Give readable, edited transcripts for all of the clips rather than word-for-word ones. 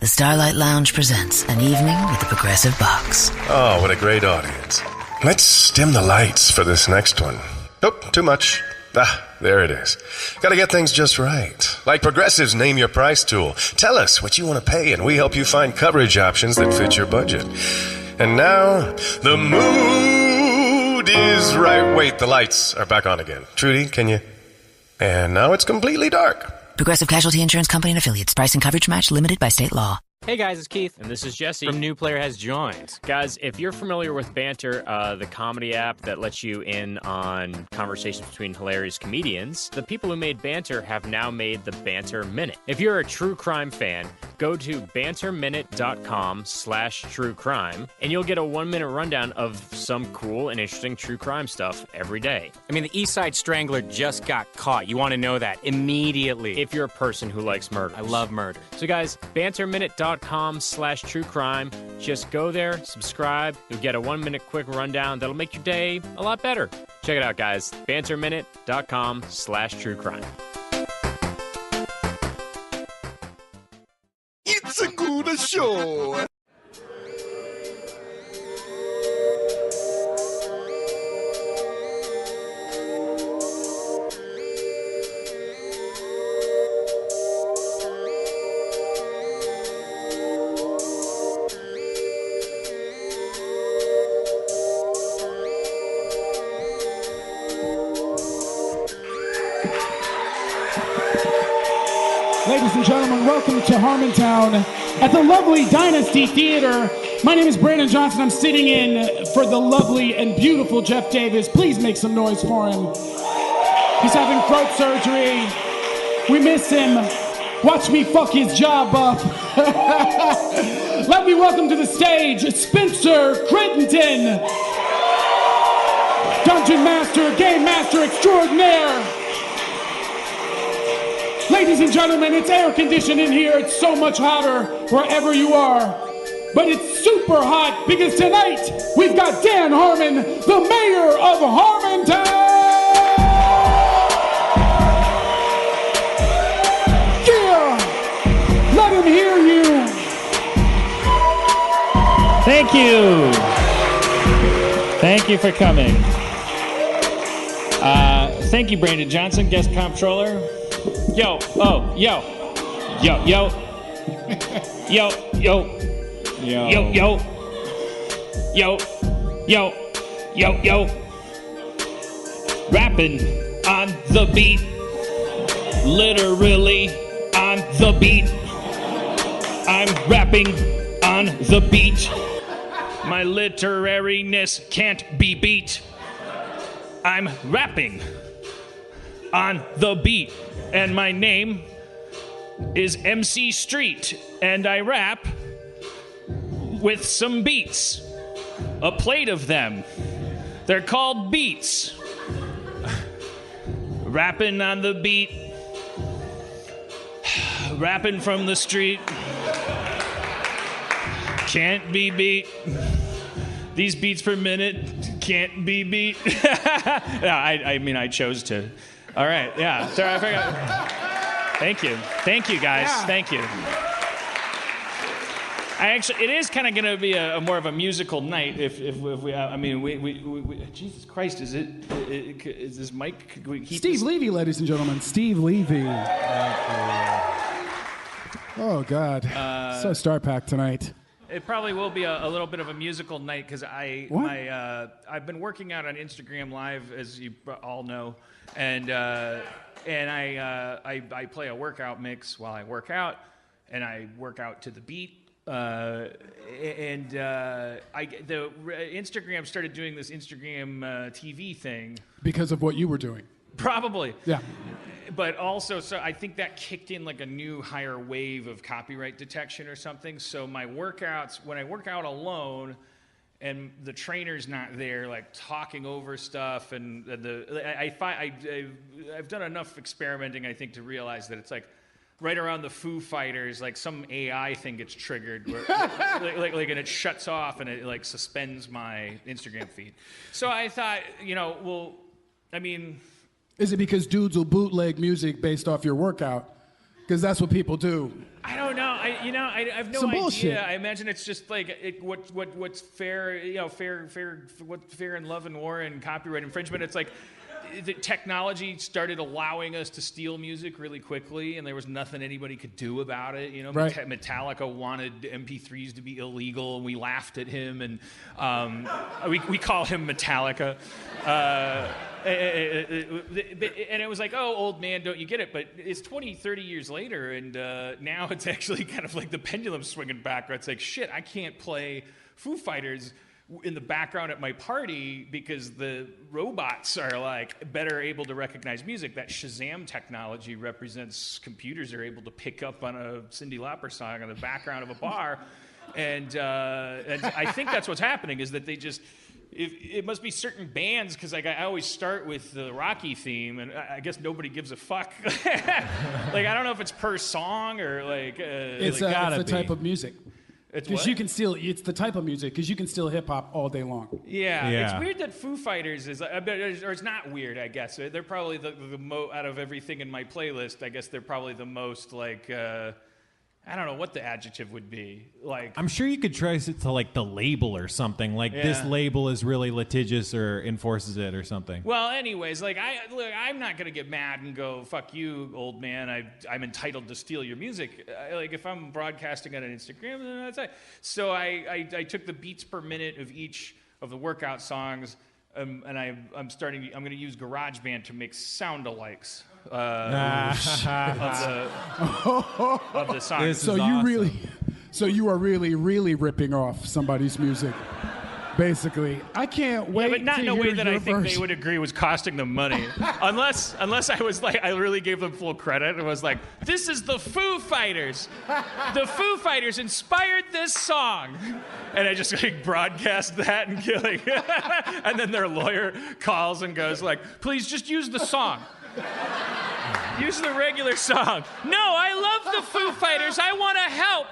the Starlight Lounge presents An Evening with the Progressive Box. Oh, what a great audience. Let's dim the lights for this next one. Nope, too much. There it is. Gotta get things just right. Like Progressive's Name Your Price tool. Tell us what you want to pay, and we help you find coverage options that fit your budget. And now, the mood is right. Wait, the lights are back on again. Trudy, can you? And now it's completely dark. Progressive Casualty Insurance Company and Affiliates. Price and coverage match limited by state law. Hey guys, it's Keith. And this is Jesse From New Player Has Joined. Guys, if you're familiar with Banter, the comedy app that lets you in on conversations between hilarious comedians, the people who made Banter have now made the Banter Minute. If you're a true crime fan, go to banterminute.com/truecrime, and you'll get a 1-minute rundown of some cool and interesting true crime stuff every day. I mean, the East Side Strangler just got caught. You want to know that immediately. If you're a person who likes murder. I love murder. So guys, banterminute.com/truecrime. Just go there, subscribe. You'll get a 1-minute quick rundown that'll make your day a lot better. Check it out, guys. banterminute.com/truecrime. It's a good show. Ladies and gentlemen, welcome to Harmontown at the lovely Dynasty Theater. My name is Brandon Johnson. I'm sitting in for the lovely and beautiful Jeff Davis. Please make some noise for him. He's having throat surgery. We miss him. Watch me fuck his job up. Let me welcome to the stage Spencer Crittenden, Dungeon Master, Game Master Extraordinaire. Ladies and gentlemen, it's air conditioned in here. It's so much hotter wherever you are. But it's super hot because tonight we've got Dan Harmon, the mayor of Harmontown. Yeah! Let him hear you. Thank you. Thank you for coming. Thank you, Brandon Johnson, guest comptroller. Yo, oh, yo, yo, yo, yo, yo, yo, yo, yo, yo, yo, yo, rapping on the beat, literally on the beat. I'm rapping on the beat. My literariness can't be beat. I'm rapping on the beat. And my name is MC Street, and I rap with some beats. A plate of them. They're called beats. Rapping on the beat. Rapping from the street. Can't be beat. These beats per minute can't be beat. I mean, I chose to. All right, yeah. Sorry, I forgot. Thank you, guys. Yeah. Thank you. It is kind of going to be a more of a musical night. If we, I mean, we Jesus Christ, is this mic? Can we keep Steve Levy, ladies and gentlemen, Steve Levy. Oh God, so star packed tonight. It probably will be a little bit of a musical night because I've been working out on Instagram Live, as you all know, and I play a workout mix while I work out, and I work out to the beat. Instagram started doing this Instagram TV thing because of what you were doing. Probably. Yeah. But also, so I think that kicked in like a new higher wave of copyright detection or something. So my workouts, when I work out alone and the trainer's not there, like talking over stuff, and I've done enough experimenting, I think, to realize that it's like right around the Foo Fighters, like some AI thing gets triggered, where, and it shuts off and it like suspends my Instagram feed. So I thought, Is it because dudes will bootleg music based off your workout? Because that's what people do. I don't know. I have no Some idea. bullshit. I imagine it's just like what's fair. What's fair in love and war and copyright infringement. It's like the technology started allowing us to steal music really quickly, and there was nothing anybody could do about it. Right. Metallica wanted MP3s to be illegal, and we laughed at him, and we call him Metallica. And it was like, oh, old man, don't you get it? But it's 20, 30 years later, and now it's actually kind of like the pendulum swinging back. Where it's like, shit, I can't play Foo Fighters in the background at my party because the robots are like better able to recognize music. That Shazam technology represents computers are able to pick up on a Cyndi Lauper song in the background of a bar. And I think that's what's happening is that they just... It must be certain bands, because like I always start with the Rocky theme, and I guess nobody gives a fuck. Like I don't know if it's per song or like It's the type of music. Because it's the type of music because you can steal hip hop all day long. Yeah, it's weird that Foo Fighters is, or it's not weird, I guess. They're probably the out of everything in my playlist. I guess they're probably the most like. I don't know what the adjective would be. Like, I'm sure you could trace it to like the label or something. Like this label is really litigious or enforces it or something. Well, anyways, like I'm not gonna get mad and go fuck you, old man. I'm entitled to steal your music. Like if I'm broadcasting on an Instagram, then that's it. So I took the beats per minute of each of the workout songs, and I'm going to use GarageBand to make sound-alikes. Of the songs. So you are really ripping off somebody's music. Basically, I can't wait. Yeah, but not to in a way hear that your I think version. they would agree was costing them money. unless I was like, I really gave them full credit and was like, this is the Foo Fighters. The Foo Fighters inspired this song. And I just like broadcast that and killing. And then their lawyer calls and goes like, please just use the song. Use the regular song. No, I love the Foo Fighters. I want to help.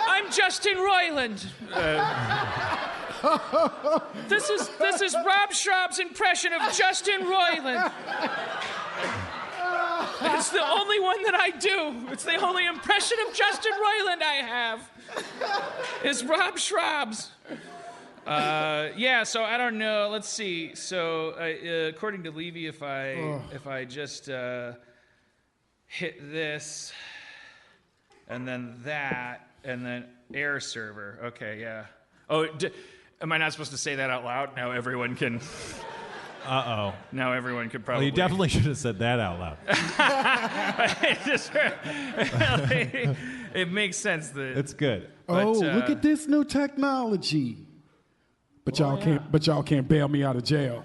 I'm Justin Roiland. This is Rob Schraub's impression of Justin Roiland. It's the only one that I do. It's the only impression of Justin Roiland I have. Is Rob Schraub's. So I don't know. Let's see. So according to Levy, if I just hit this and then that and then air server. Okay, yeah. Oh, am I not supposed to say that out loud? Now everyone can. Uh-oh. Now everyone could probably. Well, you definitely should have said that out loud. It makes sense that. It's good. Look at this new technology. But y'all can't bail me out of jail.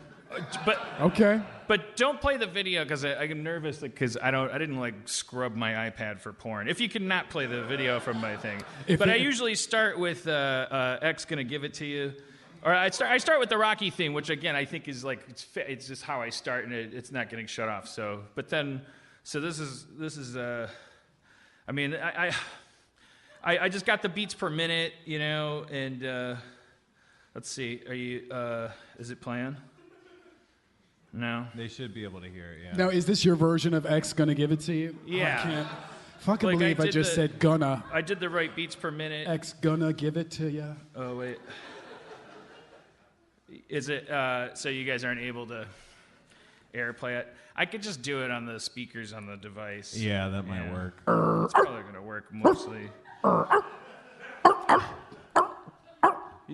Okay. But don't play the video because I'm nervous because I didn't like scrub my iPad for porn. If you can not play the video from my thing, I usually start with X gonna give it to you, or I start with the Rocky theme, which again I think is like it's just how I start and it's not getting shut off. So this is I mean I just got the beats per minute, you know, and let's see, are you is it playing? No. They should be able to hear it, yeah. Now, is this your version of X gonna give it to you? Yeah. I can't fucking believe I just said gonna. I did the right beats per minute. X gonna give it to you. Oh, wait. Is it, so you guys aren't able to AirPlay it? I could just do it on the speakers on the device. Yeah, that might work. It's probably gonna work mostly.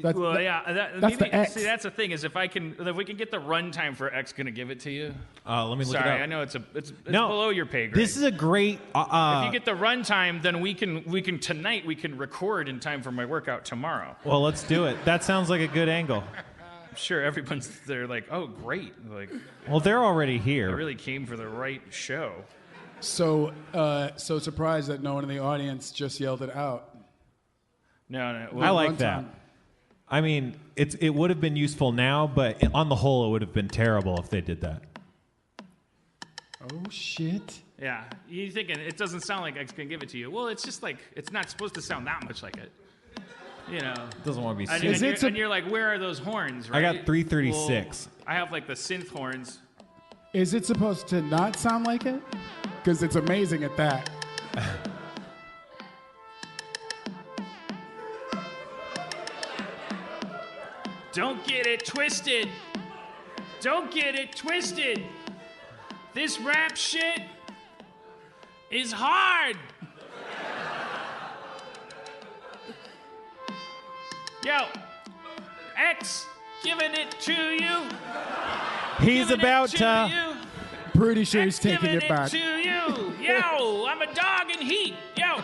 That's the X. See, that's the thing is if we can get the runtime for X gonna give it to you. Let me look it up. Sorry, I know it's below your pay grade. This is a great. If you get the runtime, then we can tonight we can record in time for my workout tomorrow. Well, let's do it. That sounds like a good angle. I'm sure everyone's they're like, oh great, like. Well, they're already here. I really came for the right show. So surprised that no one in the audience just yelled it out. No. Well, I like that. I mean, it would have been useful now, but on the whole, it would have been terrible if they did that. Oh, shit. Yeah. You're thinking, it doesn't sound like X can give it to you. Well, it's just like, it's not supposed to sound that much like it. You know. It doesn't want to be and you're like, where are those horns, right? I got 336. Well, I have like the synth horns. Is it supposed to not sound like it? because it's amazing at that. Don't get it twisted. Don't get it twisted. This rap shit is hard. Yo, X giving it to you. He's about to. Pretty sure he's taking giving it back. To you. Yo, I'm a dog in heat. Yo,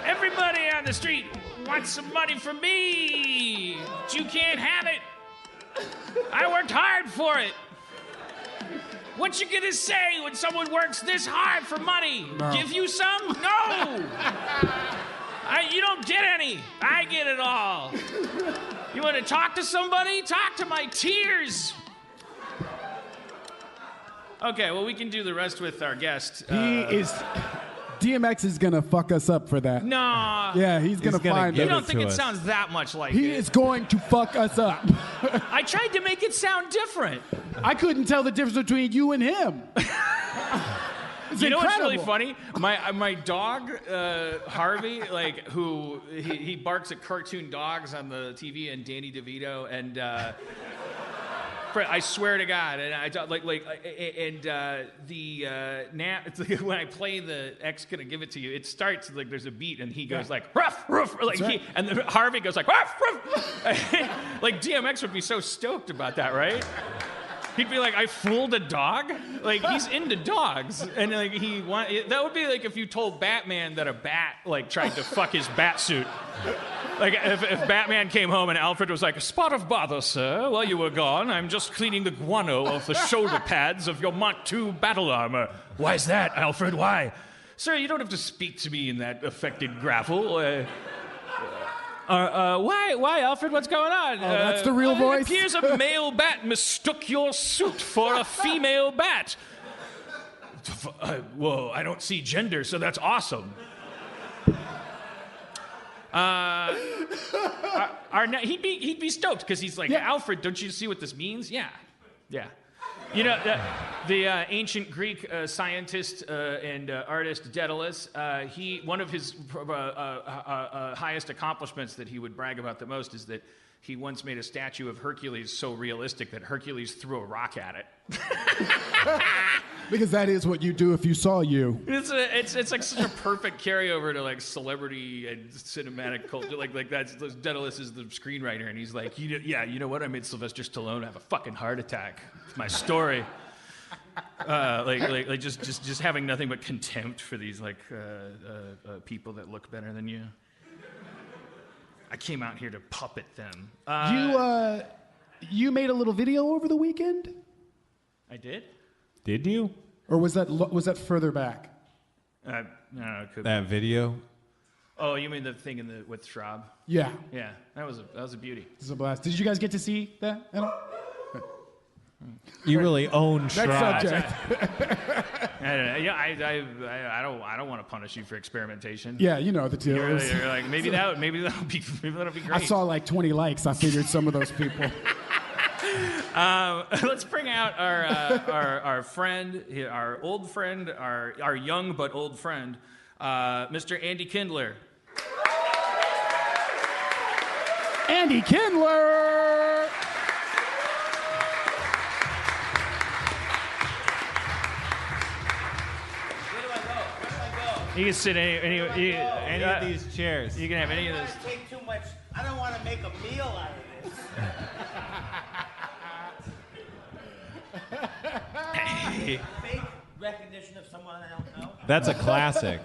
everybody on the street wants some money from me, but you can't have it. I worked hard for it. What you gonna say when someone works this hard for money? No. Give you some? No. You don't get any. I get it all. You want to talk to somebody? Talk to my tears. Okay, well, we can do the rest with our guest. DMX is gonna fuck us up for that. No. Yeah, he's gonna find You it. don't think it us. sounds that much like He it. is going to fuck us up. I tried to make it sound different. I couldn't tell the difference between you and him. It's You know what's incredible. really funny? My dog, Harvey, like, who he barks at cartoon dogs on the TV, and Danny DeVito, and I swear to God, and when I play the X gonna give it to you, it starts like there's a beat, and he goes like ruff ruff, like right. and then Harvey goes like ruff ruff. Like DMX would be so stoked about that, right? He'd be like, I fooled a dog? Like, he's into dogs. And like that would be like if you told Batman that a bat like tried to fuck his bat suit. Like if Batman came home and Alfred was like, a spot of bother, sir, while you were gone, I'm just cleaning the guano off the shoulder pads of your Mach 2 battle armor. Why's that, Alfred? Why? Sir, you don't have to speak to me in that affected gravel. Why, Alfred? What's going on? Oh, that's the real voice? It appears a male bat mistook your suit for a female bat. Whoa, I don't see gender, so that's awesome. He'd be stoked because he's like, Alfred, don't you see what this means? Yeah. You know, the ancient Greek scientist and artist Daedalus, one of his highest accomplishments that he would brag about the most is that he once made a statue of Hercules so realistic that Hercules threw a rock at it. Because that is what you do if you saw you. It's like such a perfect carryover to like celebrity and cinematic culture. Like that's Daedalus is the screenwriter, and he's like, you know what? I made Sylvester Stallone have a fucking heart attack. It's my story. Just having nothing but contempt for these people that look better than you. I came out here to puppet them. You made a little video over the weekend? I did? Did you? Or was that further back? No, it could That video? Oh, you mean the thing with Schraub? Yeah. Yeah, that was a beauty. This is a blast. Did you guys get to see that at all? You really own Next Schraub. subject. I don't know. Yeah, I don't want to punish you for experimentation. Yeah, you know the deal. You're like maybe that'll be great. I saw like 20 likes. I figured some of those people. Let's bring out our friend, our old friend, our young but old friend, Mr. Andy Kindler. Andy Kindler! You can sit any of these chairs. You can have any of those. Take too much. I don't want to make a meal out of this. Fake recognition of someone I don't know. That's a classic.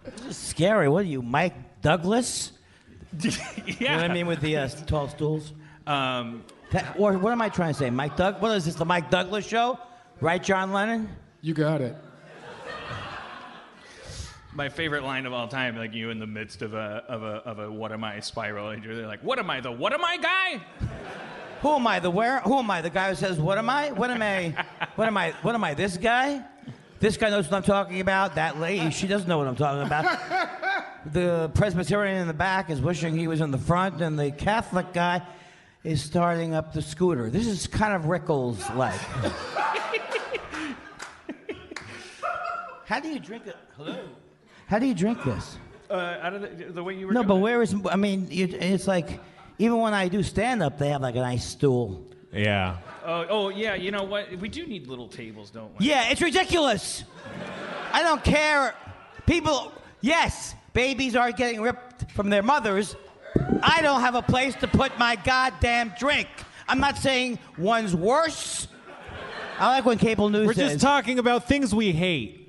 This is scary. What are you, Mike Douglas? Yeah. You know what I mean with the tall stools? Or what am I trying to say? Mike Doug? What is this, the Mike Douglas show? Right, John Lennon? You got it. My favorite line of all time, like you in the midst of a what am I spiral, and you're like, what am I, the what am I guy? Who am I? The where? Who am I? The guy who says, what am I? What am I? What am I? What am I? This guy? This guy knows what I'm talking about. That lady, she doesn't know what I'm talking about. The Presbyterian in the back is wishing he was in the front, and the Catholic guy is starting up the scooter. This is kind of Rickles-like. How do you drink it? Hello? How do you drink this? Out of the way you were No, doing but it. where is... I mean, it's like... Even when I do stand-up, they have like a nice stool. Yeah. Oh, yeah, you know what? We do need little tables, don't we? Yeah, it's ridiculous. I don't care. People... Yes, babies are getting ripped from their mothers. I don't have a place to put my goddamn drink. I'm not saying one's worse. I like when cable news We're just talking about things we hate.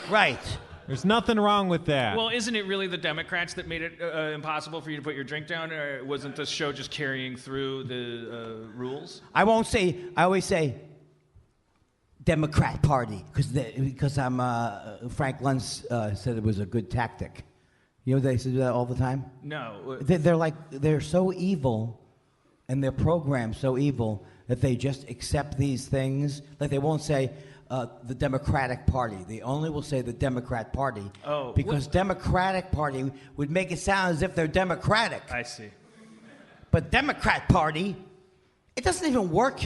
Right. There's nothing wrong with that. Well, isn't it really the Democrats that made it impossible for you to put your drink down? Or wasn't the show just carrying through the rules? I won't say... I always say Democrat Party because I'm... Frank Luntz said it was a good tactic. You know they used to do that all the time? No. They're so evil, and their program's so evil that they just accept these things. Like they won't say the Democratic Party. They only will say the Democrat Party. Oh. Because Democratic Party would make it sound as if they're democratic. I see. But Democrat Party, it doesn't even work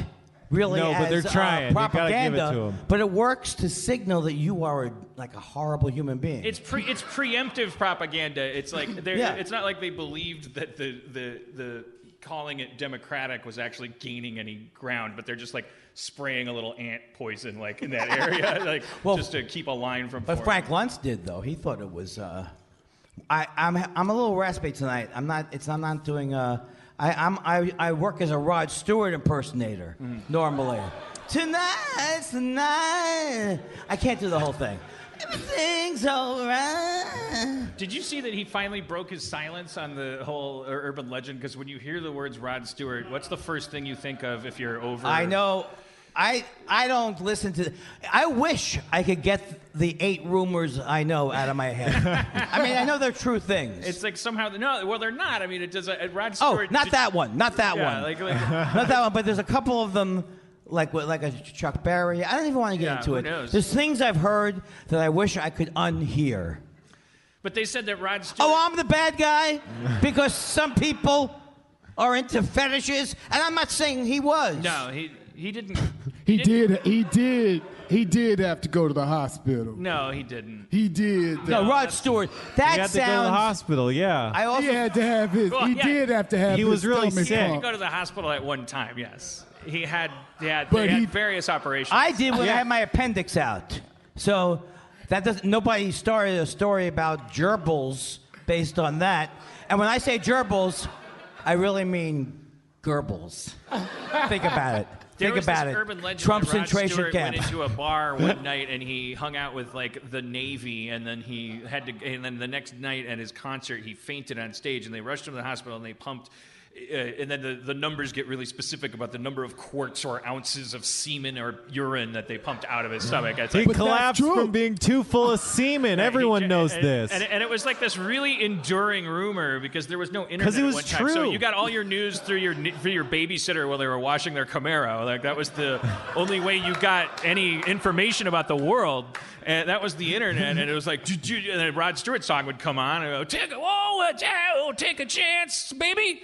really No, but they're as trying. You gotta propaganda. give it to 'em. But it works to signal that you are like a horrible human being. It's preemptive propaganda. It's like Yeah. It's not like they believed that the calling it democratic was actually gaining any ground, but they're just like spraying a little ant poison like in that area, like just to keep a line from. But forming. Frank Luntz did though. He thought it was. I'm a little raspy tonight. I'm not doing. I work as a Rod Stewart impersonator normally. Tonight. I can't do the whole thing. Everything's alright. Did you see that he finally broke his silence on the whole urban legend? Because when you hear the words Rod Stewart, what's the first thing you think of if you're over? I know. I don't listen to... I wish I could get the 8 rumors I know out of my head. I mean, I know they're true things. It's like somehow... No, well, they're not. I mean, it does... Rod Oh, Stewart... not that one. Not that Yeah, one. like Not that one, but there's a couple of them... Like a Chuck Berry. I don't even want to get into who it. knows? There's things I've heard that I wish I could unhear. But they said that Rod Stewart... Oh, I'm the bad guy? Because some people are into fetishes? And I'm not saying he was. No, he didn't... He did have to go to the hospital. No, he didn't. He did. No, Rod Stewart. That he had to go to the sounds... hospital, yeah. I also... He had to have his. Well, he yeah. did have to have. He his was really stomach sick. He had to pump. go to the hospital at one time, yes. He had But he- various operations. I did when I had my appendix out. So that doesn't. Nobody started a story about gerbils based on that. And when I say gerbils, I really mean Goebbels. Think about it. There Think was about this it. urban legend Trump's that Rod concentration Stewart camp. went into a bar one night and he hung out with like the Navy, and then he had to. And then the next night at his concert, he fainted on stage, and they rushed him to the hospital, and they pumped. And then the numbers get really specific about the number of quarts or ounces of semen or urine that they pumped out of his stomach. It's He like, collapsed from being too full of semen. Everyone knows this. And it was like this really enduring rumor because there was no internet 'Cause it was at one time. So true. you got all your news through your babysitter while they were washing their Camaro. Like that was the only way you got any information about the world. And that was the internet. And it was like, and then a Rod Stewart song would come on and go, take a chance, baby.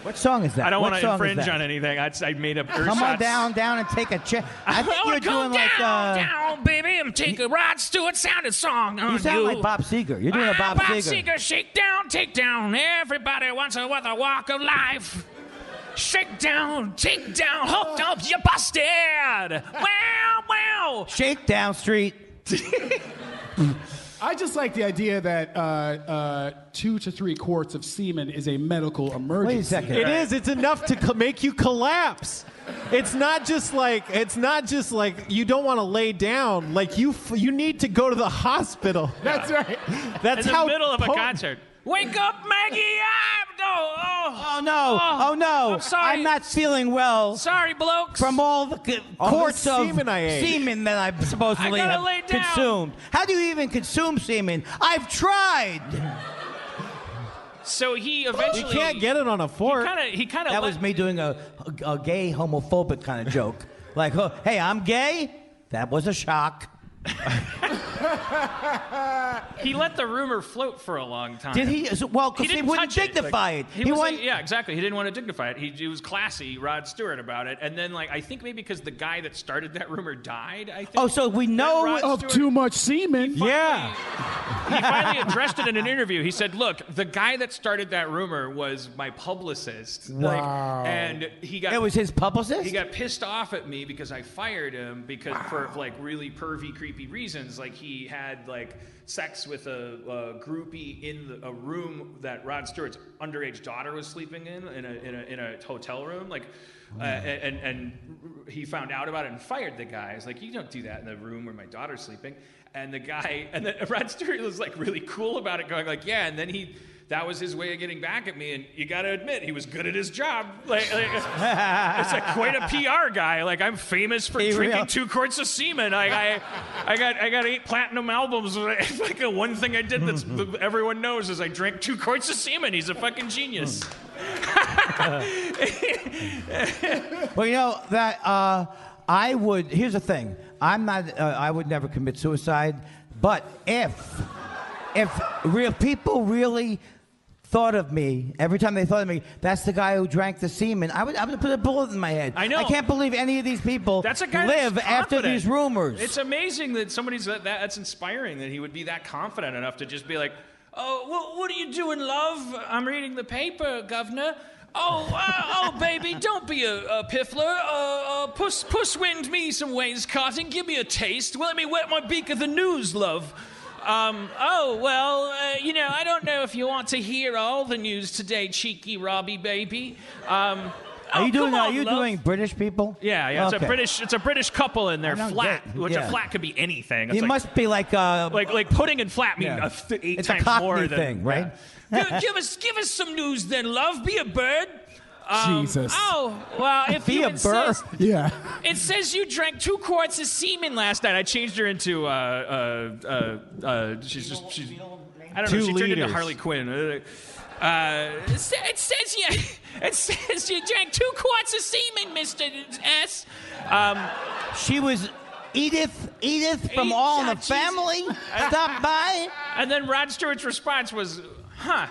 What song is that? I don't What want to song is infringe that? on anything. I made up. Come on down and take a chance. I think you're doing down, baby. I'm taking a Rod Stewart sounded song on You sound like Bob Seger. You're doing a Bob Seger. Seger, shake down, take down. Everybody wants a walk of life. Shake down, take down, hooked up, you busted. Wow. Shakedown Street. I just like the idea that 2 to 3 quarts of semen is a medical emergency. Wait a second. It is. It's enough to make you collapse. It's not just like you don't want to lay down. Like you need to go to the hospital. That's right. That's In the how middle of a potent- concert. Wake up, Maggie! Oh no! I'm sorry. I'm not feeling well. Sorry, blokes. From all the All quarts the of semen I ate. semen that I've supposedly I gotta have lay down. consumed. How do you even consume semen? I've tried. So he eventually... You can't get it on a fork. He kind of. That was me doing a gay homophobic kind of joke. Like, hey, I'm gay. That was a shock. He let the rumor float for a long time. Did he? Well, because he wouldn't dignify it. Yeah, exactly. He didn't want to dignify it. He was classy, Rod Stewart, about it. And then, like, I think maybe because the guy that started that rumor died, I think. Oh, so we know of too much semen. He finally addressed it in an interview. He said, look, the guy that started that rumor was my publicist. Wow. And he got... It was his publicist? He got pissed off at me because I fired him because for, like, really pervy, creepy reasons. Like, he had, like, sex with a groupie in a room that Rod Stewart's underage daughter was sleeping in a hotel room. Like, and he found out about it and fired the guy. He's like, you don't do that in the room where my daughter's sleeping. And the guy, and then Rod Stewart was like really cool about it, going like, yeah. And then that was his way of getting back at me. And you got to admit, he was good at his job. Like it's like quite a PR guy. Like, I'm famous for drinking 2 quarts of semen. I got 8 platinum albums. Like one thing I did that everyone knows is I drank 2 quarts of semen. He's a fucking genius. Well, you know that I would. Here's the thing. I'm not. I would never commit suicide. But if real people really thought of me, every time they thought of me, that's the guy who drank the semen, I would put a bullet in my head. I know. I can't believe any of these people live after these rumors. It's amazing that somebody's that's inspiring that he would be that confident enough to just be like, oh, well, what are you doing, love? I'm reading the paper, governor. Oh, baby, don't be a piffler. Puss winged me some wainscoting. Give me a taste. Well, let me wet my beak of the news, love. I don't know if you want to hear all the news today, cheeky Robbie baby. Are you doing British people? Yeah. Okay. It's a British couple in their flat, which a flat could be anything. It's must be like pudding and flat mean 8 it's times a Cockney more than thing, right? Give us some news then, love. Be a bird. Jesus. Oh, well, if Be you a bird. Yeah. It says you drank 2 quarts of semen last night. I changed her into she's I don't know. She turned into Harley Quinn. It says you drank 2 quarts of semen, Mr. S. She was Edith from All in the Family stopped by. And then Rod Stewart's response was, huh.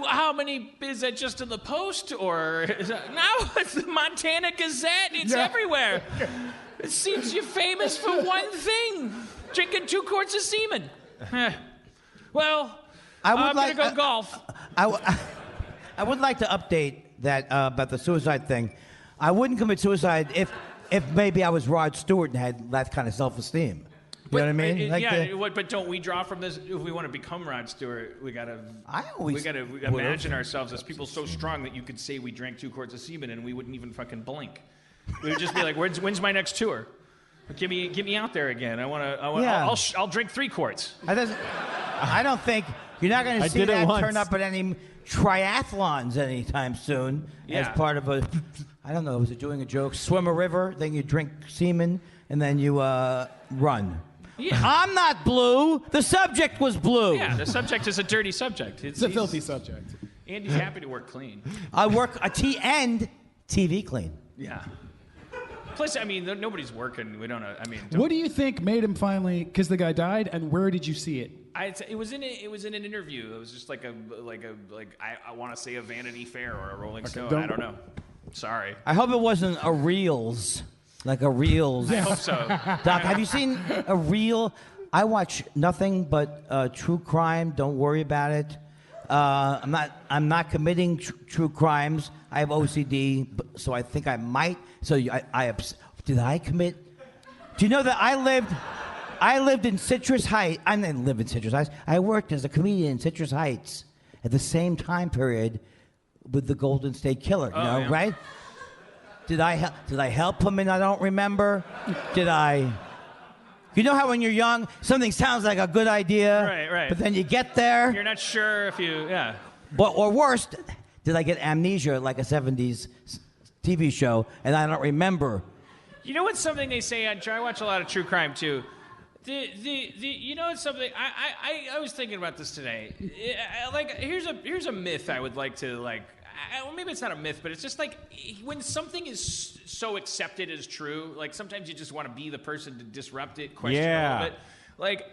How many, is that just in the Post, or no, it's the Montana Gazette, it's everywhere. It seems you're famous for one thing, drinking 2 quarts of semen. Well, I'm gonna go golf. I would like to update that about the suicide thing. I wouldn't commit suicide if maybe I was Rod Stewart and had that kind of self-esteem. You know what I mean? But don't we draw from this? If we want to become Rod Stewart, we gotta imagine ourselves as people so strong that you could say we drank 2 quarts of semen and we wouldn't even fucking blink. We would just be like, when's my next tour? Get me out there again. I'll drink 3 quarts. I don't think you're not going to see that turn up at any triathlons anytime soon as part of a. I don't know. Was it doing a joke? Swim a river, then you drink semen, and then you run. Yeah. I'm not blue. The subject was blue. Yeah, the subject is a dirty subject. It's a filthy subject. Andy's happy to work clean. I work and TV clean. Yeah. Plus, I mean, nobody's working. We don't know. I mean, what do you think made him finally? Because the guy died, and where did you see it? It was in an interview. It was just I want to say a Vanity Fair or a Rolling Stone. I don't know. Sorry. I hope it wasn't a Reels. Like a Reels. I hope so. Doc, have you seen a Reel? I watch nothing but true crime. Don't worry about it. I'm not committing true crimes. I have OCD, so I think I might. So did I commit? Do you know that I lived in Citrus Heights? I didn't live in Citrus Heights. I worked as a comedian in Citrus Heights at the same time period with the Golden State Killer. Right? Did I help him and I don't remember? Did I? You know how when you're young, something sounds like a good idea, right. But then you get there. You're not sure if you, yeah. Or worse, did I get amnesia like a 70s TV show and I don't remember? You know what's something they say? I watch a lot of true crime too. You know, it's something I was thinking about this today. Here's a myth I would like to well, maybe it's not a myth, but it's just like when something is so accepted as true, like sometimes you just want to be the person to disrupt it, question it a little bit. Like,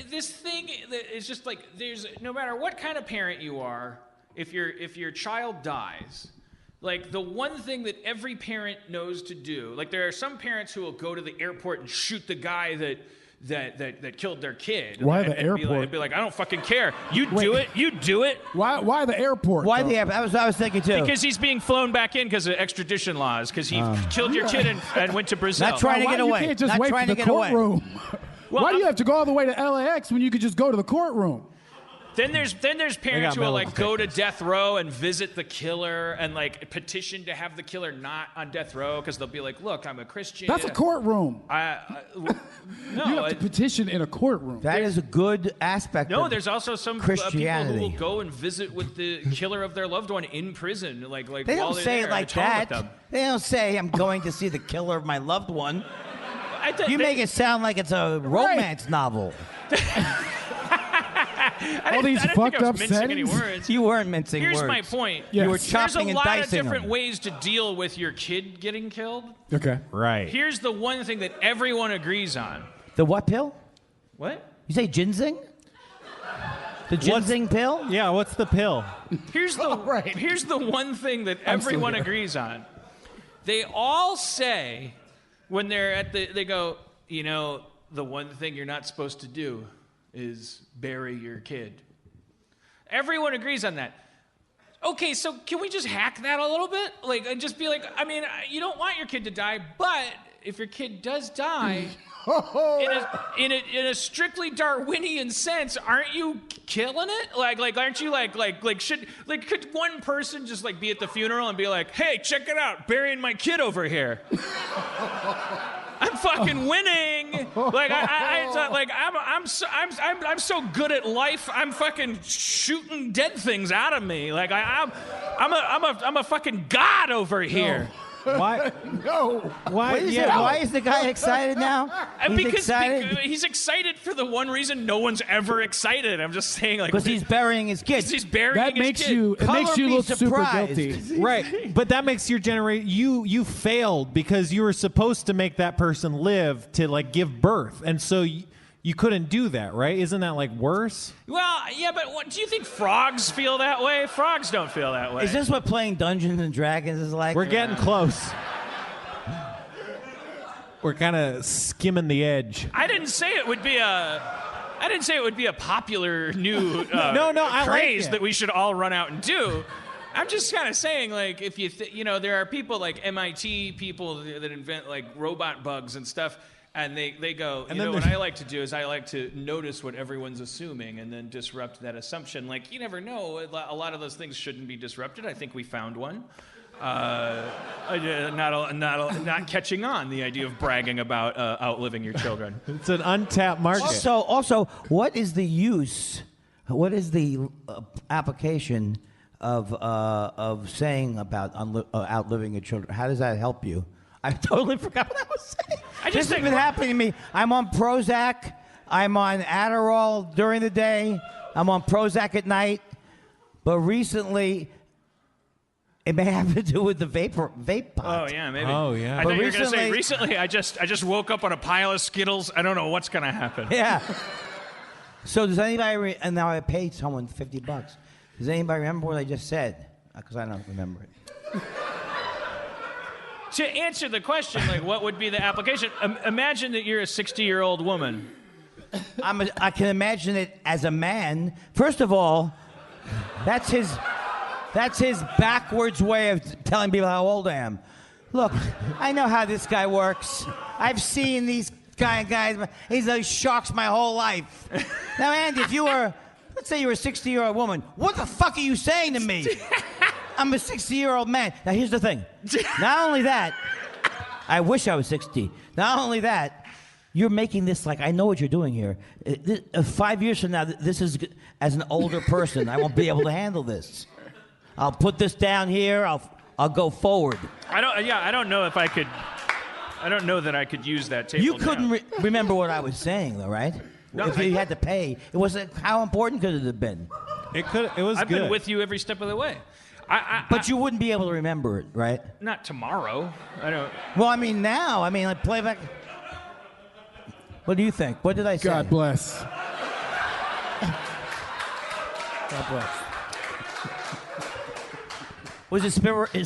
this thing is just like, there's, no matter what kind of parent you are, if your child dies, like the one thing that every parent knows to do, like there are some parents who will go to the airport and shoot the guy that killed their kid. Why the airport? Be like, I don't fucking care. You do it. Why the airport? Why the airport? I was thinking too. Because he's being flown back in because of extradition laws. Because he killed your kid and went to Brazil. Not trying to get away. You can't just Not wait trying for to the get away. courtroom. Well, Why do you have to go all the way to LAX when you could just go to the courtroom? Then there's parents who will like go to death row and visit the killer and like petition to have the killer not on death row because they'll be like, look, I'm a Christian. That's a courtroom. No, you have to petition in a courtroom. That is a good aspect. No, of there's also some Christianity. people who will go and visit with the killer of their loved one in prison. Like they while don't they're say there, it like atone with that. them. They don't say I'm going to see the killer of my loved one. You make it sound like it's a romance novel. All these fucked up settings. You weren't mincing Here's words. my point. Yes. You were chopping There's and a lot of dicing different them. ways to deal with your kid getting killed. Okay. Right. Here's the one thing that everyone agrees on. The what pill? What? You say ginseng? The ginseng pill? Yeah, what's the pill? Here's the one thing that everyone agrees on. They all say when they're at they go, you know, the one thing you're not supposed to do is bury your kid. Everyone agrees on that. Okay, so can we just hack that a little bit? Like, and just be like, I mean, you don't want your kid to die, but if your kid does die, in a strictly Darwinian sense, aren't you killing it? Like, aren't you could one person just like be at the funeral and be like, hey, check it out, burying my kid over here. I'm fucking winning. Like I'm so good at life. I'm fucking shooting dead things out of me. Like I'm a fucking god over here. Why? No. Why? Why is the guy excited now? Because he's excited for the one reason no one's ever excited. I'm just saying, like, because he's burying his kids. He's burying that his makes kid. you. It makes you look super guilty. Right, but that makes your generation. You failed because you were supposed to make that person live to like give birth, and so you couldn't do that, right? Isn't that like worse? Well, yeah, but do you think frogs feel that way? Frogs don't feel that way. Is this what playing Dungeons and Dragons is like? We're getting close. We're kind of skimming the edge. I didn't say it would be a popular new I craze like it. that we should all run out and do. I'm just kind of saying, like, if there are people like MIT people that invent like robot bugs and stuff, and they go, what I like to do is I like to notice what everyone's assuming and then disrupt that assumption. Like, you never know. A lot of those things shouldn't be disrupted. I think we found one. Not catching on, the idea of bragging about outliving your children. It's an untapped market. Also, what is the use? What is the application of saying about outliving your children? How does that help you? I totally forgot what I was saying. This has been happening to me. I'm on Prozac. I'm on Adderall during the day. I'm on Prozac at night. But recently, it may have to do with the vape pot. Oh yeah, maybe. Oh yeah. I thought you were going to say recently. I just woke up on a pile of Skittles. I don't know what's going to happen. Yeah. So does anybody? And now I paid someone $50. Does anybody remember what I just said? Because I don't remember it. To answer the question, like, what would be the application? Imagine that you're a 60-year-old woman. I can imagine it as a man. First of all, that's his backwards way of telling people how old I am. Look, I know how this guy works. I've seen these guys. He shocks my whole life. Now, Andy, if you were, let's say you're a 60-year-old woman, what the fuck are you saying to me? I'm a 60-year-old man. Now, here's the thing. Not only that, I wish I was 60. Not only that, you're making this like, I know what you're doing here. 5 years from now, this is, as an older person, I won't be able to handle this. I'll put this down here. I'll go forward. I don't know if I could. I don't know that I could use that table. You couldn't remember what I was saying, though, right? No, if you had to pay, it was how important could it have been? It was I've good. been with you every step of the way. But you wouldn't be able to remember it, right? Not tomorrow. I don't. Well, I mean now. I mean, like playback. What do you think? What did I say? God bless. God bless. Was it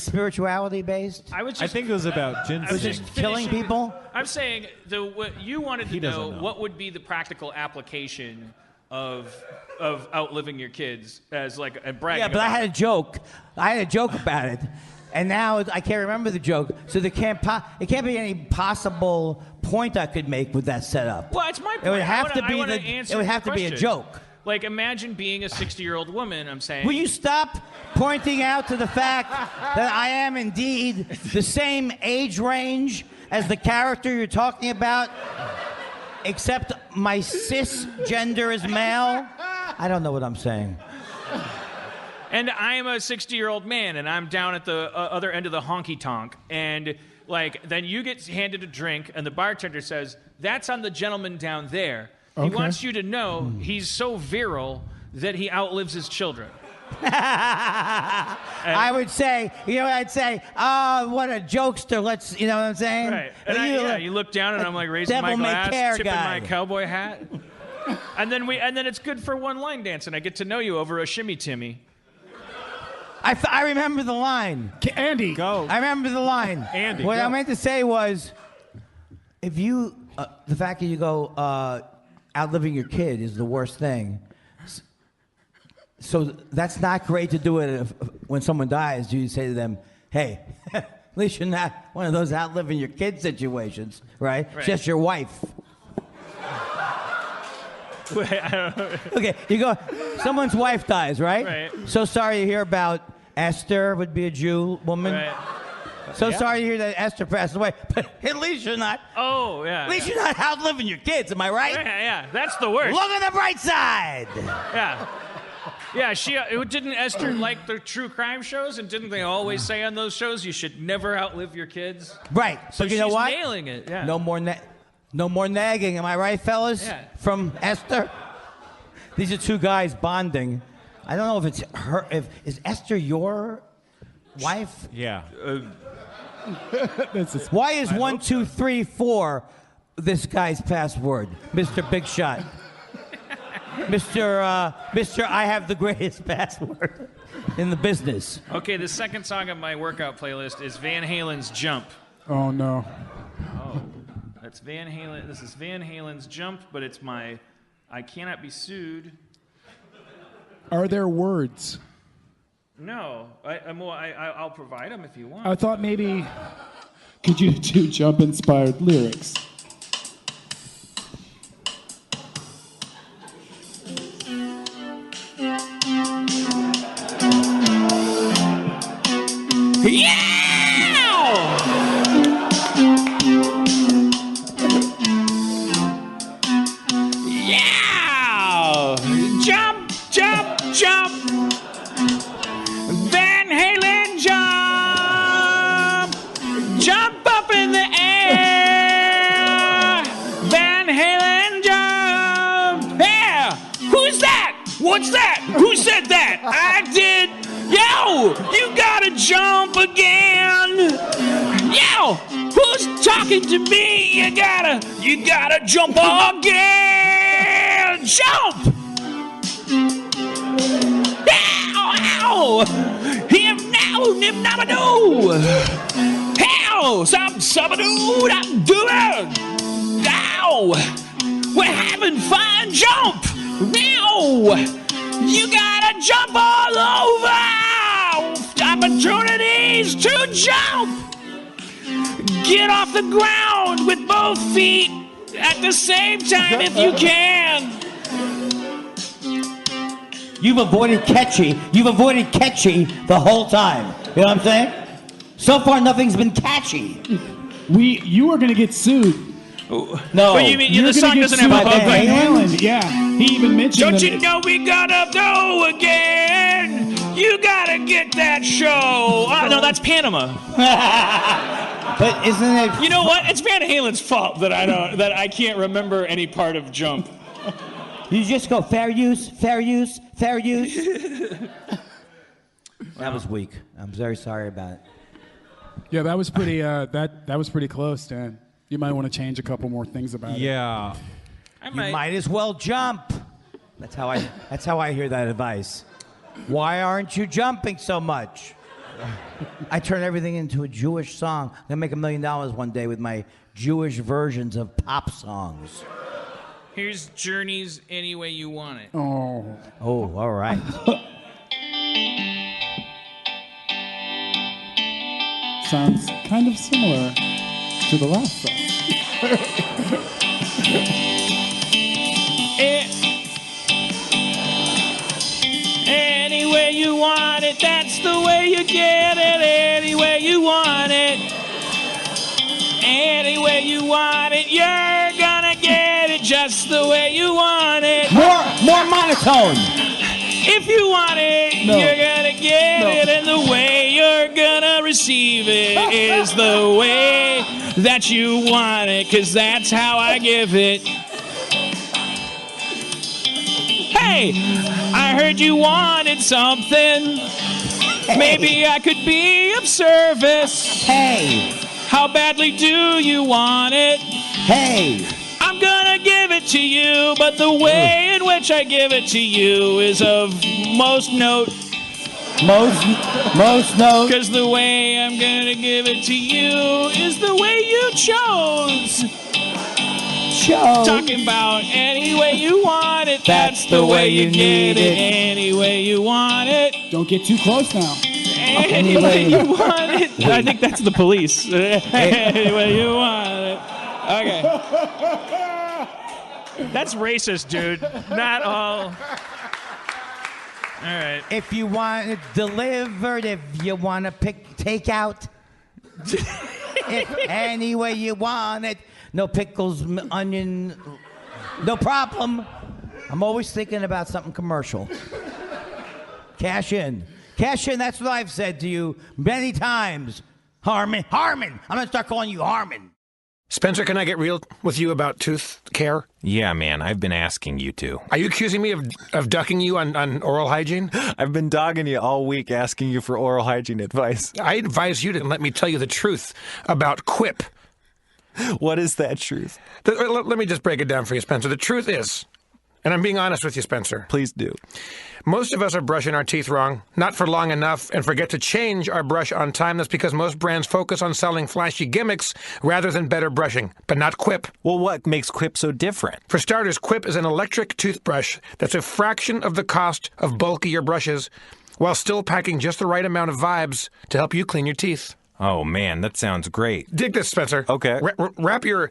spirituality based? I think it was about ginseng. Was it killing people? I'm saying what you wanted to doesn't know. what would be the practical application of outliving your kids as like a bragging. Yeah, but I had a joke. I had a joke about it, and now I can't remember the joke. So it can't be any possible point I could make with that setup. Well, it's my point. It would have to be It would have to be a joke. Like, imagine being a 60-year-old woman. I'm saying. Will you stop pointing out to the fact that I am indeed the same age range as the character you're talking about, except my cisgender is male? I don't know what I'm saying. And I am a 60-year-old man, and I'm down at the other end of the honky-tonk, and like then you get handed a drink, and the bartender says, "That's on the gentleman down there." Okay. He wants you to know he's so virile that he outlives his children. I would say, you know what I'd say? Oh, what a jokester. Let's, you know what I'm saying? Right. And you look down, and I'm like raising my glass, tipping my cowboy hat. and then it's good for one line dance, and I get to know you over a shimmy timmy. I remember the line. Andy, go. I remember the line. Andy, what go. I meant to say was, if you, the fact that you go, outliving your kid is the worst thing. So that's not great to do it when someone dies. You say to them, hey, at least you're not one of those outliving your kid situations, right? It's just your wife. Wait, I don't know. Okay, you go, someone's wife dies, right? Right. So sorry to hear about Esther, would be a Jew woman. Right. So sorry to hear that Esther passed away, but at least you're not. Oh, yeah. At least you're not outliving your kids, am I right? Yeah, that's the worst. Look at the bright side. Yeah. Yeah, didn't Esther like the true crime shows, and didn't they always say on those shows you should never outlive your kids? Right. So you know what? She's nailing it. Yeah. No more nagging. Am I right, fellas? Yeah. From Esther. These are two guys bonding. I don't know if it's her. Is Esther your wife? Yeah. Why is 1, 2, 3, 4 this guy's password, Mr. Big Shot? Mr. I have the greatest password in the business. Okay, the second song on my workout playlist is Van Halen's Jump. Oh, no. Oh, that's Van Halen. This is Van Halen's Jump, but it's my I Cannot Be Sued. Are there words? No, I'll provide them if you want. I thought maybe, could you do jump-inspired lyrics? Yeah! Jump, jump, jump! Van Halen jump! Jump up in the air! Van Halen jump! Yeah! Who's that? What's that? Who said that? I did! Yo! You gotta jump again! Yo! Who's talking to me? You gotta jump again! Jump! Ow! Him now, nim nabadoo! How? Sabadoo, da do it! Ow! We're having fun! Jump! Now! You gotta jump all over! Opportunities to jump! Get off the ground with both feet at the same time if you can! You've avoided catchy the whole time. You know what I'm saying? So far, nothing's been catchy. You are going to get sued. No. But you mean the song doesn't have a hook? Van Halen, yeah. He even mentioned Don't you know we gotta go again? You gotta get that show. Oh, no, that's Panama. But isn't it? You know what? It's Van Halen's fault that I can't remember any part of Jump. You just go fair use, fair use, fair use. That was weak. I'm very sorry about it. Yeah, that was pretty. That was pretty close, Dan. You might want to change a couple more things about it. Yeah. You might as well jump. That's how I hear that advice. Why aren't you jumping so much? I turn everything into a Jewish song. I'm gonna make $1 million one day with my Jewish versions of pop songs. Here's Journey's Any Way You Want It. Oh, all right. Sounds kind of similar to the last song. Any way you want it, that's the way you get it. Any way you want it. Any way you want it, you're gonna get it just the way you want it. More monotone. If you want it, you're gonna get it, and the way you're gonna receive it is the way that you want it, 'cause that's how I give it. Hey, I heard you wanted something. Hey. Maybe I could be of service. Hey. How badly do you want it? Hey. I'm gonna give it to you, but the way in which I give it to you is of most note. Most note. 'Cause the way I'm gonna give it to you is the way you chose. Talking about any way you want it, that's the way you get it. Any way you want it. Don't get too close now. Any way you want it. I think that's the police. Any way you want it. Okay. That's racist, dude. Not all. All right. If you want it delivered, if you want to take out, if any way you want it, no pickles, onion, no problem. I'm always thinking about something commercial. Cash in. Cash in, that's what I've said to you many times. Harmon. I'm going to start calling you Harmon. Spencer, can I get real with you about tooth care? Yeah, man, I've been asking you to. Are you accusing me of ducking you on oral hygiene? I've been dogging you all week asking you for oral hygiene advice. I advise you to let me tell you the truth about Quip. What is that truth? Let me just break it down for you, Spencer. The truth is, and I'm being honest with you, Spencer. Please do. Most of us are brushing our teeth wrong, not for long enough, and forget to change our brush on time. That's because most brands focus on selling flashy gimmicks rather than better brushing, but not Quip. Well, what makes Quip so different? For starters, Quip is an electric toothbrush that's a fraction of the cost of bulkier brushes, while still packing just the right amount of vibes to help you clean your teeth. Oh, man, that sounds great. Dig this, Spencer. Okay. Wrap your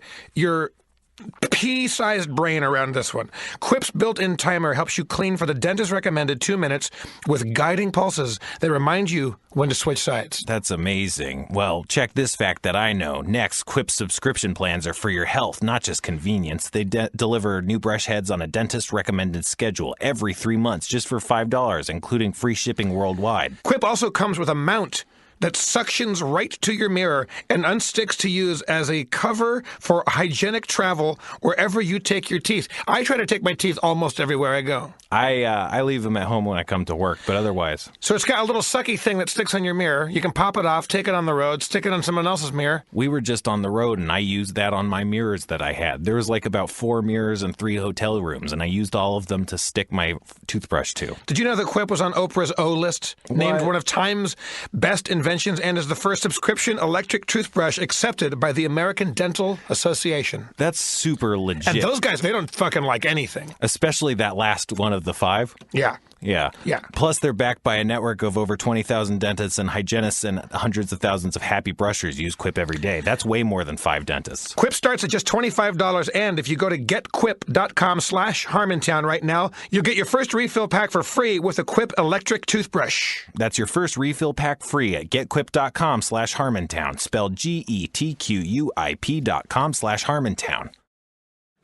pea-sized brain around this one. Quip's built-in timer helps you clean for the dentist-recommended 2 minutes with guiding pulses that remind you when to switch sides. That's amazing. Well, check this fact that I know. Next, Quip's subscription plans are for your health, not just convenience. They deliver new brush heads on a dentist-recommended schedule every 3 months just for $5, including free shipping worldwide. Quip also comes with a mount that suctions right to your mirror and unsticks to use as a cover for hygienic travel wherever you take your teeth. I try to take my teeth almost everywhere I go. I leave them at home when I come to work, but otherwise. So it's got a little sucky thing that sticks on your mirror. You can pop it off, take it on the road, stick it on someone else's mirror. We were just on the road, and I used that on my mirrors that I had. There was like about 4 mirrors and 3 hotel rooms, and I used all of them to stick my toothbrush to. Did you know that Quip was on Oprah's O list, named one of Time's best inventions, and is the first subscription electric toothbrush accepted by the American Dental Association? That's super legit. And those guys, they don't fucking like anything. Especially that last one of the 5. Yeah. Yeah. Plus, they're backed by a network of over 20,000 dentists and hygienists, and hundreds of thousands of happy brushers use Quip every day. That's way more than 5 dentists. Quip starts at just $25, and if you go to getquip.com/Harmontown right now, you'll get your first refill pack for free with a Quip electric toothbrush. That's your first refill pack free at getquip.com/Harmontown, spelled GETQUIP.com/Harmontown.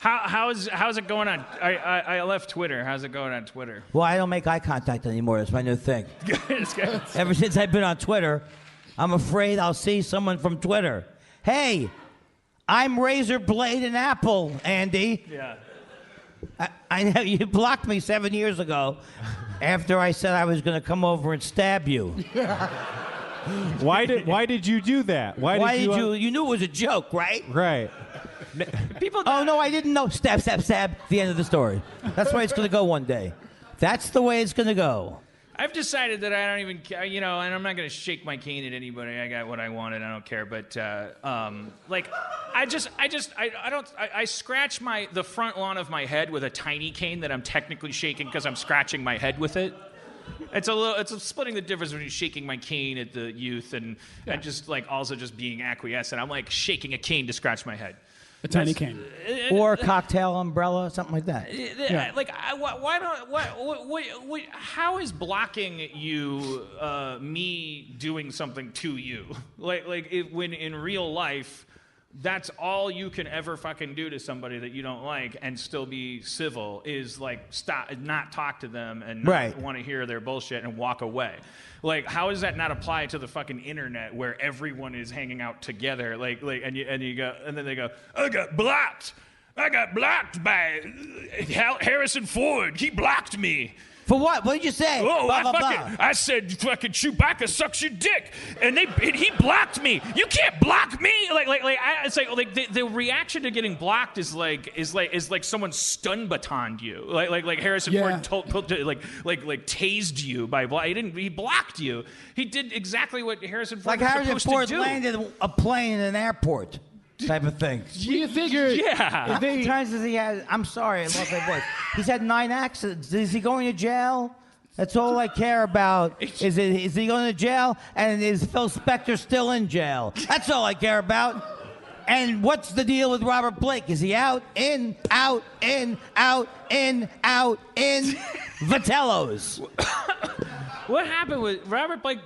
How's it going on? I left Twitter. How's it going on Twitter? Well, I don't make eye contact anymore. That's my new thing. Ever since I've been on Twitter, I'm afraid I'll see someone from Twitter. Hey, I'm Razor Blade and Apple, Andy. Yeah. I know you blocked me 7 years ago after I said I was going to come over and stab you. Why did you do that? Why did you? You knew it was a joke, right? Right. People. Oh no, I didn't know. Stab, stab, stab. The end of the story. That's the way it's going to go one day. That's the way it's going to go. I've decided that I don't even care, and I'm not going to shake my cane at anybody. I got what I wanted. I don't care. But I scratch the front lawn of my head with a tiny cane that I'm technically shaking because I'm scratching my head with it. It's splitting the difference between shaking my cane at the youth and just also just being acquiescent. I'm like shaking a cane to scratch my head. A tiny cane. Or a cocktail umbrella, something like that. Yeah. How is blocking you me doing something to you? When in real life, that's all you can ever fucking do to somebody that you don't like and still be civil is stop, not talk to them and not want to hear their bullshit and walk away. How does that not apply to the fucking internet where everyone is hanging out together? And you go, and then they go, I got blocked by Harrison Ford. He blocked me. For what? What did you say? Oh, blah, blah, blah. I said fucking Chewbacca sucks your dick, and he blocked me. You can't block me. It's like the reaction to getting blocked is like someone stun batoned you. Like Harrison Ford tased you by block. He blocked you. He did exactly what Harrison Ford was Harrison supposed Ford to do. landed a plane in an airport. Type of thing. You figure? Yeah. How many times has he had? I'm sorry, I lost my voice. He's had 9 accidents. Is he going to jail? That's all I care about. Is he going to jail? And is Phil Spector still in jail? That's all I care about. And what's the deal with Robert Blake? Is he out, in, out, in, out, in, out, in? Vitello's. What happened with Robert Blake?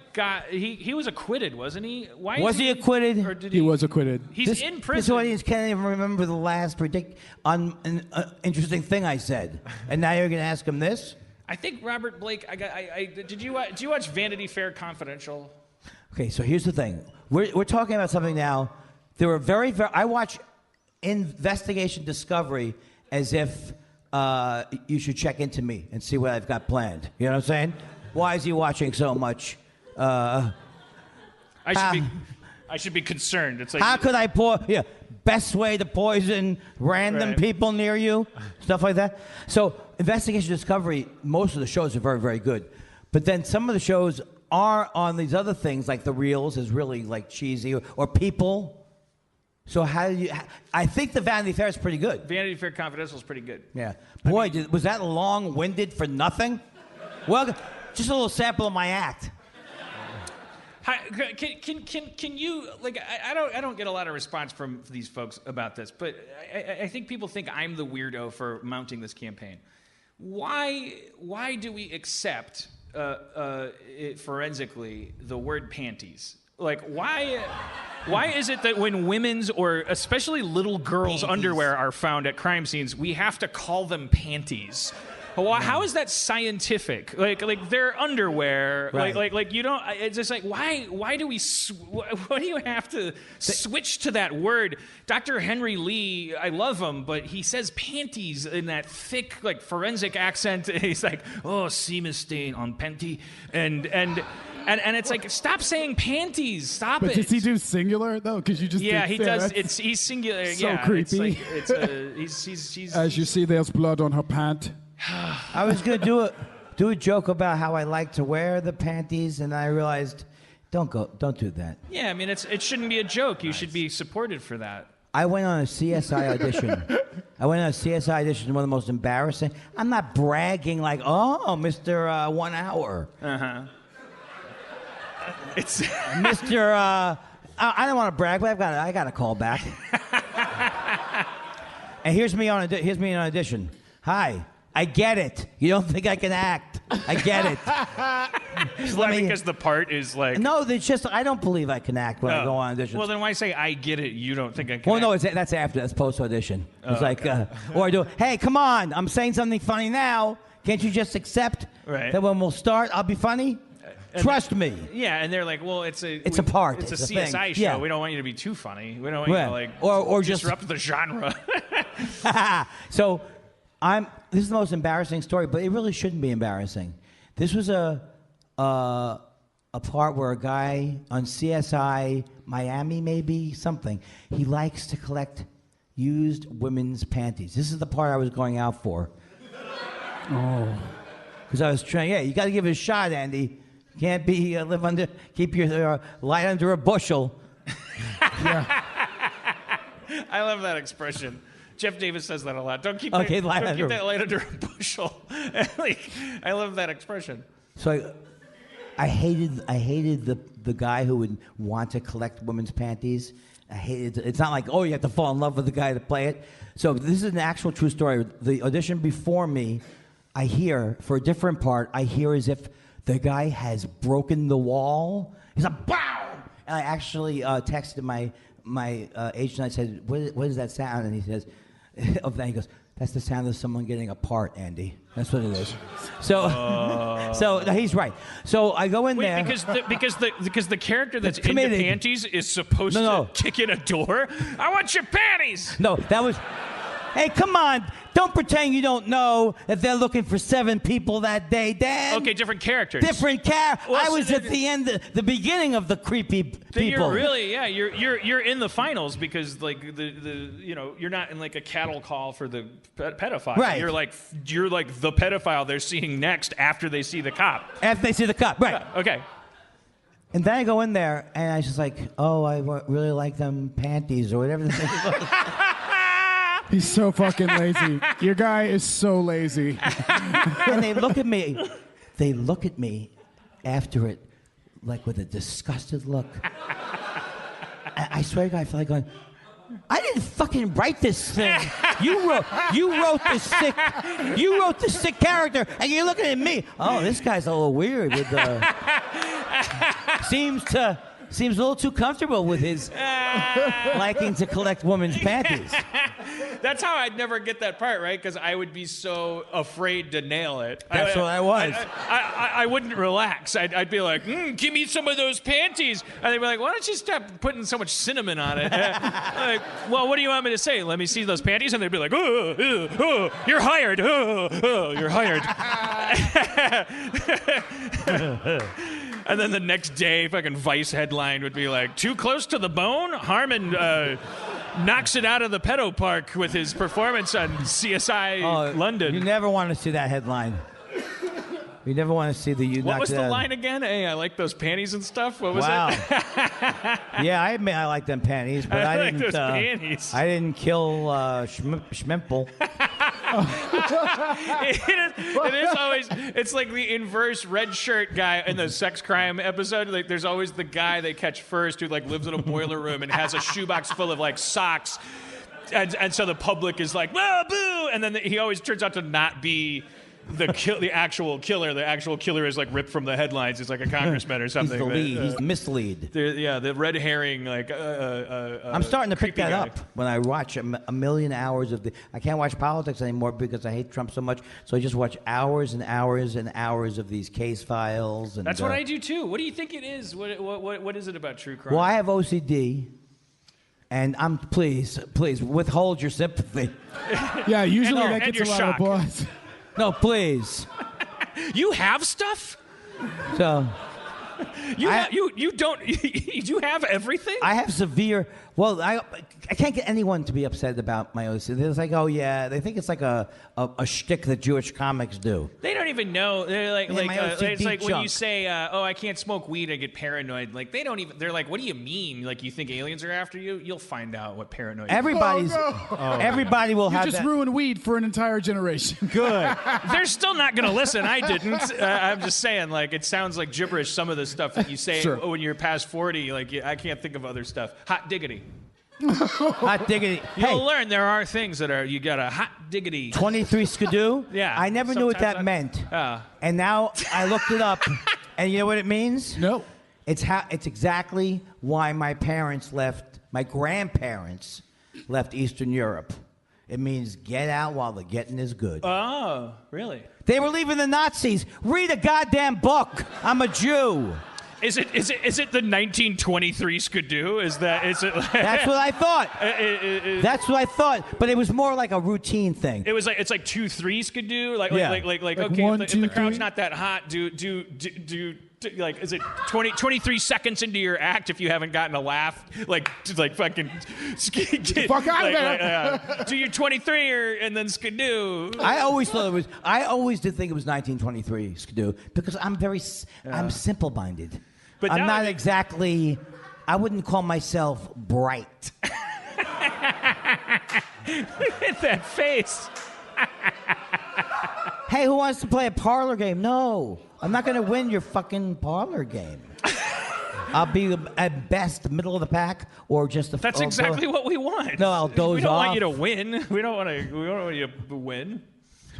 He was acquitted, wasn't he? Why was he acquitted? Or did he was acquitted. He's in prison. This audience can't even remember the last interesting thing I said, and now you're going to ask him this? I think Robert Blake. Did you watch Vanity Fair Confidential? Okay, so here's the thing. We're talking about something now. There were very. I watch Investigation Discovery as if you should check into me and see what I've got planned. You know what I'm saying? Why is he watching so much? I should be concerned. It's like how could I best way to poison random people near you, stuff like that. So Investigation Discovery, most of the shows are very, very good, but then some of the shows are on these other things like The Reels is really cheesy or People. So how do you? I think the Vanity Fair is pretty good. Vanity Fair Confidential is pretty good. Yeah, boy, was that long-winded for nothing? Well. Just a little sample of my act. Can you I don't get a lot of response from these folks about this, but I think people think I'm the weirdo for mounting this campaign. Why do we accept forensically the word panties? Why is it that when women's or especially little girls' underwear are found at crime scenes, we have to call them panties? How is that scientific? Their underwear, right. You don't. It's just why do we? Why do you have to switch to that word? Dr. Henry Lee, I love him, but he says panties in that thick, forensic accent. He's like, oh, semen stain on panty, and it's like, stop saying panties. Stop it. But does he do singular though? Because you just he does. He's singular. So creepy. He's as you see, there's blood on her pant. I was going to do a joke about how I like to wear the panties, and I realized, don't do that. Yeah, I mean, it shouldn't be a joke. You should be supported for that. I went on a CSI audition. One of the most embarrassing. I'm not bragging Mr. 1 hour. Uh-huh. It's Mr. I don't want to brag, but I got a call back. And here's me on an audition. Hi. I get it. You don't think I can act. I get it. Because the part is No, it's just I don't believe I can act when I go on auditions. Well, then why say I get it? You don't think I can? Well, no, that's after. That's post audition. It's or I do. Hey, come on! I'm saying something funny now. Can't you just accept that when we'll start, I'll be funny? Trust me. Yeah, and they're like, well, it's a part. It's a CSI thing. Show. Yeah. We don't want you to be too funny. We don't want you to or disrupt the genre. So This is the most embarrassing story, but it really shouldn't be embarrassing. This was a part where a guy on CSI Miami, maybe something, he likes to collect used women's panties. This is the part I was going out for. Oh. Because I was trying, you got to give it a shot, Andy. You can't be keep your light under a bushel. I love that expression. Jeff Davis says that a lot. Don't keep that light under a bushel. I love that expression. So I hated the guy who would want to collect women's panties. I hated it. It's not like, you have to fall in love with the guy to play it. So this is an actual true story. The audition before me, I hear, for a different part, I hear as if the guy has broken the wall. He's like, BOW! And I actually texted my agent. I said, what is that sound? And he says, he goes, that's the sound of someone getting a part, Andy. That's what it is. So he's right. So I go in there because the character that's in the panties is supposed to kick in a door. I want your panties. No, that was. Hey, come on! Don't pretend you don't know that they're looking for 7 people that day, Dan. Okay, different characters. Different characters. I was at the end, the beginning of the creepy people. You're really, you're in the finals because like you're not in like a cattle call for the pedophile. Right. You're like the pedophile they're seeing next after they see the cop. After they see the cop, right? Yeah, okay. And then I go in there and I was just like, I really like them panties or whatever the thing was. He's so fucking lazy. Your guy is so lazy. And they look at me. They look at me after it, like with a disgusted look. I swear to God, I feel like going, I didn't fucking write this thing. You wrote this sick character, and you're looking at me. Oh, this guy's a little weird. With seems a little too comfortable with his liking to collect women's panties. That's how I'd never get that part, right? Because I would be so afraid to nail it. That's what I was. I wouldn't relax. I'd be like, give me some of those panties. And they'd be like, why don't you stop putting so much cinnamon on it? Like, well, what do you want me to say? Let me see those panties? And they'd be like, you're hired. You're hired. And then the next day, fucking Vice headline would be like, too close to the bone? Harmon knocks it out of the pedo park with his performance on CSI London. You never want to see that headline. You never want to see What was the line again? Hey, I like those panties and stuff. What was it? Yeah, I admit I like them panties, but I didn't. Those panties. I didn't kill Schmimple. It is always. It's like the inverse red shirt guy in the sex crime episode. Like, there's always the guy they catch first who like lives in a boiler room and has a shoebox full of like socks, and so the public is like, "Whoa, boo!" And then he always turns out to not be the actual killer. The actual killer is like ripped from the headlines. He's like a congressman or something. He's the lead. He's the mislead. The red herring. Like I'm starting to pick that up when I watch a million hours of I can't watch politics anymore because I hate Trump so much. So I just watch hours and hours and hours of these case files. And that's what I do too. What do you think it is? What is it about true crime? Well, I have OCD. And please withhold your sympathy. Yeah, usually that gets a lot of applause. No, please. You have stuff? So you have everything? I have severe. Well, I can't get anyone to be upset about my OCD. It's like, they think it's like a shtick that Jewish comics do. They don't even know. They're like it's like junk. when you say, I can't smoke weed, I get paranoid. Like they don't even. They're like, what do you mean? Like you think aliens are after you? You'll find out what paranoid. Everybody will have. You just ruined weed for an entire generation. Good. They're still not going to listen. I didn't. I'm just saying. Like it sounds like gibberish. Some of the stuff that you say when you're past 40. Like I can't think of other stuff. Hot diggity. Hot diggity. You'll learn there are things that are, you got a hot diggity. 23 skidoo? Yeah. I never knew what that meant. And now I looked it up. And you know what it means? No. It's exactly why my grandparents left Eastern Europe. It means get out while the getting is good. Oh, really? They were leaving the Nazis. Read a goddamn book. I'm a Jew. Is it the 1923 Skidoo? Is it? That's what I thought. That's what I thought. But it was more like a routine thing. It was like it's like 2-3 Skidoo. Like okay, one, if two, the crowd's three. not that hot, do like is it 23 seconds into your act if you haven't gotten a laugh? Like fucking get fuck out of there. Do your 23 and then Skidoo. I always did think it was 1923 Skidoo because I'm simple-minded. But I'm not nowadays- exactly. I wouldn't call myself bright. Look at that face. Hey, who wants to play a parlor game? No, I'm not going to win your fucking parlor game. I'll be at best middle of the pack or just a. That's exactly what we want. No, I'll doze We don't off. want you to win. We don't want you to win.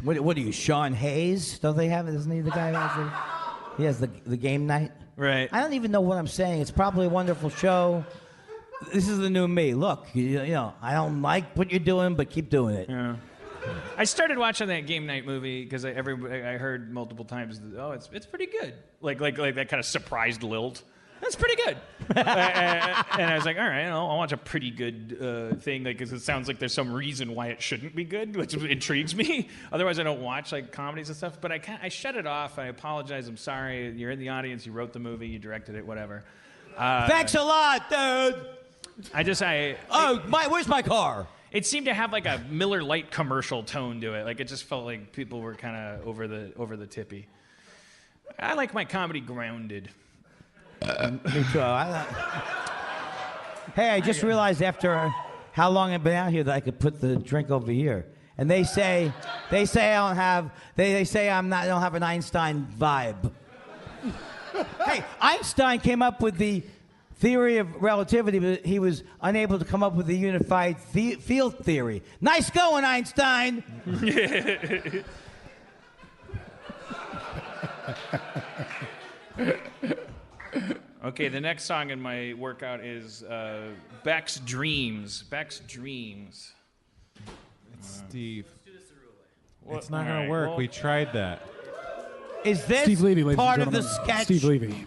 What are you, Sean Hayes? Don't they have it? Isn't he the guy who has the game night? Right. I don't even know what I'm saying. It's probably a wonderful show. This is the new me. Look, you know, I don't like what you're doing, but keep doing it. Yeah. I started watching that game night movie because I heard multiple times. It's pretty good. Like that kind of surprised lilt. That's pretty good. And I was like, all right, I'll watch a pretty good thing because it sounds like there's some reason why it shouldn't be good, which intrigues me. Otherwise, I don't watch like comedies and stuff. But I shut it off. I apologize. I'm sorry. You're in the audience. You wrote the movie. You directed it. Whatever. Thanks a lot, dude. Where's my car? It seemed to have like a Miller Lite commercial tone to it. Like it just felt like people were kind of over the tippy. I like my comedy grounded. Me too. Hey, I just realized after how long I've been out here that I could put the drink over here. And they say I don't have. They say I don't have an Einstein vibe. Hey, Einstein came up with the theory of relativity, but he was unable to come up with the unified field theory. Nice going, Einstein. Okay, the next song in my workout is Beck's Dreams. Beck's Dreams. It's Steve. What? It's not All going right, to work. well- We tried that. Is this Steve Levy, ladies part and of the gentlemen. sketch? Steve Levy.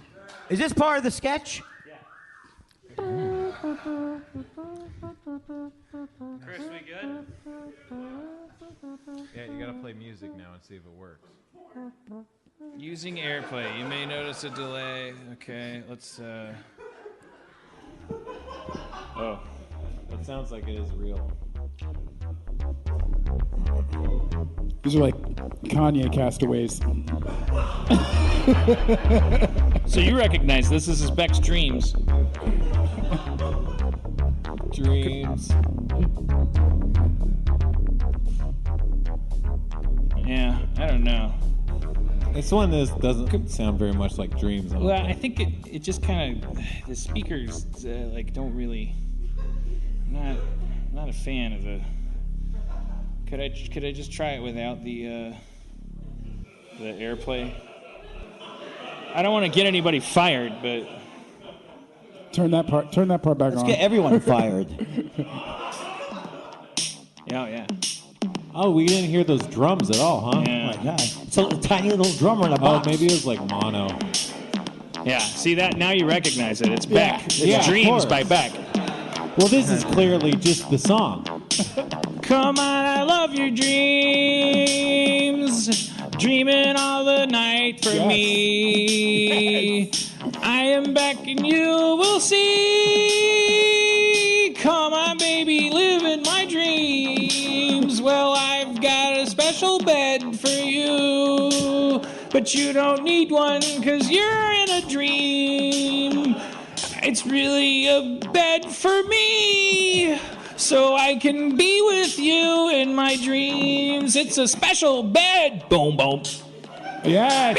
Is this part of the sketch? Chris, we good? Yeah, you got to play music now and see if it works. Using AirPlay. You may notice a delay. Okay, let's. Oh, that sounds like it is real. These are like Kanye castaways. So you recognize this is Beck's Dreams. Dreams. Yeah, I don't know. This one doesn't sound very much like Dreams. Well, I think it just kind of the speakers like don't really. I'm not a fan of the. Could I just try it without the AirPlay? I don't want to get anybody fired, but Turn that part back on. Let's get everyone fired. yeah. Oh, we didn't hear those drums at all, huh? Yeah. Oh my God. It's a tiny little drummer in a Oh, box. maybe it was like mono. Yeah, see that? Now you recognize it. It's Yeah. Beck. It's Yeah, of Dreams course. by Beck. Well, this is clearly just the song. Come on, I love your dreams. Dreaming all the night for me. I am back and you will see. Come on, baby, live in my dreams. Well, I've got a special bed for you. But you don't need one, 'cause you're in a dream. It's really a bed for me, so I can be with you in my dreams. It's a special bed. Boom, boom. Yeah.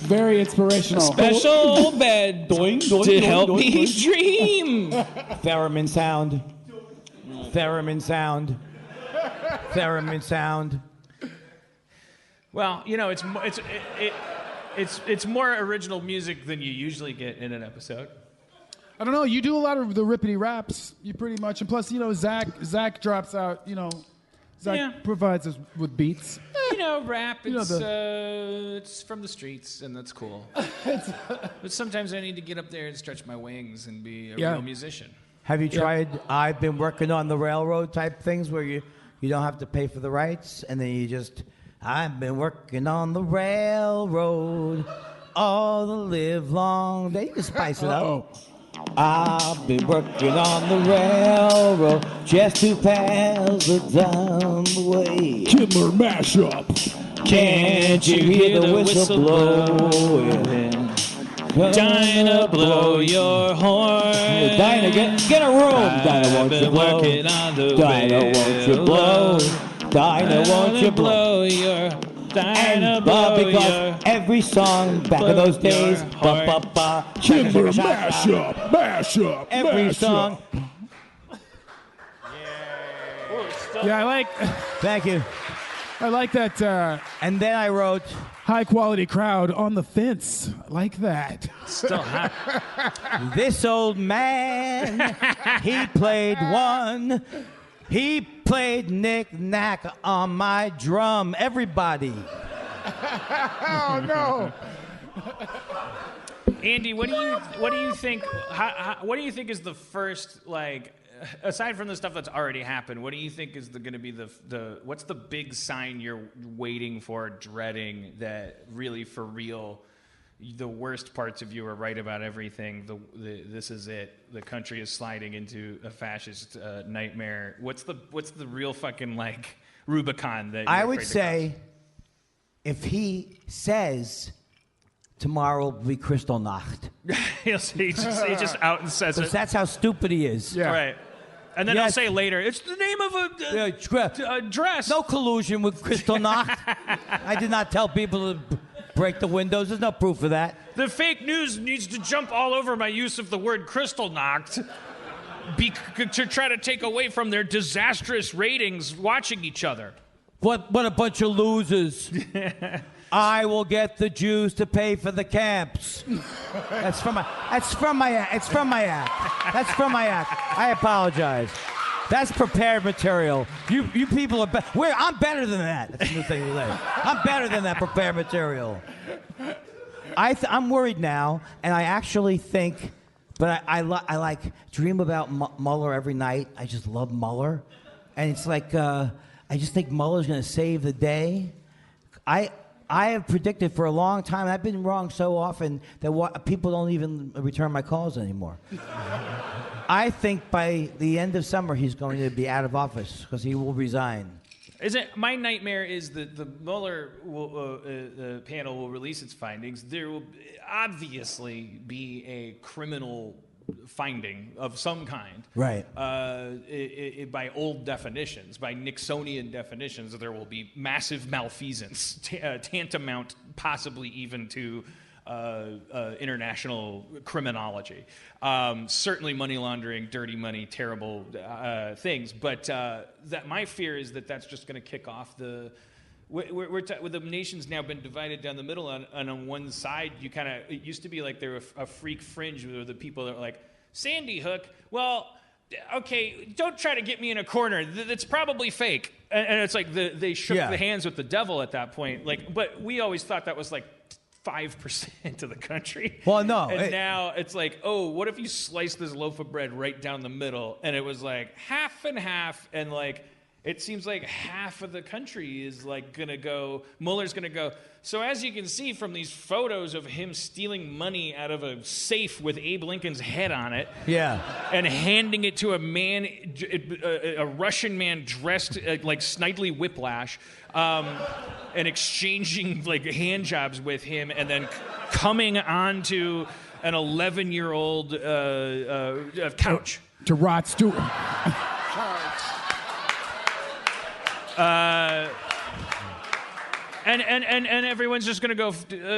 Very inspirational. Special bed to help me dream. Theremin sound. Theremin sound. Theremin sound. Well, you know, it's more original music than you usually get in an episode. I don't know. You do a lot of the rippity raps. You pretty much, and plus, you know, Zach drops out, you know, Zach provides us with beats. Rap. It's, it's from the streets, and that's cool. But sometimes I need to get up there and stretch my wings and be a real musician. Have you tried? I've been working on the railroad type things where you don't have to pay for the rights, and then you just. I've been working on the railroad all the live long day. You can spice it up. I've been working on the railroad just to pass the time away. Kindler mashup. Can't you hear the whistle blowing? Dinah, blow your horn. Dinah, get a room. Dinah, won't you blow? Dinah, won't you blow? Dinah, won't you blow your... Dinah, because every song back in those days, Kindler mashup. Every song. Yeah, I like. Thank you. I like that. And then I wrote high quality crowd on the fence. I like that. Still hot. This old man, he played one. He played knick-knack on my drum. Everybody. Oh no. Andy, what do you think? What do you think is the first, like, aside from the stuff that's already happened? What do you think is going to be the what's the big sign you're waiting for, dreading, that really for real? The worst parts of you are right about everything. This is it. The country is sliding into a fascist nightmare. What's the real fucking like Rubicon that you're I would afraid to say, if he says tomorrow will be Kristallnacht, he just out and says it. That's how stupid he is. Yeah. Right. And then I'll say later, it's the name of a dress. No collusion with Kristallnacht. I did not tell people to break the windows. There's no proof of that. The fake news needs to jump all over my use of the word Kristallnacht to try to take away from their disastrous ratings watching each other. What a bunch of losers. I will get the Jews to pay for the camps. That's from my act. I apologize. That's prepared material. You people are I'm better than that. That's the new thing to say. I'm better than that prepared material. I'm worried now, and I actually think, but I like dream about Mueller every night. I just love Mueller, and it's like I just think Mueller's going to save the day. I have predicted for a long time, and I've been wrong so often that people don't even return my calls anymore. I think by the end of summer he's going to be out of office because he will resign. My nightmare is that the Mueller panel will release its findings. There will obviously be a criminal finding of some kind. Right. By old definitions, by Nixonian definitions, there will be massive malfeasance, tantamount possibly even to international criminology. Certainly money laundering, dirty money, terrible things. But that my fear is that that's just going to kick off the... the nation's now been divided down the middle, and on one side, it used to be like there were a freak fringe where the people that were like, Sandy Hook, well, okay, don't try to get me in a corner. That's probably fake. And it's like they shook the hands with the devil at that point. But we always thought that was like 5% of the country. Well, no. And now it's like, oh, what if you slice this loaf of bread right down the middle? And it was like half and half, and like it seems like half of the country is like going to go, Mueller's going to go, so as you can see from these photos of him stealing money out of a safe with Abe Lincoln's head on it, and handing it to a man, a Russian man dressed like Snidely Whiplash, and exchanging like hand jobs with him, and then coming onto an 11-year-old couch. To Rod Stewart. And everyone's just going to go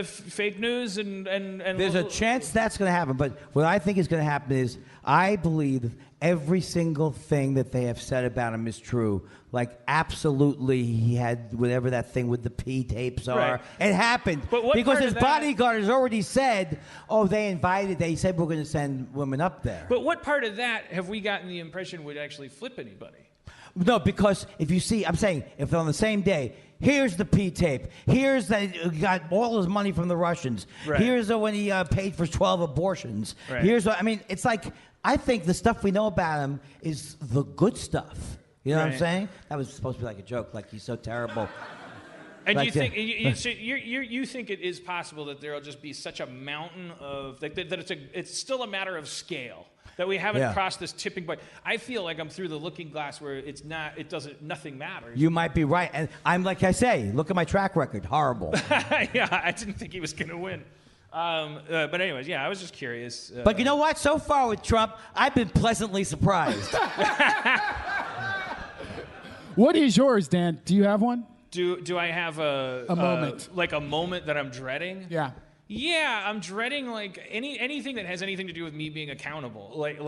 fake news and there's a chance that's going to happen, but what I think is going to happen is I believe every single thing that they have said about him is true. Like, absolutely, he had whatever that thing with the P tapes are. Right. It happened because his bodyguard has already said, they said we're going to send women up there. But what part of that have we gotten the impression would actually flip anybody? No, because if you see, I'm saying, if on the same day, here's the P tape. Here's that he got all his money from the Russians. Right. Here's when he paid for 12 abortions. Right. Here's what, I mean, it's like, I think the stuff we know about him is the good stuff. You know what I'm Right. saying? That was supposed to be like a joke, like he's so terrible. And Like you think the- you think it is possible that there will just be such a mountain of like that it's still a matter of scale that we haven't crossed this tipping point. I feel like I'm through the looking glass where nothing matters. You might be right. And I'm like I say, look at my track record. Horrible. Yeah, I didn't think he was going to win. But anyways, yeah, I was just curious. But you know what? So far with Trump, I've been pleasantly surprised. What is yours, Dan? Do you have one? Do I have a moment? Like a moment that I'm dreading? Yeah. Yeah, I'm dreading like anything that has anything to do with me being accountable. Like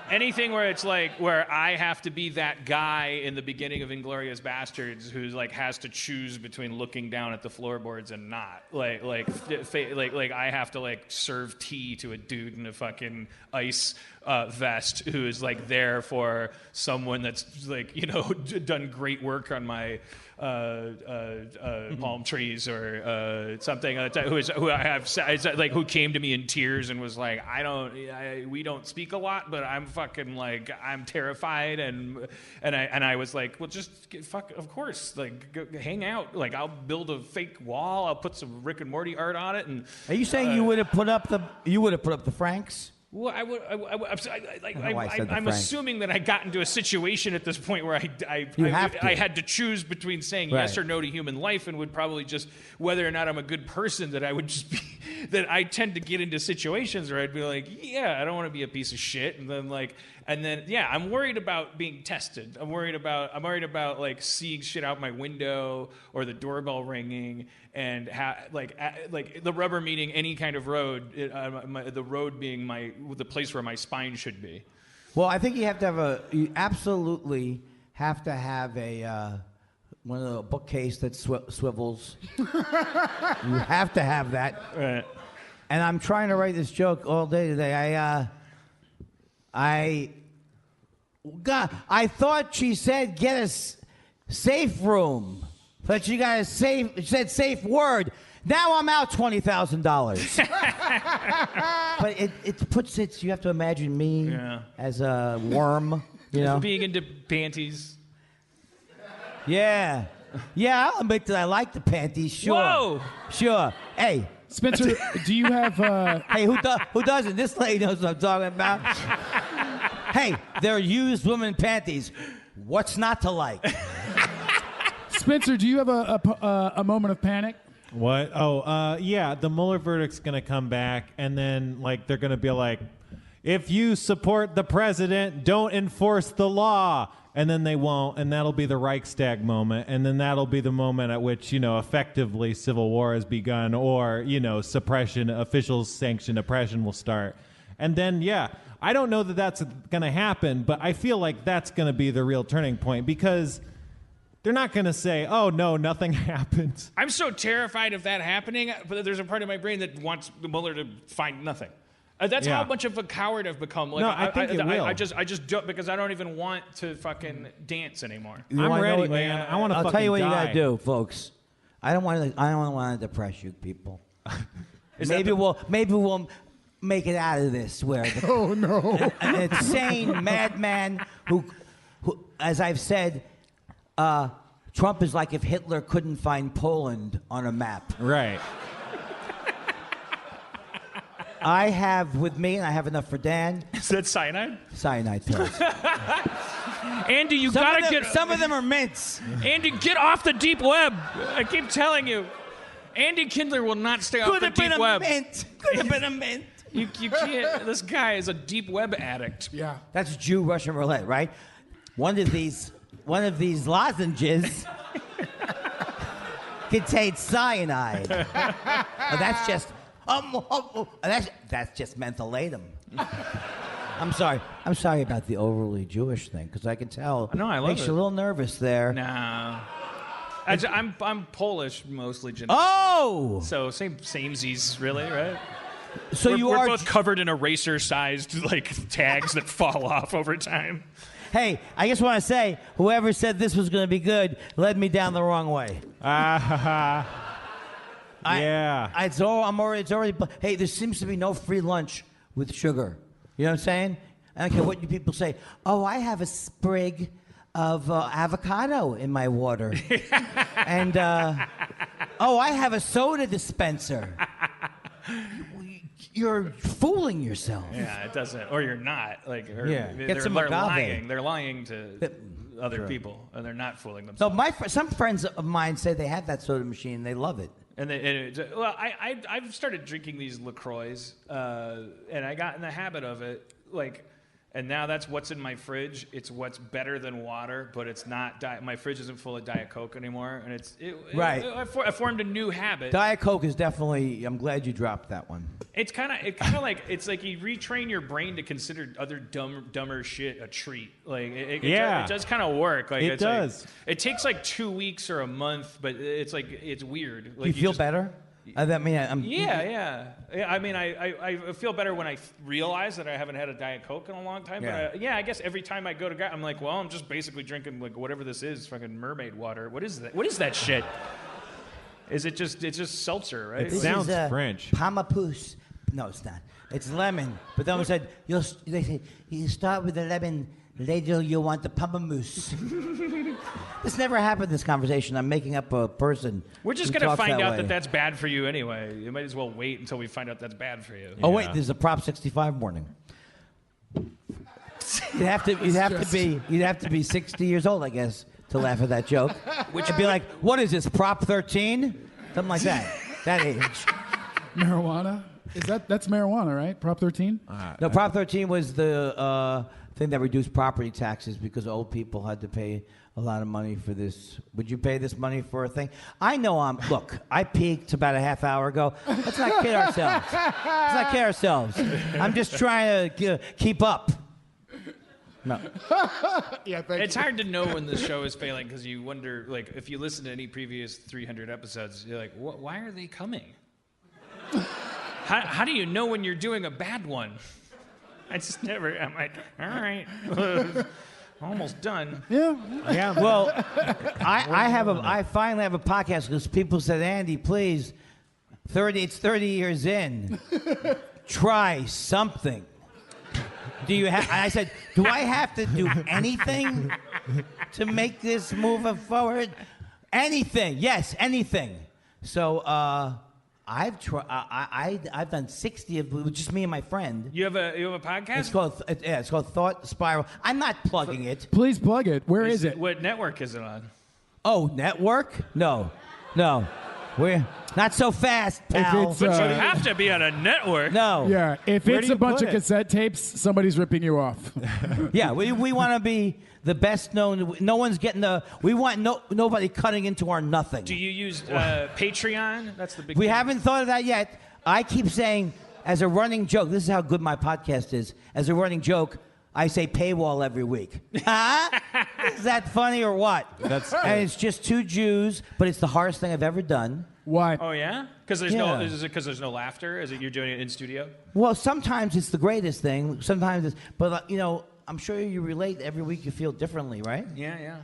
anything where it's like where I have to be that guy in the beginning of Inglourious Bastards who's like has to choose between looking down at the floorboards and not. Like I have to like serve tea to a dude in a fucking ice vest who is like there for someone that's like, you know, done great work on my palm trees or something. Who came to me in tears and was like, we don't speak a lot, but I'm fucking like I'm terrified and I was like, well, just of course, like go, hang out. Like I'll build a fake wall. I'll put some Rick and Morty art on it. And are you saying you would have put up the Franks? Well, I'm assuming that I got into a situation at this point where I had to choose between saying yes or no to human life, and would probably just whether or not I'm a good person. That I would just be that I tend to get into situations where I'd be like, yeah, I don't want to be a piece of shit, and then I'm worried about being tested. I'm worried about like seeing shit out my window or the doorbell ringing and like the rubber meeting any kind of road. The road being the place where my spine should be. Well, I think you absolutely have to have one of the bookcase that swivels. You have to have that. Right. And I'm trying to write this joke all day today. I thought she said get a safe room, but she said safe word. Now I'm out $20,000. But it puts it. You have to imagine me as a worm. You know, being into panties. Yeah, I'll admit that I like the panties. Sure. Whoa. Sure. Hey, Spencer, do you have? Hey, who doesn't? This lady knows what I'm talking about. Hey, they're used women panties. What's not to like? Spencer, do you have a moment of panic? What? Oh, yeah. The Mueller verdict's gonna come back, and then like they're gonna be like, if you support the president, don't enforce the law. And then they won't, and that'll be the Reichstag moment, and then that'll be the moment at which, you know, effectively civil war has begun, or, you know, suppression, officials sanctioned oppression will start. And then, yeah, I don't know that that's going to happen, but I feel like that's going to be the real turning point, because they're not going to say, oh, no, nothing happened. I'm so terrified of that happening, but there's a part of my brain that wants Mueller to find nothing. That's how much of a coward I've become. Like, no, I think it will. I just don't, because I don't even want to fucking dance anymore. I'm ready, man. I want to fucking die. I'll tell you what you gotta do, folks. I don't want to depress you, people. Maybe we'll make it out of this where an insane madman who, as I've said, Trump is like if Hitler couldn't find Poland on a map. Right. I have with me, and I have enough for Dan. Is that cyanide? Cyanide pills. Andy, some of them are mints. Andy, get off the deep web. I keep telling you. Andy Kindler will not stay off the deep web. Could have been a mint. You can't. This guy is a deep web addict. Yeah. That's Jew Russian roulette, right? One of these lozenges contains cyanide. That's just. That's just mentholatum. I'm sorry about the overly Jewish thing, because I can tell. No, I love makes you a little nervous there. No, I'm Polish mostly genetically. Oh, so samesies, really, right? So we're are both covered in eraser-sized like tags that fall off over time. Hey, I just want to say, whoever said this was going to be good led me down the wrong way. Yeah. It's already. Hey, there seems to be no free lunch with sugar. You know what I'm saying? I don't care what you people say. Oh, I have a sprig of avocado in my water. And, oh, I have a soda dispenser. You're fooling yourself. Yeah, it doesn't. Or you're not. Like, Get some they're agave. lying. They're lying to other people, and they're not fooling themselves. No, some friends of mine say they have that soda machine and they love it. And I've started drinking these LaCroix, and I got in the habit of it, and now that's what's in my fridge. It's what's better than water, but it's not. My fridge isn't full of Diet Coke anymore, and Right. I formed a new habit. Diet Coke is definitely. I'm glad you dropped that one. It's kind of like you retrain your brain to consider other dumber shit a treat. It does kind of work. It does. It takes 2 weeks or a month, but it's weird. Do you feel better? I mean, Yeah. I mean, I feel better when I realize that I haven't had a Diet Coke in a long time. Yeah. But I guess every time I go to I'm like, well, I'm just basically drinking whatever this is, fucking mermaid water. What is that? What is that shit? It's just seltzer, right? It sounds French. Pamapousse. No, it's not. It's lemon. But then we said, they say, you start with the lemon, later you want the pamplemousse. This never happened, this conversation. I'm making up a person. We're just going to find out that that's bad for you anyway. You might as well wait until we find out that's bad for you. Oh, wait, there's a Prop 65 warning. You'd have to be 60 years old, I guess, to laugh at that joke. Which would be like, what is this, Prop 13? Something like that. That age. Marijuana? That's marijuana, right? Prop 13? No, Prop 13 was the thing that reduced property taxes because old people had to pay a lot of money for this. Would you pay this money for a thing? I know look, I peaked about a half hour ago. Let's not kid ourselves. I'm just trying to keep up. No. Yeah, it's hard to know when the show is failing because you wonder, if you listen to any previous 300 episodes, you're like, why are they coming? How do you know when you're doing a bad one? I'm like, all right, almost done. Yeah. Well, I finally have a podcast because people said, Andy, please, it's 30 years in. Try something. I said, do I have to do anything to make this move forward? Anything. Yes, anything. So, I've done 60 of just me and my friend. You have a podcast? It's called Thought Spiral. I'm not plugging it. Please plug it. Where is it? What network is it on? Oh, network? No. We're not so fast, pal. But you have to be on a network. No. Yeah, if it's a bunch of cassette tapes, somebody's ripping you off. Yeah, we want to be the best known. No one's getting we want nobody cutting into our nothing. Do you use Patreon? That's the big We thing. haven't thought of that yet. I keep saying, as a running joke, this is how good my podcast is. As a running joke, I say paywall every week. Is that funny or what? And it's just two Jews, but it's the hardest thing I've ever done. Why? Oh yeah? Because there's no. Is it because there's no laughter? Is it you're doing it in studio? Well, sometimes it's the greatest thing. Sometimes it's, but I'm sure you relate. Every week you feel differently, right? Yeah.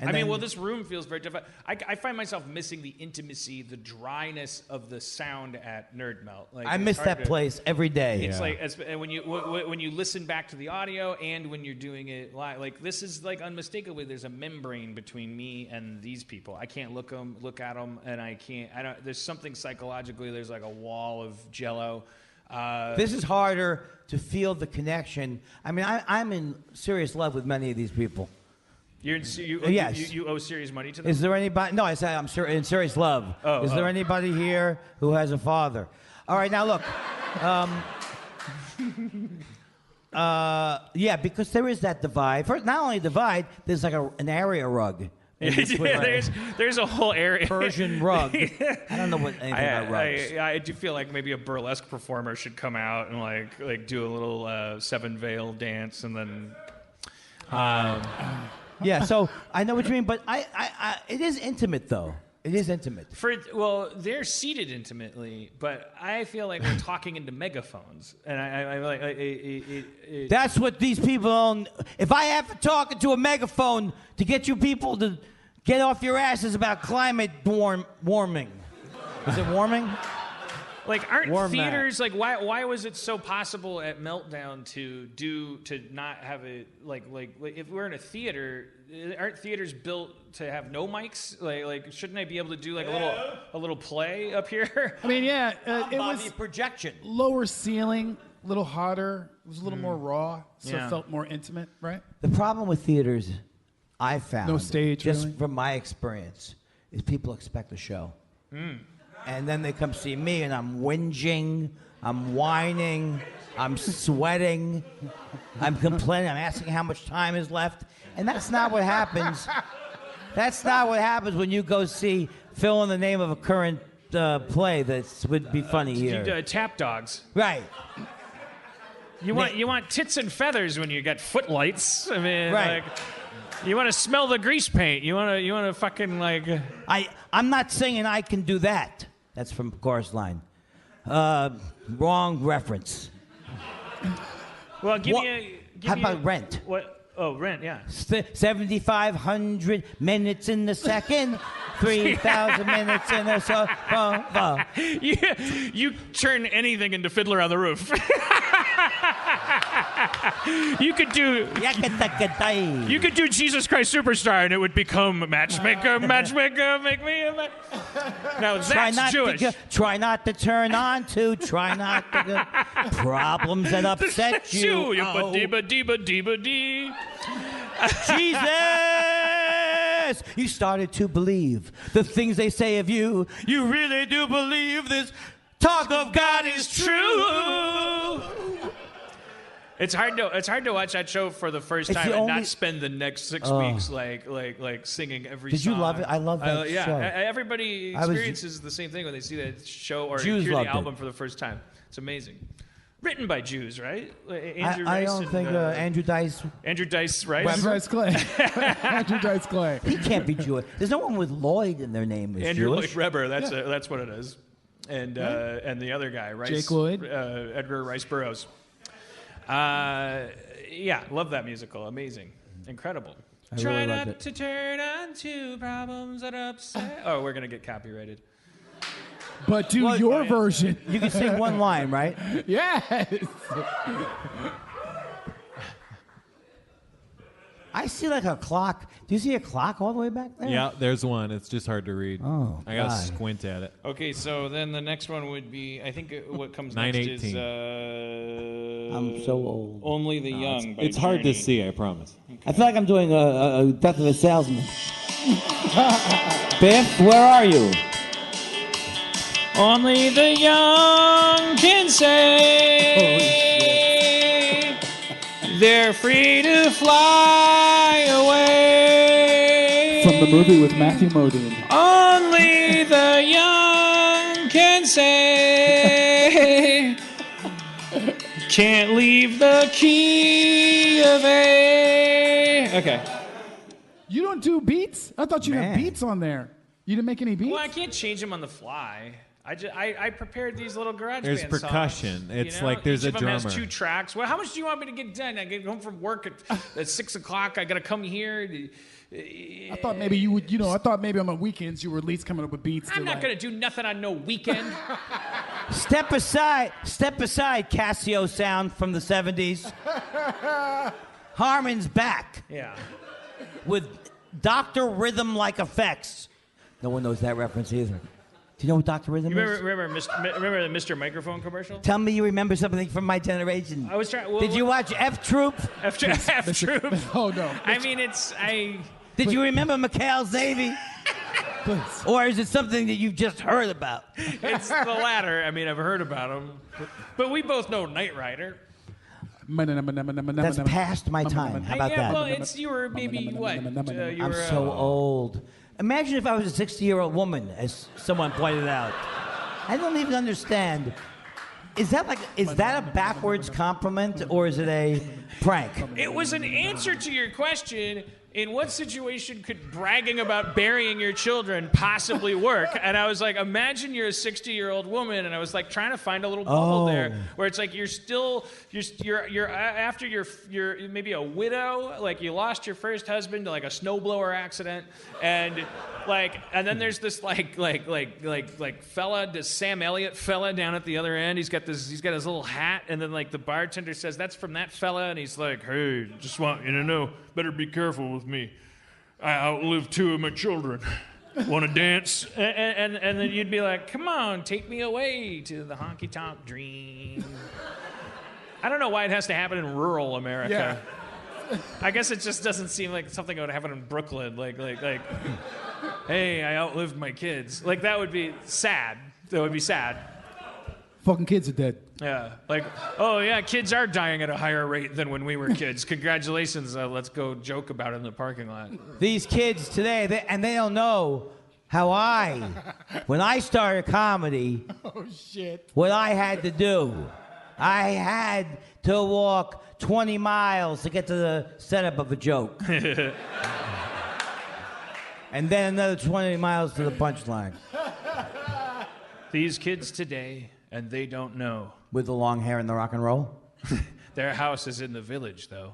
And this room feels very different. I find myself missing the intimacy, the dryness of the sound at Nerd Melt. I miss that place every day. It's and when you listen back to the audio and when you're doing it live, this is unmistakably there's a membrane between me and these people. I can't look at them, and I don't. There's something psychologically. There's like a wall of jello. This is harder to feel the connection. I mean, I'm in serious love with many of these people. Yes. You owe serious money to them? Is there anybody? No, I said I'm in serious love. Is there anybody here who has a father? All right, now look. Yeah, because there is that divide. First, not only divide, there's like an area rug. There's a whole area. Persian rug. I don't know anything about rugs. I do feel like maybe a burlesque performer should come out and like do a little seven veil dance and then. Yeah, so I know what you mean, but I it is intimate though. It is intimate. Well, they're seated intimately, but I feel like we're talking into megaphones, and I like. That's what these people own. If I have to talk into a megaphone to get you people to get off your asses about climate warming. Is it warming? Like, aren't theaters like why was it so possible at Meltdown to not have it like if we're in a theater, aren't theaters built to have no mics? Like shouldn't I be able to do like a little play up here? I mean, yeah, it was projection. Lower ceiling, a little hotter. It was a little more raw, so it felt more intimate, right? The problem with theaters, I found, no stage, just really? from my experience, is people expect a show. And then they come see me, and I'm whinging, I'm whining, I'm sweating, I'm complaining, I'm asking how much time is left. And that's not what happens. That's not what happens when you go see fill in the name of a current play that would be funny here. Tap dogs. Right. You want tits and feathers when you got footlights. I mean, Right. like, you want to smell the grease paint. You want to fucking like. I'm not saying I can do that. That's from Chorus Line. Wrong reference. Well, give me How about Rent? What? Oh, Rent, yeah. 7,500 minutes in the second, 3,000 minutes in the second. You turn anything into Fiddler on the Roof. You could do Jesus Christ Superstar, and it would become matchmaker, make me a Now that's Jewish. Try not to turn on to. Try not to get problems that upset you. Jesus! You started to believe the things they say of you. You really do believe this talk of God is true. It's hard to watch that show for the first time and not spend the next 6 weeks like singing every song. Did you love it? I love that show. Yeah, everybody experiences the same thing when they see that show or hear the album for the first time. It's amazing. Written by Jews, right? I don't think Andrew Dice. Andrew Dice Rice. Andrew Dice Clay. Andrew Dice Clay. He can't be Jewish. There's no one with Lloyd in their name who's Andrew Jewish. Lloyd Webber. That's what it is. And the other guy, Rice. Jake Lloyd. Edgar Rice Burroughs. Yeah, love that musical. Amazing. Incredible. Try not to turn on to problems that upset. Oh, we're going to get copyrighted. But do your version. You can sing one line, right? Yes. I see like a clock. Do you see a clock all the way back there? Yeah, there's one. It's just hard to read. Oh, I gotta God. squint at it. Okay, so then the next one would be, I think what comes next is 9:18. I'm so old. Only the Young. By It's hard to Journey. see, I promise. I feel like I'm doing a Death of a Salesman. Biff, where are you? Only the young can say they're free to fly away. From the movie with Matthew Modine. Only the young can say can't leave the key of A. Okay. You don't do beats? I thought you had beats on there. You didn't make any beats? Well, I can't change them on the fly. I prepared these little garage There's band percussion. songs, It's like there's Each a of them drummer. has 2 tracks. Well, how much do you want me to get done? I get home from work at 6 o'clock. I got to come here. I thought maybe you would, I thought maybe on the weekends you were at least coming up with beats. I'm not going to do nothing on no weekend. Step aside, Casio sound from the 70s. Harmon's back. Yeah. With Dr. Rhythm-like effects. No one knows that reference either. Do you know what Dr. Rhythm You is? remember the Mr. Microphone commercial? Tell me you remember something from my generation. I was trying. Did you watch F Troop? F Troop? Oh no. I mean, Did you remember McHale's Navy? Or is it something that you've just heard about? It's the latter. I mean, I've heard about him, but we both know Knight Rider. That's past my time. How about that? Well, you were maybe what? I'm so old. Imagine if I was a 60-year-old woman, as someone pointed out. I don't even understand. Is that a backwards compliment or is it a prank? It was an answer to your question, in what situation could bragging about burying your children possibly work? And I was like, imagine you're a 60-year-old woman, and I was like trying to find a little bubble there where it's like you're after you're maybe a widow, like you lost your first husband to like a snowblower accident, and then there's this fella, this Sam Elliott fella down at the other end. He's got his little hat, and then like the bartender says, "That's from that fella," and he's like, "Hey, just want you to know, better be careful with me. I outlived 2 of my children. Want to dance?" And then you'd be like, "Come on, take me away to the honky tonk dream." I don't know why it has to happen in rural America. Yeah. I guess it just doesn't seem like something that would happen in Brooklyn. Like, hey, I outlived my kids. Like, that would be sad. That would be sad. Fucking kids are dead. Yeah. Like, oh, yeah, kids are dying at a higher rate than when we were kids. Congratulations. Let's go joke about it in the parking lot. These kids today, they don't know how when I started comedy, what I had to do. I had to walk 20 miles to get to the setup of a joke. And then another 20 miles to the punchline. These kids today, and they don't know. With the long hair and the rock and roll? Their house is in the village, though.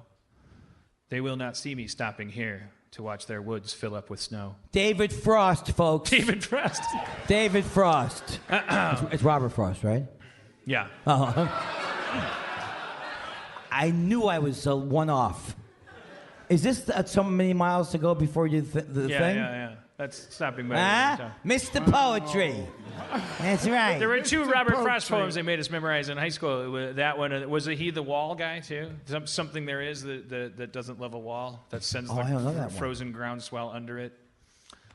They will not see me stopping here to watch their woods fill up with snow. David Frost, folks. David Frost. David Frost. It's Robert Frost, right? Yeah. I knew I was one off. Is this so many miles to go before you the thing? Yeah. That's stopping by. Mr. Poetry. That's right. There were 2 Robert Frost poems they made us memorize in high school. That one, was he the wall guy, too? Something there is that doesn't love a wall, that sends the frozen groundswell under it.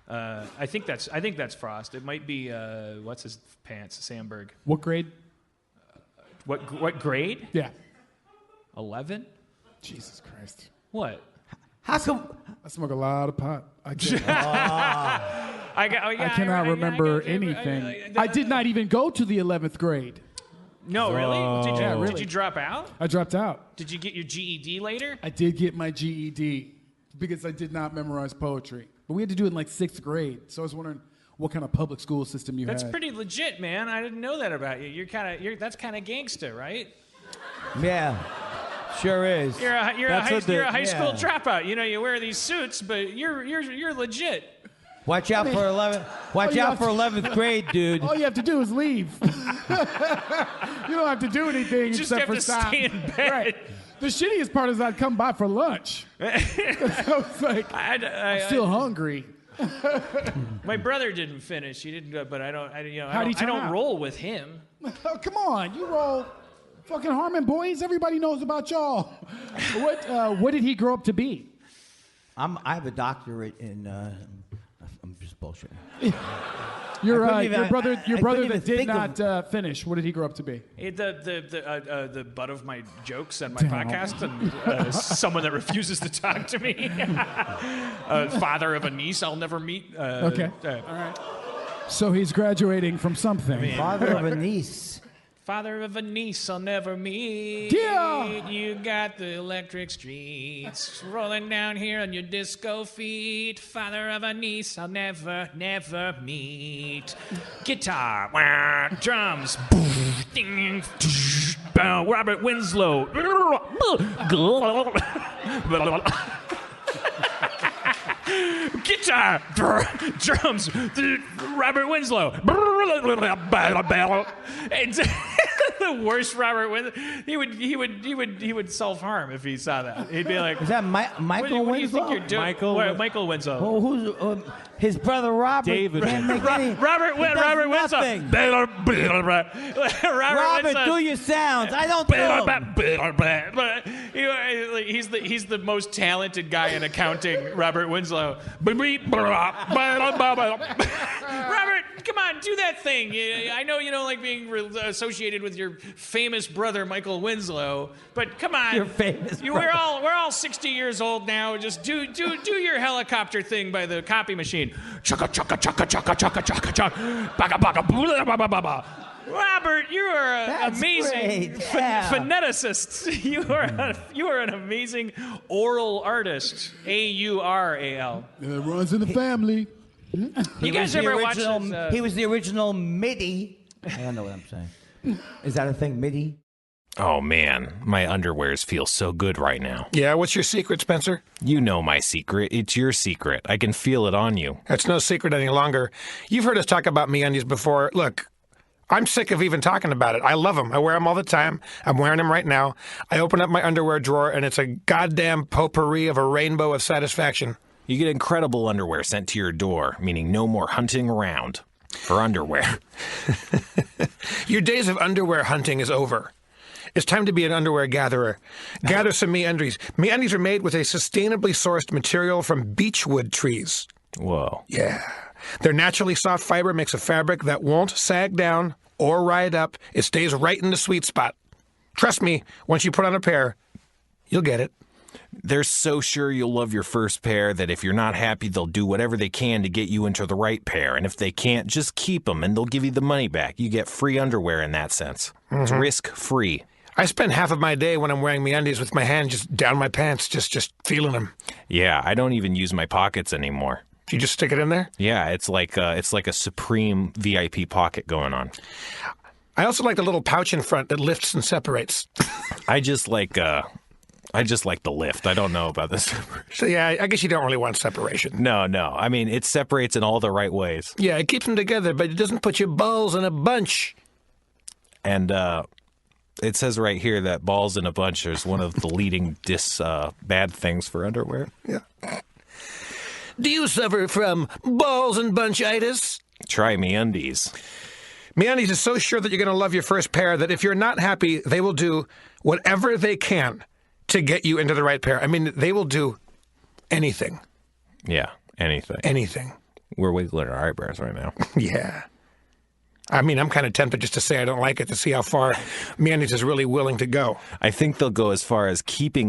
I think that's Frost. It might be, what's his pants, Sandberg. What grade? What grade? Yeah. 11? Jesus Christ. What? How come? I smoke a lot of pot. I cannot remember anything. I did not even go to the 11th grade. No, really? Did you drop out? I dropped out. Did you get your GED later? I did get my GED because I did not memorize poetry. But we had to do it in like 6th grade. So I was wondering what kind of public school system you had. That's pretty legit, man. I didn't know that about you. That's kind of gangsta, right? Yeah. Sure is. You're a high school dropout. You know, you wear these suits, but you're legit. Watch out for 11th grade, dude. All you have to do is leave. You don't have to do anything except for stop. Stay in bed. Right. The shittiest part is I'd come by for lunch. I was like, I'm still hungry. My brother didn't finish. He didn't, but I don't out? roll with him. Oh, come on, you roll. Fucking Harmon boys, everybody knows about y'all. What did he grow up to be? I have a doctorate in. I'm just bullshitting. Your brother that did not finish. What did he grow up to be? The butt of my jokes and my podcast, and someone that refuses to talk to me. Father of a niece I'll never meet. Okay. All right. So he's graduating from something. Father of a niece. Father of a niece I'll never meet. Yeah. You got the electric streets rolling down here on your disco feet. Father of a niece I'll never meet. Guitar, wah, drums, ding, Robert Winslow. Guitar, drums, Robert Winslow. It's the worst Robert Winslow. He would self-harm if he saw that. He'd be like, "Is that Michael Winslow? What do you think you're doing?" Michael Winslow. Oh, who's his brother Robert? David. Robert Winslow. Robert, do your sounds. I don't do them. He's the most talented guy in accounting. Robert Winslow. Robert, come on, do that thing. I know you don't like being associated with your famous brother Michael Winslow, but come on. Your famous brother. We're all 60 years old now. Just do your helicopter thing by the copy machine. Chaka chaka chaka chaka chaka chaka chaka. Baka baka blah blah blah blah. Robert, you are That's amazing great. Yeah. phoneticist. You are an amazing oral artist. A-U-R-A-L. It runs in the family. You guys ever watch this? He was the original MIDI. I don't know what I'm saying. Is that a thing, MIDI? Oh, man. My underwears feel so good right now. Yeah, what's your secret, Spencer? You know my secret. It's your secret. I can feel it on you. That's no secret any longer. You've heard us talk about MeUndies before. Look, I'm sick of even talking about it. I love them. I wear them all the time. I'm wearing them right now. I open up my underwear drawer, and it's a goddamn potpourri of a rainbow of satisfaction. You get incredible underwear sent to your door, meaning no more hunting around for underwear. Your days of underwear hunting is over. It's time to be an underwear gatherer. Gather some MeUndies. MeUndies are made with a sustainably sourced material from beechwood trees. Whoa. Yeah. Their naturally soft fiber makes a fabric that won't sag down or ride up. It stays right in the sweet spot. Trust me, once you put on a pair, you'll get it. They're so sure you'll love your first pair that if you're not happy, they'll do whatever they can to get you into the right pair. And if they can't, just keep them and they'll give you the money back. You get free underwear in that sense. It's risk-free. I spend half of my day when I'm wearing MeUndies with my hand just down my pants, just feeling them. Yeah, I don't even use my pockets anymore. You just stick it in there? Yeah, it's like a supreme VIP pocket going on. I also like the little pouch in front that lifts and separates. I just like the lift. I don't know about this. So yeah, I guess you don't really want separation. No. I mean, it separates in all the right ways. Yeah, it keeps them together, but it doesn't put your balls in a bunch. And it says right here that balls in a bunch is one of the leading bad things for underwear. Yeah. Do you suffer from balls and bunchitis? Try MeUndies. MeUndies is so sure that you're going to love your first pair that if you're not happy, they will do whatever they can to get you into the right pair. I mean, they will do anything. Yeah, anything. Anything. We're wiggling our eyebrows right now. Yeah. I mean, I'm kind of tempted just to say I don't like it to see how far MeUndies is really willing to go. I think they'll go as far as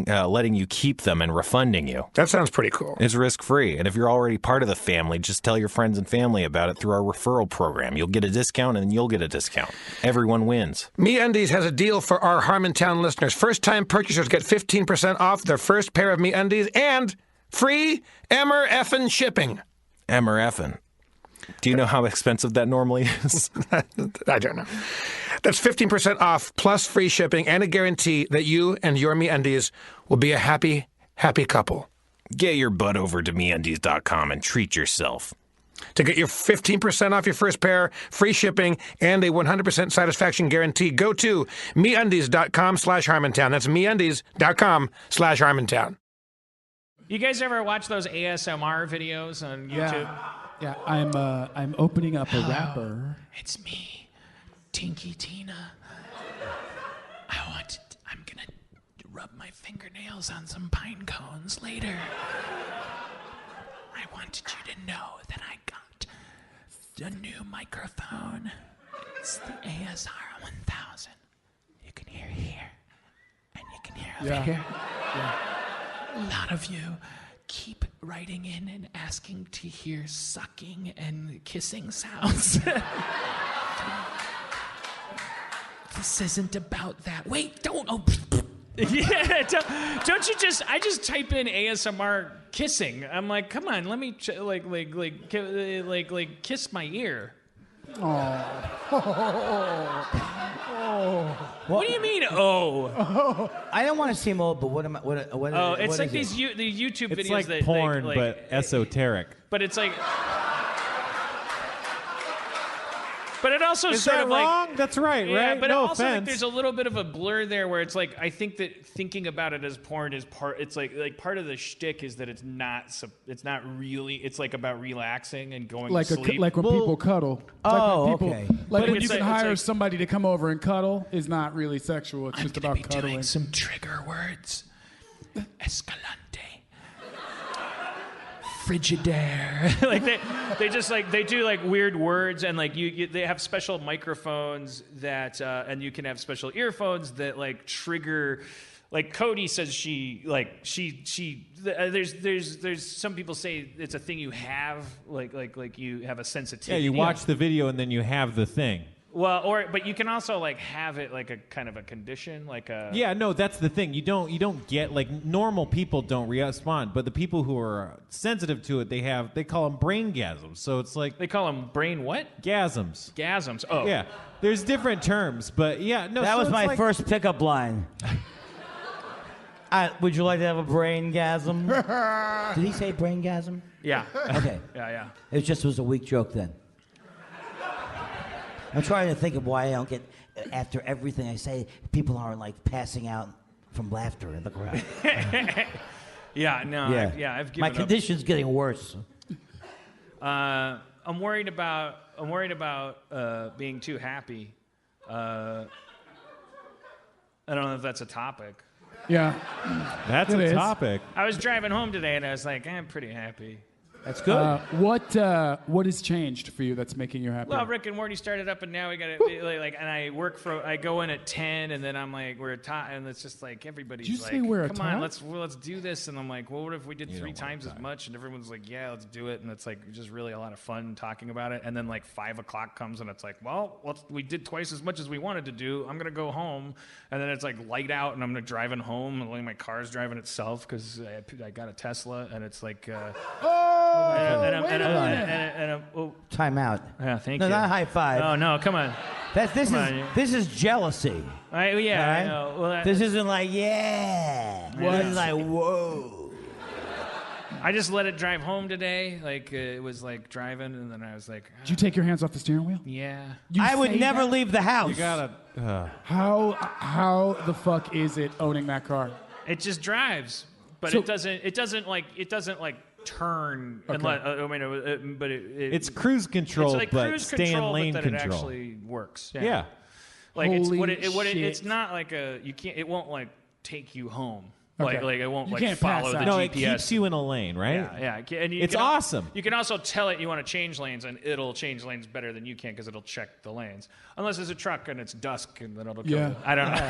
letting you keep them and refunding you. That sounds pretty cool. It's risk-free. And if you're already part of the family, just tell your friends and family about it through our referral program. You'll get a discount and you'll get a discount. Everyone wins. MeUndies has a deal for our Harmontown listeners. First-time purchasers get 15% off their first pair of MeUndies and free Emmer effin' shipping. Emmer effin'. Do you know how expensive that normally is? I don't know. That's 15% off plus free shipping and a guarantee that you and your MeUndies will be a happy, happy couple. Get your butt over to MeUndies.com and treat yourself. To get your 15% off your first pair, free shipping, and a 100% satisfaction guarantee, go to MeUndies.com/Harmontown. That's MeUndies.com/Harmontown. You guys ever watch those ASMR videos on YouTube? Yeah, I'm opening up a wrapper. It's me, Tinky Tina. I'm gonna rub my fingernails on some pine cones later. I wanted you to know that I got a new microphone. It's the ASR 1000. You can hear here, and you can hear over here. Yeah. A lot of you keep writing in and asking to hear sucking and kissing sounds. This isn't about that. Wait, don't. Oh, yeah, don't you just? I just type in ASMR kissing. I'm like, come on, let me kiss my ear. What do you mean? Oh, I don't want to seem old, but what am I? What it's what like is these the YouTube videos It's like that porn, but esoteric. But it's like. But it also Is sort that of wrong? like That's right, yeah, right? but No also like, offense. there's a little bit of a blur there where it's like I think that thinking about it as porn is part. It's like part of the shtick is that it's not really. It's like about relaxing and going Like to sleep. like when people cuddle. Okay. Like But when it's you can like- hire it's like- somebody to come over and cuddle is not really sexual. It's just about cuddling. doing some trigger words. Escalante. Frigidaire. Like they just like they do like weird words and like they have special microphones that and you can have special earphones that like trigger. Like Cody says there's some people say it's a thing you have like you have a sensitivity. Yeah, you watch the video and then you have the thing. Well, but you can also like have it like a kind of a condition, like a. Yeah, no, that's the thing. You don't get like normal people don't respond, but the people who are sensitive to it, they call them brain gasms. So it's like they call them brain what? Gasms. Gasms. Oh. Yeah. There's different terms, but yeah, no. That so was it's my like, first pickup line. Would you like to have a brain gasm? Did he say brain gasm? Yeah. Okay. Yeah. It was a weak joke then. I'm trying to think of why I don't get, after everything I say, people aren't like passing out from laughter in the crowd. Yeah, no, Yeah. I've given My up. condition's getting worse. I'm worried about being too happy. I don't know if that's a topic. Yeah. That's a topic. I was driving home today and I was like, I'm pretty happy. That's good. What has changed for you that's making you happy? Well, Rick and Morty started up, and now we got to like. And I go in at 10, and then I'm like, we're and it's just like everybody's Did you like, say we're come a on, tot? let's do this. And I'm like, well, what if we did You 3 don't times as much? And everyone's like, yeah, let's do it. And it's like just really a lot of fun talking about it. And then like 5 o'clock comes, and it's like, well, we did twice as much as we wanted to do. I'm gonna go home, and then it's like light out, and I'm driving home, and like my car's driving itself because I got a Tesla, and it's like. Time out. Yeah, thank no, you. No, not high five. Oh no, come on. This is jealousy. I right? know. Well, this isn't like This is like whoa. I just let it drive home today. Like it was like driving, and then I was like, Did you take your hands off the steering wheel? Yeah. I would never leave the house. You gotta. How the fuck is it owning that car? It just drives, but So- it doesn't like turn and let. But It's cruise control, it's like but cruise stay in control, lane but that control. It actually works. Yeah. Like Holy it's shit. not like you can't. It won't like take you home. Okay. Like it won't You like can't follow pass the out. No, GPS. it keeps you in a lane, right? Yeah. And It's awesome. You can also tell it you want to change lanes, and it'll change lanes better than you can because it'll check the lanes. Unless it's a truck and it's dusk, and then it'll go. Yeah. I don't know.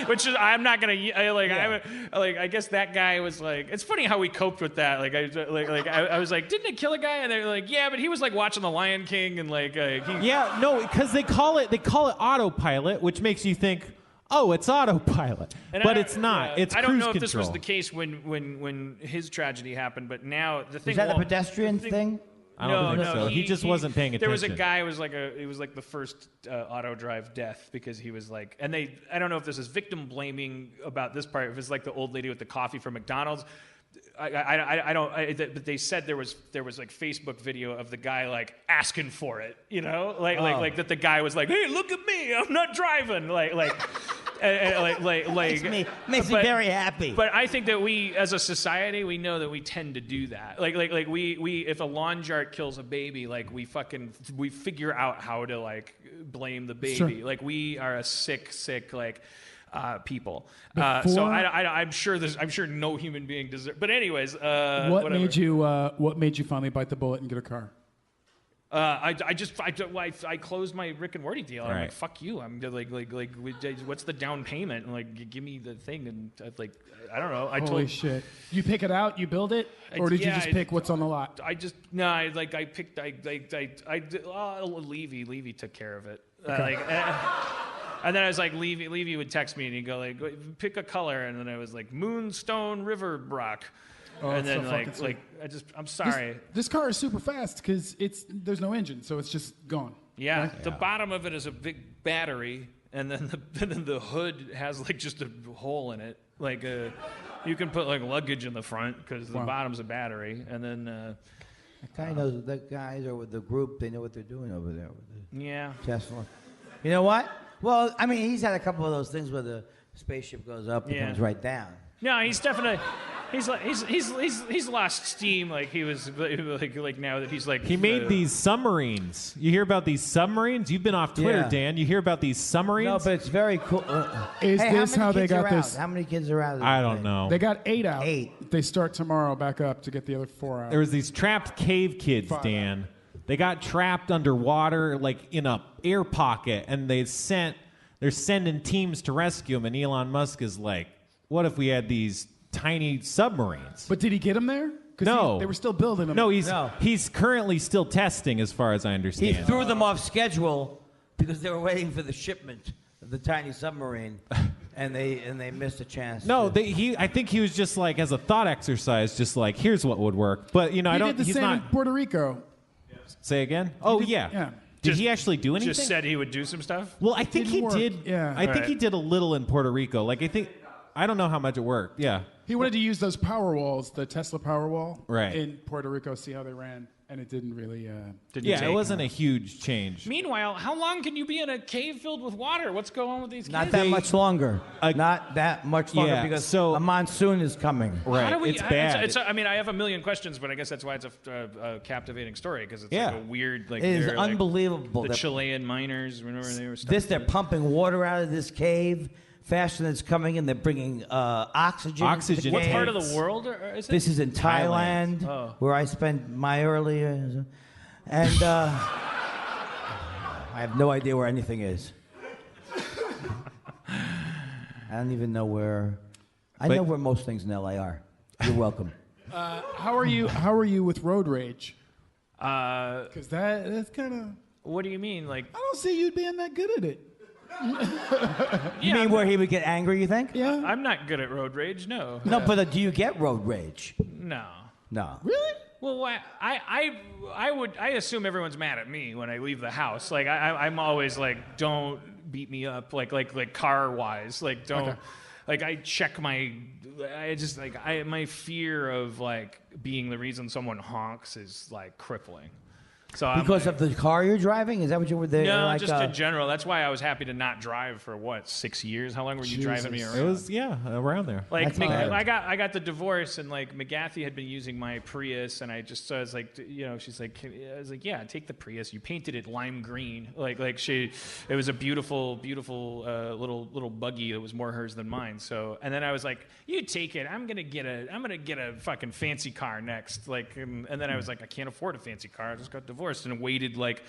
Which is, I'm not gonna I guess that guy was like. It's funny how we coped with that. I was like, didn't it kill a guy? And they're like, yeah, but he was like watching The Lion King and like. Yeah, no, because they call it autopilot, which makes you think, oh, it's autopilot, but it's not. It's I cruise don't know control. if this was the case when his tragedy happened, but now the thing. Is that a pedestrian thing? I don't think no, so. He just wasn't paying attention. There was a guy who was like it was like the first auto drive death because he was like, and I don't know if this is victim blaming about this part. If it's like the old lady with the coffee from McDonald's. But they said there was like Facebook video of the guy like asking for it, you know, like that the guy was like, hey, look at me, I'm not driving, Makes me very happy. But I think that we, as a society, we know that we tend to do that. Like we if a lawn dart kills a baby, like we figure out how to like blame the baby. Sure. Like we are a sick people. So I'm sure no human being deserves. But anyways, What made you finally bite the bullet and get a car? I closed my Rick and Morty deal. I'm Right. like, fuck you. I'm like, what's the down payment? And like, give me the thing. And I don't know. Holy shit! You pick it out, you build it, or did you just pick what's on the lot? Levy took care of it. And then I was like, Levy would text me and he'd go like, pick a color, and then I was like, Moonstone River Rock. Oh, and that's then so fucking sweet. I'm sorry. This car is super fast because there's no engine, so it's just gone. Yeah, right? the bottom of it is a big battery, and then the hood has like just a hole in it. Like you can put like luggage in the front because the bottom's a battery, and then. The guys are with the group. They know what they're doing over there with the Tesla. You know what? Well, I mean, he's had a couple of those things where the spaceship goes up and comes right down. No, he's definitely. He's lost steam. Like he was like now that he's like He made these submarines. You hear about these submarines? You've been off Twitter, Yeah. Dan. You hear about these submarines? No, but it's very cool. Is this how they got this? How many kids are out? I don't know. They got 8 out. 8. They start tomorrow back up to get the other 4 out. There was these trapped cave kids, 5 Dan. out. They got trapped underwater, like in a air pocket, and they're sending teams to rescue them. And Elon Musk is like, "What if we had these tiny submarines?" But did he get them there? No. They were still building them. No, he's currently still testing, as far as I understand. He threw them off schedule because they were waiting for the shipment of the tiny submarine, and they missed a chance. No, I think he was just like, as a thought exercise, just like, here's what would work. But He did the same in Puerto Rico. Say again? Oh, yeah. Did he actually do anything? Just said he would do some stuff? Well, I think he did. Yeah. I think he did a little in Puerto Rico. Like, I don't know how much it worked. Yeah. He wanted to use those power walls, the Tesla power wall, right, in Puerto Rico, see how they ran, and it didn't really. It wasn't a huge change. Meanwhile, how long can you be in a cave filled with water? What's going on with these kids? Not that much longer. Not that much longer because a monsoon is coming. Right. It's bad. I mean, I have a million questions, but I guess that's why it's a captivating story because it's like a weird. Like, it is unbelievable. The Chilean miners, remember they were. They're pumping water out of this cave faster than it's coming in. They're bringing oxygen. What part of the world is it? This is in Thailand, where I spent my early years. And I have no idea where anything is. I don't even know where. I know where most things in LA are. You're welcome. How are you with road rage? Because that's kind of. What do you mean? Like, I don't see you being that good at it. You mean where he would get angry, you think? Yeah. I'm not good at road rage, no. No, but do you get road rage? No. No. Really? Well, I assume everyone's mad at me when I leave the house. Like I'm always like, don't beat me up, like car wise. Like don't, like I check my, my fear of like being the reason someone honks is like crippling. So because of the car you're driving? Is that what you were there? No, just in general. That's why I was happy to not drive for 6 years. How long were you driving me around? It was around there. Like I got the divorce, and like McGathy had been using my Prius, and I was like, she's like, I was like, yeah, take the Prius. You painted it lime green, it was a beautiful, beautiful little buggy that was more hers than mine. So, and then I was like, you take it. I'm gonna get a fucking fancy car next. Like, and then I was like, I can't afford a fancy car. I just got divorced. And waited like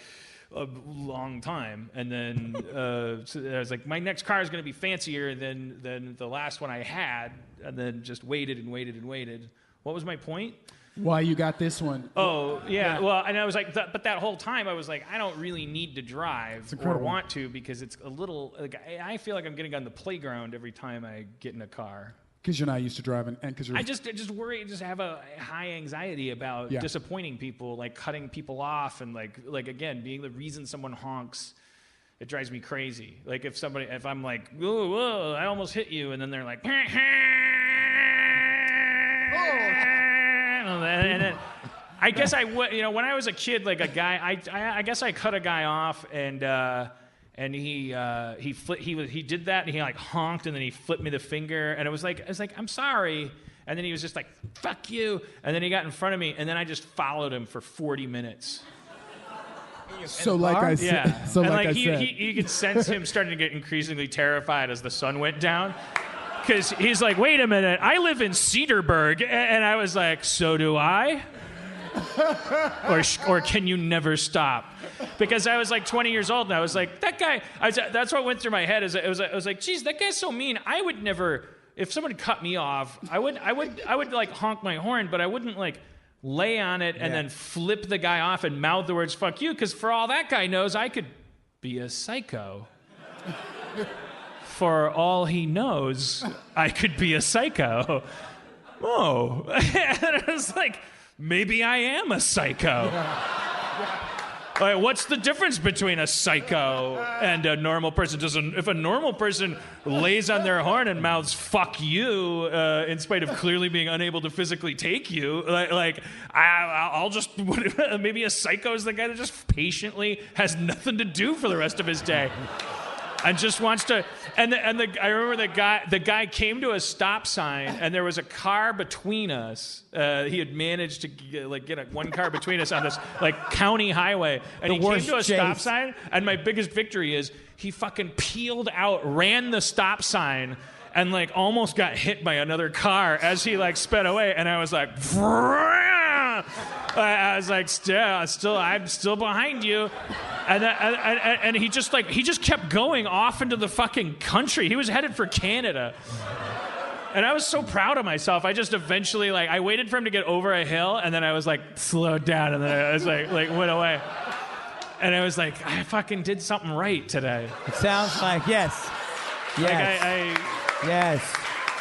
a long time, and then so I was like, my next car is going to be fancier than the last one I had, and then just waited and waited and waited. What was my point? Why you got this one? Oh yeah. Well, and I was like, but that whole time I was like, I don't really need to drive or want to because it's a little like I feel like I'm getting on the playground every time I get in a car. Because you're not used to driving, and because I just worry, just have a high anxiety about disappointing people, like cutting people off, and like again being the reason someone honks. It drives me crazy. Like if I'm like, whoa, I almost hit you, and then they're like, and then I guess I would, when I was a kid, like a guy, I guess I cut a guy off and he did that, and he like honked, and then he flipped me the finger, and I was like, I'm sorry, and then he was just like, fuck you, and then he got in front of me, and then I just followed him for 40 minutes. So like I said, you could sense him starting to get increasingly terrified as the sun went down, because he's like, wait a minute, I live in Cedarburg, and I was like, so do I. or can you never stop? Because I was like 20 years old, and I was like, that guy. That's what went through my head. I was like, geez, that guy's so mean. I would never. If someone cut me off, I would like honk my horn, but I wouldn't like lay on it and then flip the guy off and mouth the words "fuck you," because for all that guy knows, I could be a psycho. For all he knows, I could be a psycho. Oh, and I was like, maybe I am a psycho. Like, what's the difference between a psycho and a normal person? If a normal person lays on their horn and mouths "fuck you" in spite of clearly being unable to physically take you, I'll just maybe a psycho is the guy that just patiently has nothing to do for the rest of his day. And just wants to, I remember the guy came to a stop sign, and there was a car between us. He had managed to get one car between us on this county highway, and he came to a stop sign. And my biggest victory is he fucking peeled out, ran the stop sign, and almost got hit by another car as he sped away. And I was like, I'm still behind you. And he just kept going off into the fucking country. He was headed for Canada. And I was so proud of myself. I just eventually, like, I waited for him to get over a hill, and then I was like, slowed down, and then I was like went away. And I was like, I fucking did something right today. It sounds like, yes. Yes. Like yes.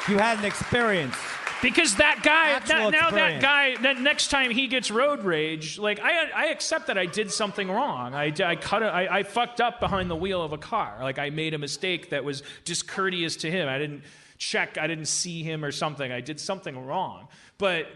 You had an experience. Because that guy, Experience. that next time he gets road rage, like, I accept that I did something wrong. I fucked up behind the wheel of a car. Like, I made a mistake that was discourteous to him. I didn't check, I didn't see him or something. I did something wrong. But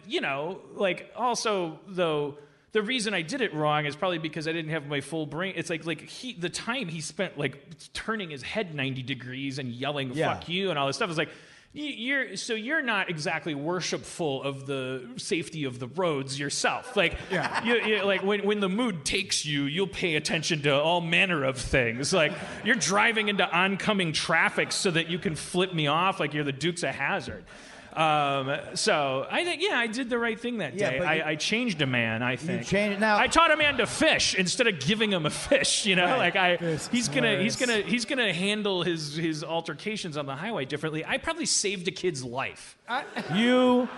you know, like, also, though, the reason I did it wrong is probably because I didn't have my full brain. It's like the time he spent, like, turning his head 90 degrees and yelling, fuck you, and all this stuff is like, you're not exactly worshipful of the safety of the roads yourself. Like, you like when the mood takes you, you'll pay attention to all manner of things. Like, you're driving into oncoming traffic so that you can flip me off like you're the Dukes of Hazzard. So I think, I did the right thing that day. I changed a man, I think. You changed now. I taught a man to fish instead of giving him a fish. You know, like he's gonna handle his altercations on the highway differently. I probably saved a kid's life. You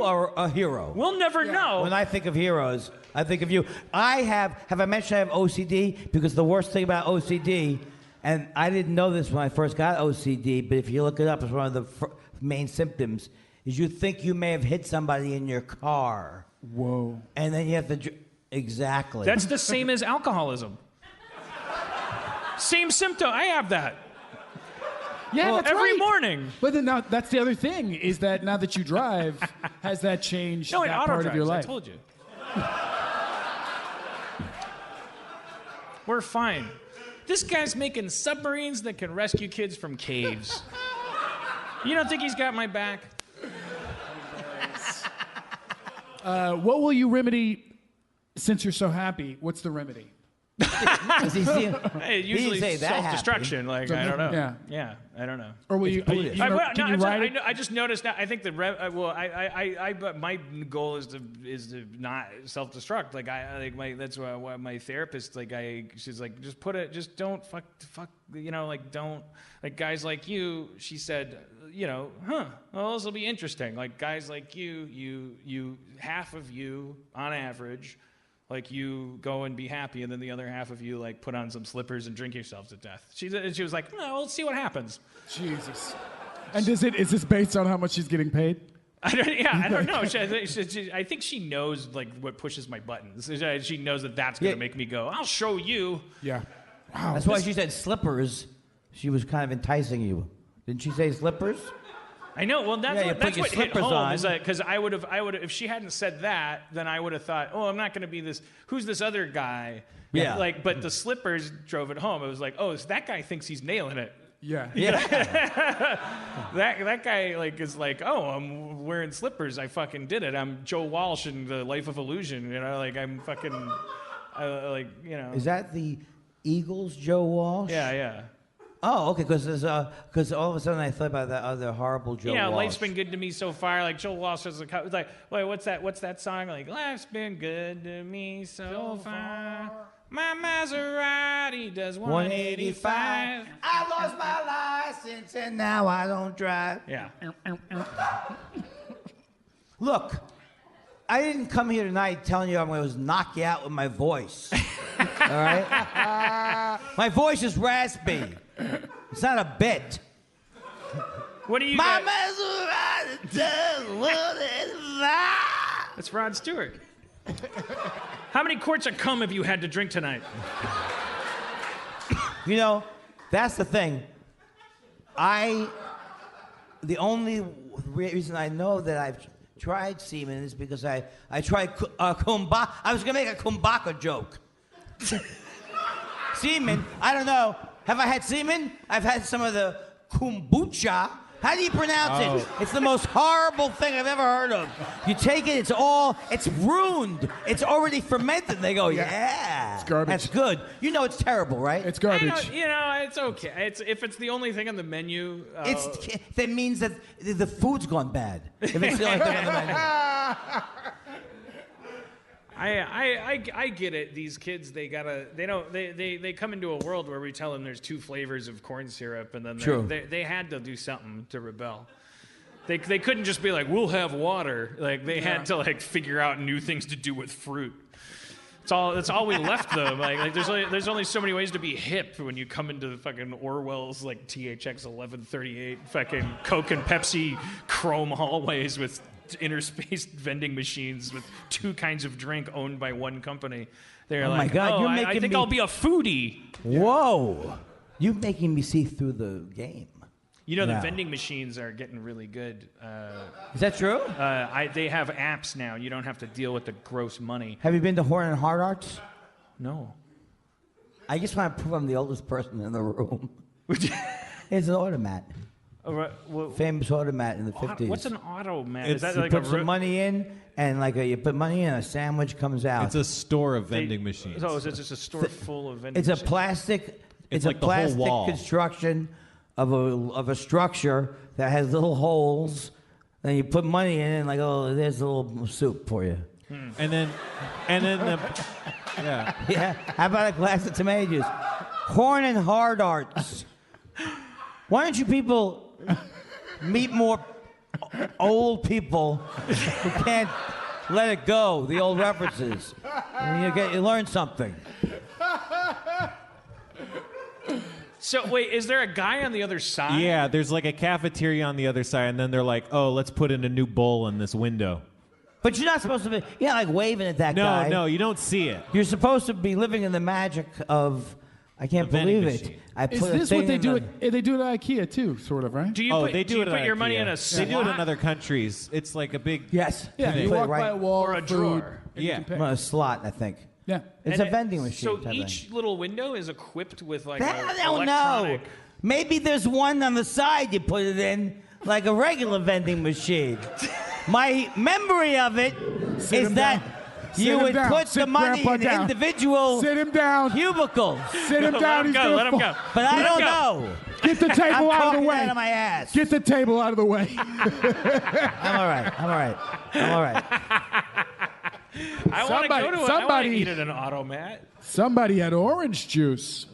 are a hero. We'll never know. When I think of heroes, I think of you. Have I mentioned I have OCD? Because the worst thing about OCD, and I didn't know this when I first got OCD, but if you look it up, it's one of the main symptoms, is you think you may have hit somebody in your car. Whoa. And then you have to... Exactly. That's the same as alcoholism. Same symptom. I have that. Yeah, that's every right. morning. But then now, that's the other thing, is that now that you drive, has that changed No, it that part of your life? I told you. We're fine. This guy's making submarines that can rescue kids from caves. You don't think he's got my back? What will you remedy since you're so happy? What's the remedy? Usually self-destruction. Like, I don't know. Yeah. I don't know. Or will you? I just noticed that. I think my goal is to not self-destruct. That's why my therapist, she's like, just don't fuck. You know, like, don't, like, guys like you. She said, you know, well, this will be interesting. Like, guys like you, half of you on average, like, you go and be happy, and then the other half of you, like, put on some slippers and drink yourself to death. She was like, well, let's see what happens. Jesus. And is this based on how much she's getting paid? I don't know. I think she knows, like, what pushes my buttons. She knows that's going to make me go, I'll show you. Yeah. Wow. That's why she said slippers. She was kind of enticing you. Didn't she say slippers? I know. Well, that's what hit home. On. Is that because I would have, if she hadn't said that, then I would have thought, oh, I'm not going to be this. Who's this other guy? Yeah. Like, but the slippers drove it home. It was like, oh, so that guy thinks he's nailing it. Yeah. that guy, like, is like, oh, I'm wearing slippers. I fucking did it. I'm Joe Walsh in The Life of Illusion. You know, like, I'm fucking, like, you know. Is that the Eagles, Joe Walsh? Yeah. Oh, okay, because all of a sudden I thought about that other horrible Joe Walsh. Yeah, life's been good to me so far. Like, Joe Walsh was like, wait, what's that song? Like, life's been good to me so far. My Maserati does 185. I lost my license and now I don't drive. Yeah. Look, I didn't come here tonight telling you I'm going to knock you out with my voice. All right? My voice is raspy. It's not a bit. What do you My got? Maserati does 185. That's Rod Stewart. How many quarts of cum have you had to drink tonight? You know, that's the thing. The only reason I know that I've tried semen is because I tried kumbaka. I was going to make a kumbaka joke. Semen, I don't know. Have I had semen? I've had some of the kombucha. How do you pronounce it? It's the most horrible thing I've ever heard of. You take it, it's ruined. It's already fermented. They go, yeah. It's garbage. That's good. You know it's terrible, right? It's garbage. It's okay. If it's the only thing on the menu. That means that the food's gone bad. If it's the only thing on the menu. I get it. These kids, they come into a world where we tell them there's two flavors of corn syrup, and then they had to do something to rebel. They couldn't just be like, we'll have water. Like, they had to, like, figure out new things to do with fruit. That's all we left them. Like there's only so many ways to be hip when you come into the fucking Orwell's like THX 1138 fucking Coke and Pepsi chrome hallways with interspaced vending machines with two kinds of drink owned by one company. They're like, my God, I think I'll be a foodie. Whoa, you're making me see through the game. You know, the vending machines are getting really good. Is that true? They have apps now. You don't have to deal with the gross money. Have you been to Horn and Hard Arts? No. I just want to prove I'm the oldest person in the room. It's an automat. Famous automat in the 50s. What's an automat? Is that like you put some money in, and you put money in, a sandwich comes out. It's a store of vending machines. Oh, is it just a store full of vending machines? It's a plastic. It's like a plastic construction of a structure that has little holes. Then you put money in, and there's a little soup for you. And then yeah. How about a glass of tomato juice? Horn and Hard Arts. Why don't you people meet more old people who can't let it go? The old references. And you learn something. So wait, is there a guy on the other side? Yeah, there's like a cafeteria on the other side, and then they're like, "Oh, let's put in a new bowl in this window." But you're not supposed to be, like waving at that guy. No, you don't see it. You're supposed to be living in the magic of. I can't believe it. Is this what they do? They do it at IKEA too, sort of, right? Do you put your money in a slot? They do it in other countries. It's like a big yes. Yeah, you walk by a wall or a drawer. Yeah, a slot, I think. Yeah, it's a vending machine. So each little window is equipped with like I don't know. Maybe there's one on the side you put it in, like a regular vending machine. My memory of it is that you would put the money in individual cubicles. Sit him down. Let him go. But I don't know. Get the table out of the way. Out of my ass. Get the table out of the way. I'm all right. I want to go to it. I want to eat at an automat. Somebody had orange juice.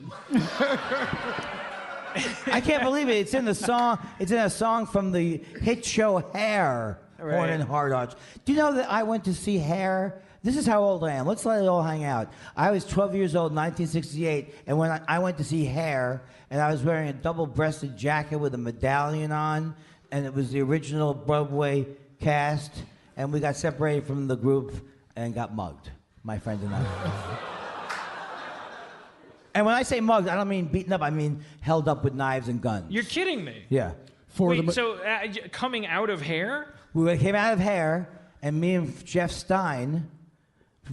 I can't believe it. It's in the song. It's in a song from the hit show Hair. Right. Horn and Hard Arts. Do you know that I went to see Hair? This is how old I am. Let's let it all hang out. I was 12 years old in 1968, and when I went to see Hair, and I was wearing a double-breasted jacket with a medallion on, and it was the original Broadway cast, and we got separated from the group and got mugged, my friend and I. And when I say mugged, I don't mean beaten up. I mean held up with knives and guns. You're kidding me. Yeah. Coming out of Hair? We came out of Hair, and me and Jeff Stein,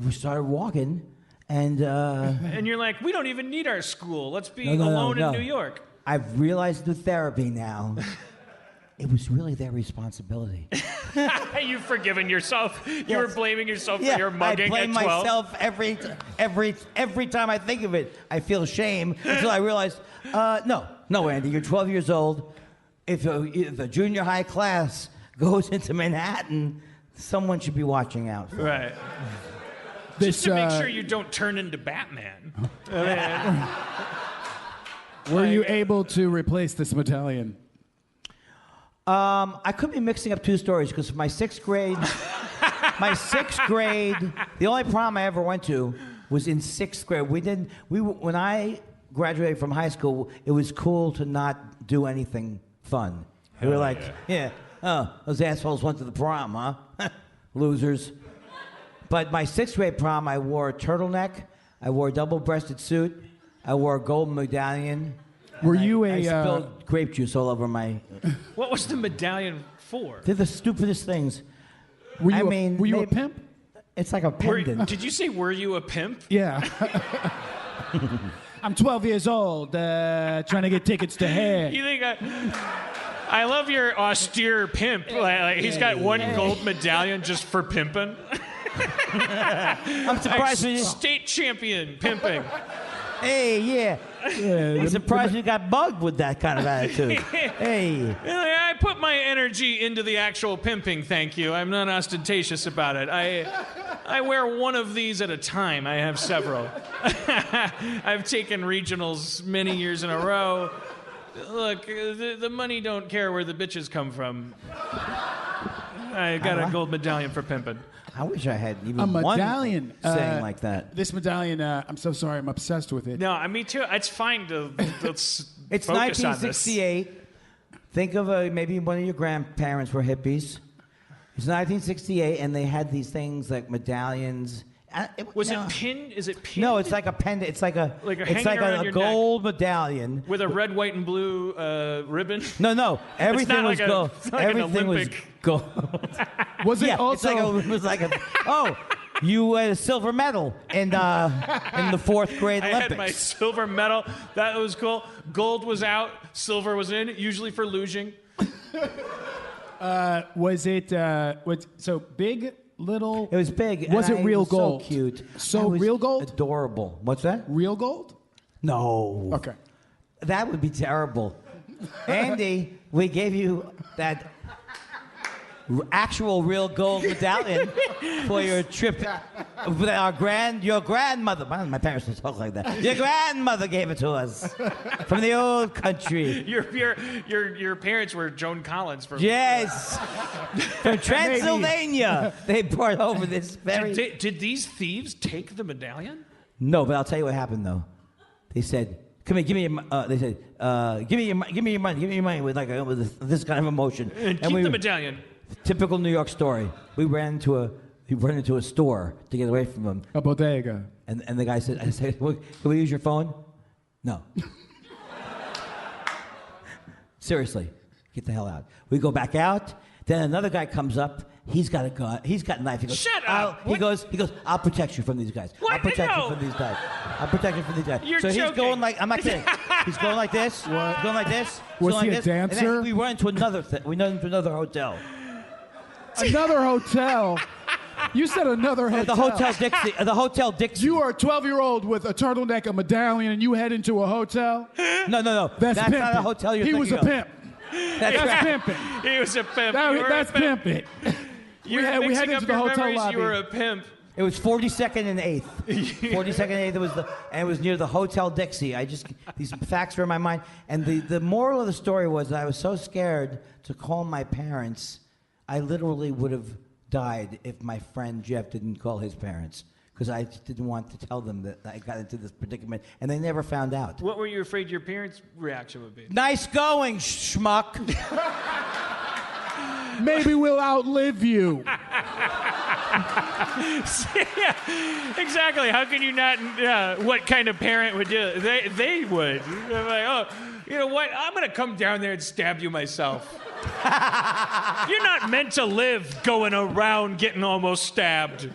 we started walking, and you're like, we don't even need our school. Let's be alone in New York. I've realized through therapy now, it was really their responsibility. You've forgiven yourself. You were blaming yourself for your mugging I blame at 12. myself every time I think of it. I feel shame until I realize, no, Andy, you're 12 years old. If the junior high class goes into Manhattan, someone should be watching out for. Right. Just to make sure you don't turn into Batman. Were you able to replace this medallion? I could be mixing up two stories because my sixth grade, the only prom I ever went to was in sixth grade. When I graduated from high school, it was cool to not do anything fun. We were like, those assholes went to the prom, huh? Losers. But my sixth grade prom, I wore a turtleneck, I wore a double-breasted suit, I wore a gold medallion. I spilled grape juice all over my... What was the medallion for? They're the stupidest things. Were you a pimp? It's like a pendant. Did you say, were you a pimp? Yeah. I'm 12 years old, trying to get tickets to Hair. You think I love your austere pimp. Like, he's got one gold medallion just for pimping. I'm surprised. State champion pimping. Hey, yeah. I'm surprised you got bugged with that kind of attitude. Hey. I put my energy into the actual pimping, thank you. I'm not ostentatious about it. I wear one of these at a time. I have several. I've taken regionals many years in a row. Look, the money don't care where the bitches come from. I got a gold medallion for pimping. I wish I had even A medallion one saying like that. This medallion, I'm so sorry, I'm obsessed with it. No, me too. It's fine to let's It's focus on this. 1968. Think of maybe one of your grandparents were hippies. It's 1968, and they had these things like medallions. Was it pinned? Is it pinned? No, it's like a pendant. It's like a your gold medallion with a red, white, and blue ribbon. No, everything was gold. Everything was gold. Was it also? It was like a. Oh, you had a silver medal in the fourth grade Olympics. I had my silver medal. That was cool. Gold was out. Silver was in. Usually for losing. Was it? So big? Little. It was big. Was it real gold? So cute. So real gold? Adorable. What's that? Real gold? No. Okay. That would be terrible. Andy, we gave you that actual real gold medallion for your trip with your grandmother. My parents don't talk like that. Your grandmother gave it to us from the old country. Your parents were Joan Collins from. Yes, from Transylvania. They brought over this very. Did these thieves take the medallion? No, but I'll tell you what happened though. They said, "Come here, give me your." They said, "Give me your money. Give me your money," with with this kind of emotion. And keep the medallion. Typical New York story. We ran into a store to get away from them. A bodega. And the guy said, "I said, well, can we use your phone?" No. Seriously, get the hell out. We go back out. Then another guy comes up. He's got a gun. He's got a knife. He goes, "Shut up!" He goes, "I'll protect you from these guys. What? I'll protect No. you from these guys. I'll protect you from these guys." You're so he's joking. going like, I'm not kidding. He's going like this. What? He's going like this. Was going he like a this. And dancer? then we run into another thing. We run into another hotel. Another hotel. You said another hotel. The Hotel Dixie. You are a 12-year-old with a turtleneck, a medallion, and you head into a hotel? No. That's pimping. not a hotel you're He was a thinking of. pimp. That's right. pimping. He was a pimp. That's pimping. You're we mixing head up into the your hotel memories. lobby. You were a pimp. It was 42nd and 8th. 42nd and 8th. And it was near the Hotel Dixie. These facts were in my mind. And the moral of the story was that I was so scared to call my parents. I literally would have died if my friend Jeff didn't call his parents, because I just didn't want to tell them that I got into this predicament, and they never found out. What were you afraid your parents' reaction would be? Nice going, schmuck. Maybe we'll outlive you. Yeah, exactly. How can you not? What kind of parent would do it? They would. They're like, oh, you know what? I'm going to come down there and stab you myself. You're not meant to live going around getting almost stabbed.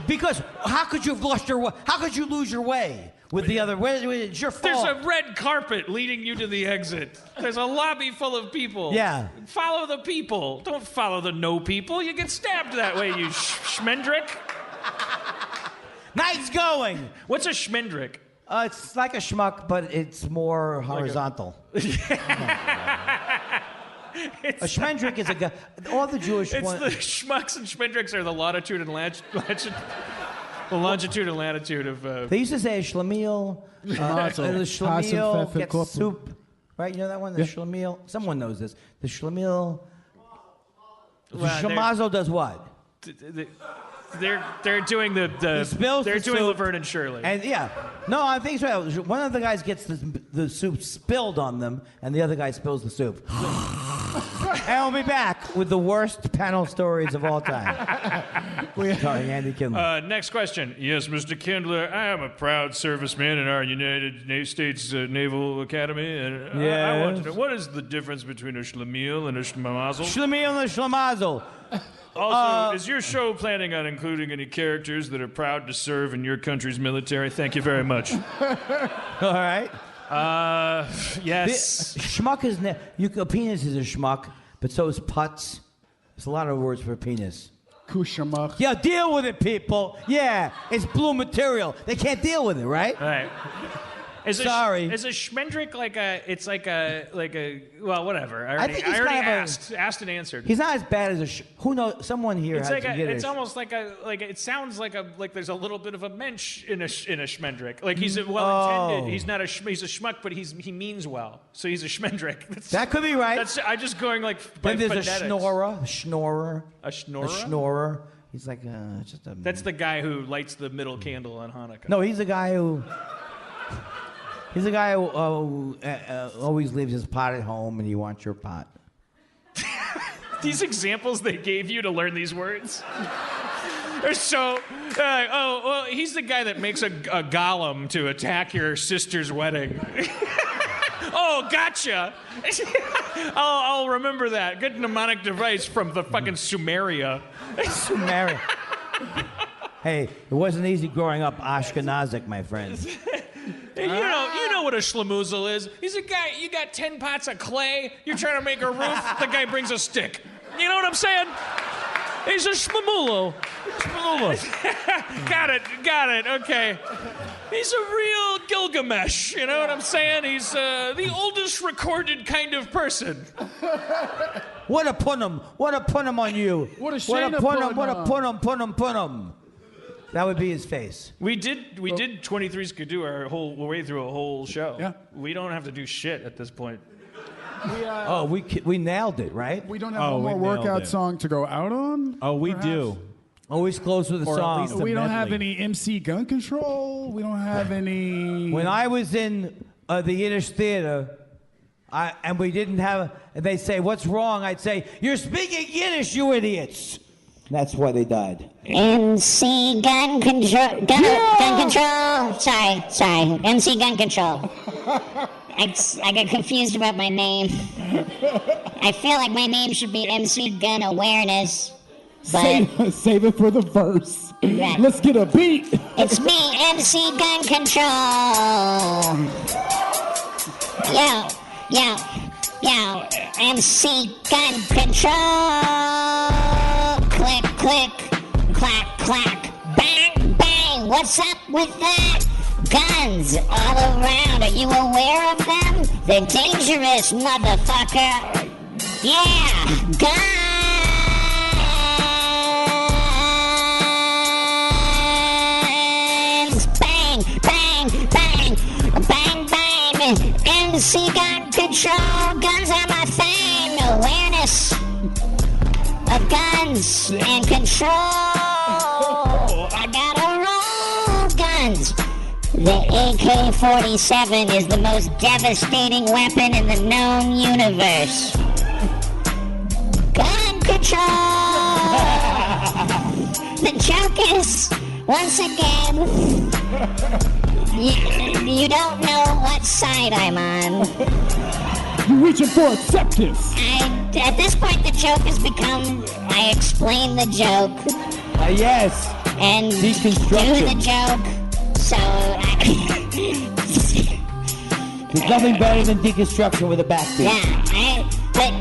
Because how could you have lost your way? How could you lose your way with the other? It's your fault. There's a red carpet leading you to the exit. There's a lobby full of people. Yeah. Follow the people. Don't follow the no people. You get stabbed that way, you schmendrick. Nice going. What's a schmendrick? It's like a schmuck, but it's more horizontal. A schmendrick is a guy. All the Jewish It's ones. the schmucks and schmendricks are the latitude and the longitude and latitude of. They used to say a schlemiel. The schlemiel gets soup. Right? You know that one? The schlemiel. Someone knows this. The schlemiel. The schlemazel does what? They're doing the they're doing soup. Laverne and Shirley. And no, I think so. One of the guys gets the soup spilled on them, and the other guy spills the soup. And we'll be back with the worst panel stories of all time. Starring Andy Kindler. Next question. Yes, Mr. Kindler, I am a proud serviceman in our United States Naval Academy, and I want to know, what is the difference between a schlemiel and a schmamazel? Schlemiel and a schlemazel. Also, is your show planning on including any characters that are proud to serve in your country's military? Thank you very much. All right. Yes. Schmuck is a penis is a schmuck, but so is putz. There's a lot of words for penis. Kushamach. Yeah, deal with it, people. Yeah, it's blue material. They can't deal with it, right? All right. Sorry. Is a schmendrick like a? It's like a well, whatever. I think already he's kind of asked and answered. He's not as bad as who knows? Someone here It's has like Yiddish. it's almost like it sounds like there's a little bit of a mensch in a schmendrick. Like he's well intended. He's not he's a schmuck, but he means well. So he's a schmendrick. That could be right. I'm just going like by Then there's phonetics. a schnorrer. A schnorrer? A schnorrer. He's like just a. That's the guy who lights the middle candle on Hanukkah. No, he's a guy who. He's a guy who always leaves his pot at home, and you want your pot. These examples they gave you to learn these words are so. Well, he's the guy that makes a golem to attack your sister's wedding. Oh, gotcha. I'll remember that. Good mnemonic device from the fucking Sumeria. Sumeria. Hey, it wasn't easy growing up Ashkenazic, my friends. And you know what a schlemoozle is. He's a guy, you got 10 pots of clay, you're trying to make a roof, the guy brings a stick. You know what I'm saying? He's a schlemoozle. Got it, okay. He's a real Gilgamesh, you know what I'm saying? He's the oldest recorded kind of person. What a punim on you. What a shame What a punim. That would be his face. We did 23 Skidoo our whole way through a whole show. Yeah. We don't have to do shit at this point. We nailed it, right? We don't have one more workout song to go out on? Oh, we perhaps? do. Always close with a Or at song. least a We don't have medley. any MC gun control. We don't have any. When I was in the Yiddish theater, and we didn't have, and they say, "What's wrong?" I'd say, "You're speaking Yiddish, you idiots." That's why they died. MC gun control. Gun control. Sorry. MC gun control. I got confused about my name. I feel like my name should be MC Gun Awareness. But Save it for the verse. Right. Let's get a beat. It's me, MC Gun Control. Yo, MC Gun Control. Click, click, clack, clack, bang, bang. What's up with that? Guns all around. Are you aware of them? They're dangerous, motherfucker. Yeah, guns. Bang, bang, bang, bang, bang. MC gun control. Guns are my thing. Awareness of guns and control. I gotta roll guns. The AK-47 is the most devastating weapon in the known universe. Gun control! The joke is, once again, you don't know what side I'm on. You're reaching for acceptance. At this point, the joke has become, I explain the joke. Yes. And do the joke. So, there's nothing better than deconstruction with a backbeat. Yeah, but,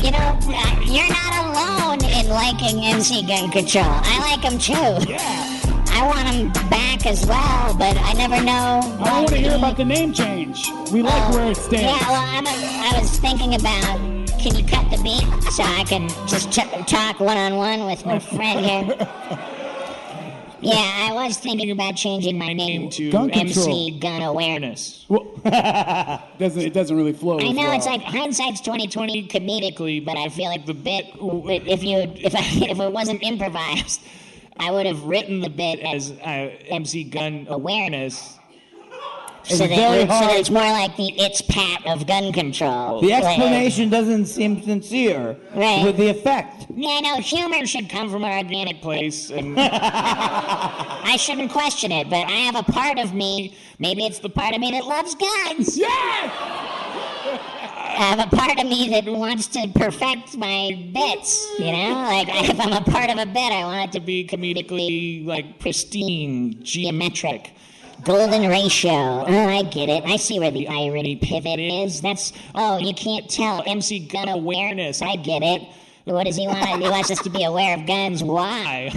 you know, you're not alone in liking MC Gun Control. I like him too. Yeah. I want him back as well, but I never know. I want to hear about the name change. We like where it stands. Yeah, well, I was thinking about, can you cut the beat so I can just talk one-on-one with my friend here? Yeah, I was thinking about changing my name to Gun MC Gun Awareness. Well, it doesn't really flow. I know it's like hindsight's 20/20 comedically, but I feel like the bit, if it wasn't improvised, I would have written the bit as MC Gun Awareness. So that it's more like the It's Pat of gun control. The explanation doesn't seem sincere with the effect. Yeah, no, humor should come from an organic place. And I shouldn't question it, but I have a part of me, maybe it's the part of me that loves guns. Yeah! I have a part of me that wants to perfect my bits, you know? Like, if I'm a part of a bit, I want it to be comedically, like, pristine, geometric. Golden ratio. Oh, I get it. I see where the irony pivot is. You can't tell. MC Gun Awareness. I get it. What does he want? He wants us to be aware of guns. Why?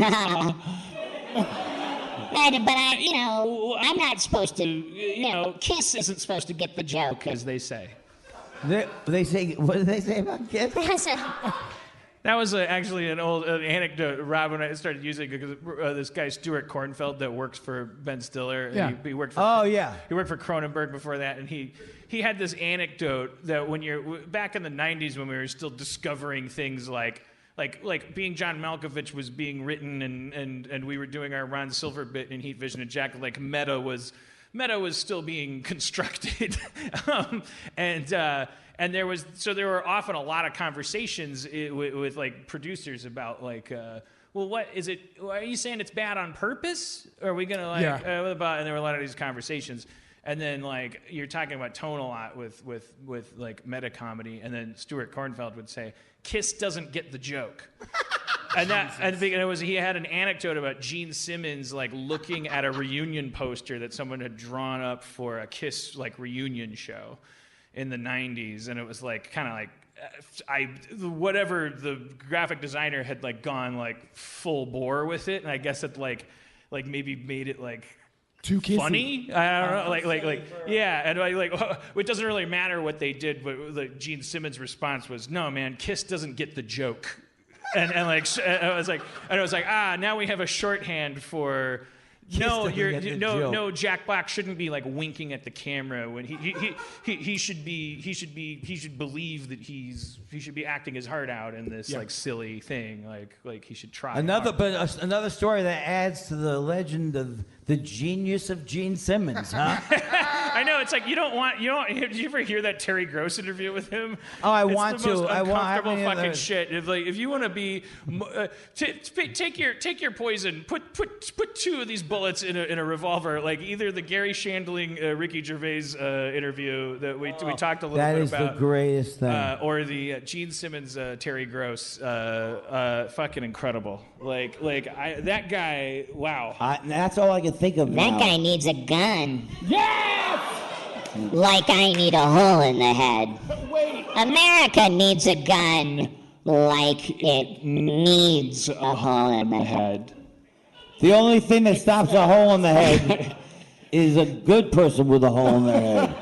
I'm not supposed to, Kiss isn't supposed to get the joke. As they say. They say, what do they say about Kiss? That was actually an old anecdote, Rob, when I started using it, because this guy, Stuart Kornfeld, that works for Ben Stiller. Yeah. He worked for, he worked for Cronenberg before that, and he had this anecdote that when you're, back in the 90s when we were still discovering things like Being John Malkovich was being written and we were doing our Ron Silver bit in Heat Vision and Jack, like Meta was still being constructed. And there were often a lot of conversations with like producers about like, well, what is it? Are you saying it's bad on purpose? Or are we gonna like? And there were a lot of these conversations, and then like you're talking about tone a lot with like meta comedy, and then Stuart Kornfeld would say, "Kiss doesn't get the joke." He had an anecdote about Gene Simmons like looking at a reunion poster that someone had drawn up for a Kiss like reunion show in the 90s, and it was like kind of like whatever the graphic designer had like gone like full bore with it, and I guess it like maybe made it like too funny. I don't know, yeah, and it doesn't really matter what they did, but Gene Simmons' response was, "No, man, Kiss doesn't get the joke," and I was like, now we have a shorthand for. No, Jack Black shouldn't be like winking at the camera when he should believe that he should be acting his heart out in this like silly thing, like he should try. Another story that adds to the legend of the genius of Gene Simmons, huh? I know, it's like you don't. Did you ever hear that Terry Gross interview with him? Oh, I it's want the to. Most uncomfortable I want fucking shit. If you want to be, take your poison. Put two of these bullets in a revolver, like either the Gary Shandling Ricky Gervais interview that we talked a little bit about. That is the greatest thing. Or the Gene Simmons Terry Gross, fucking incredible. That guy, wow. That's all I can think of now. That guy needs a gun. Yes! Like I need a hole in the head. Wait. America needs a gun like it needs a hole in the head. The only thing that stops a hole in the head is a good person with a hole in their head.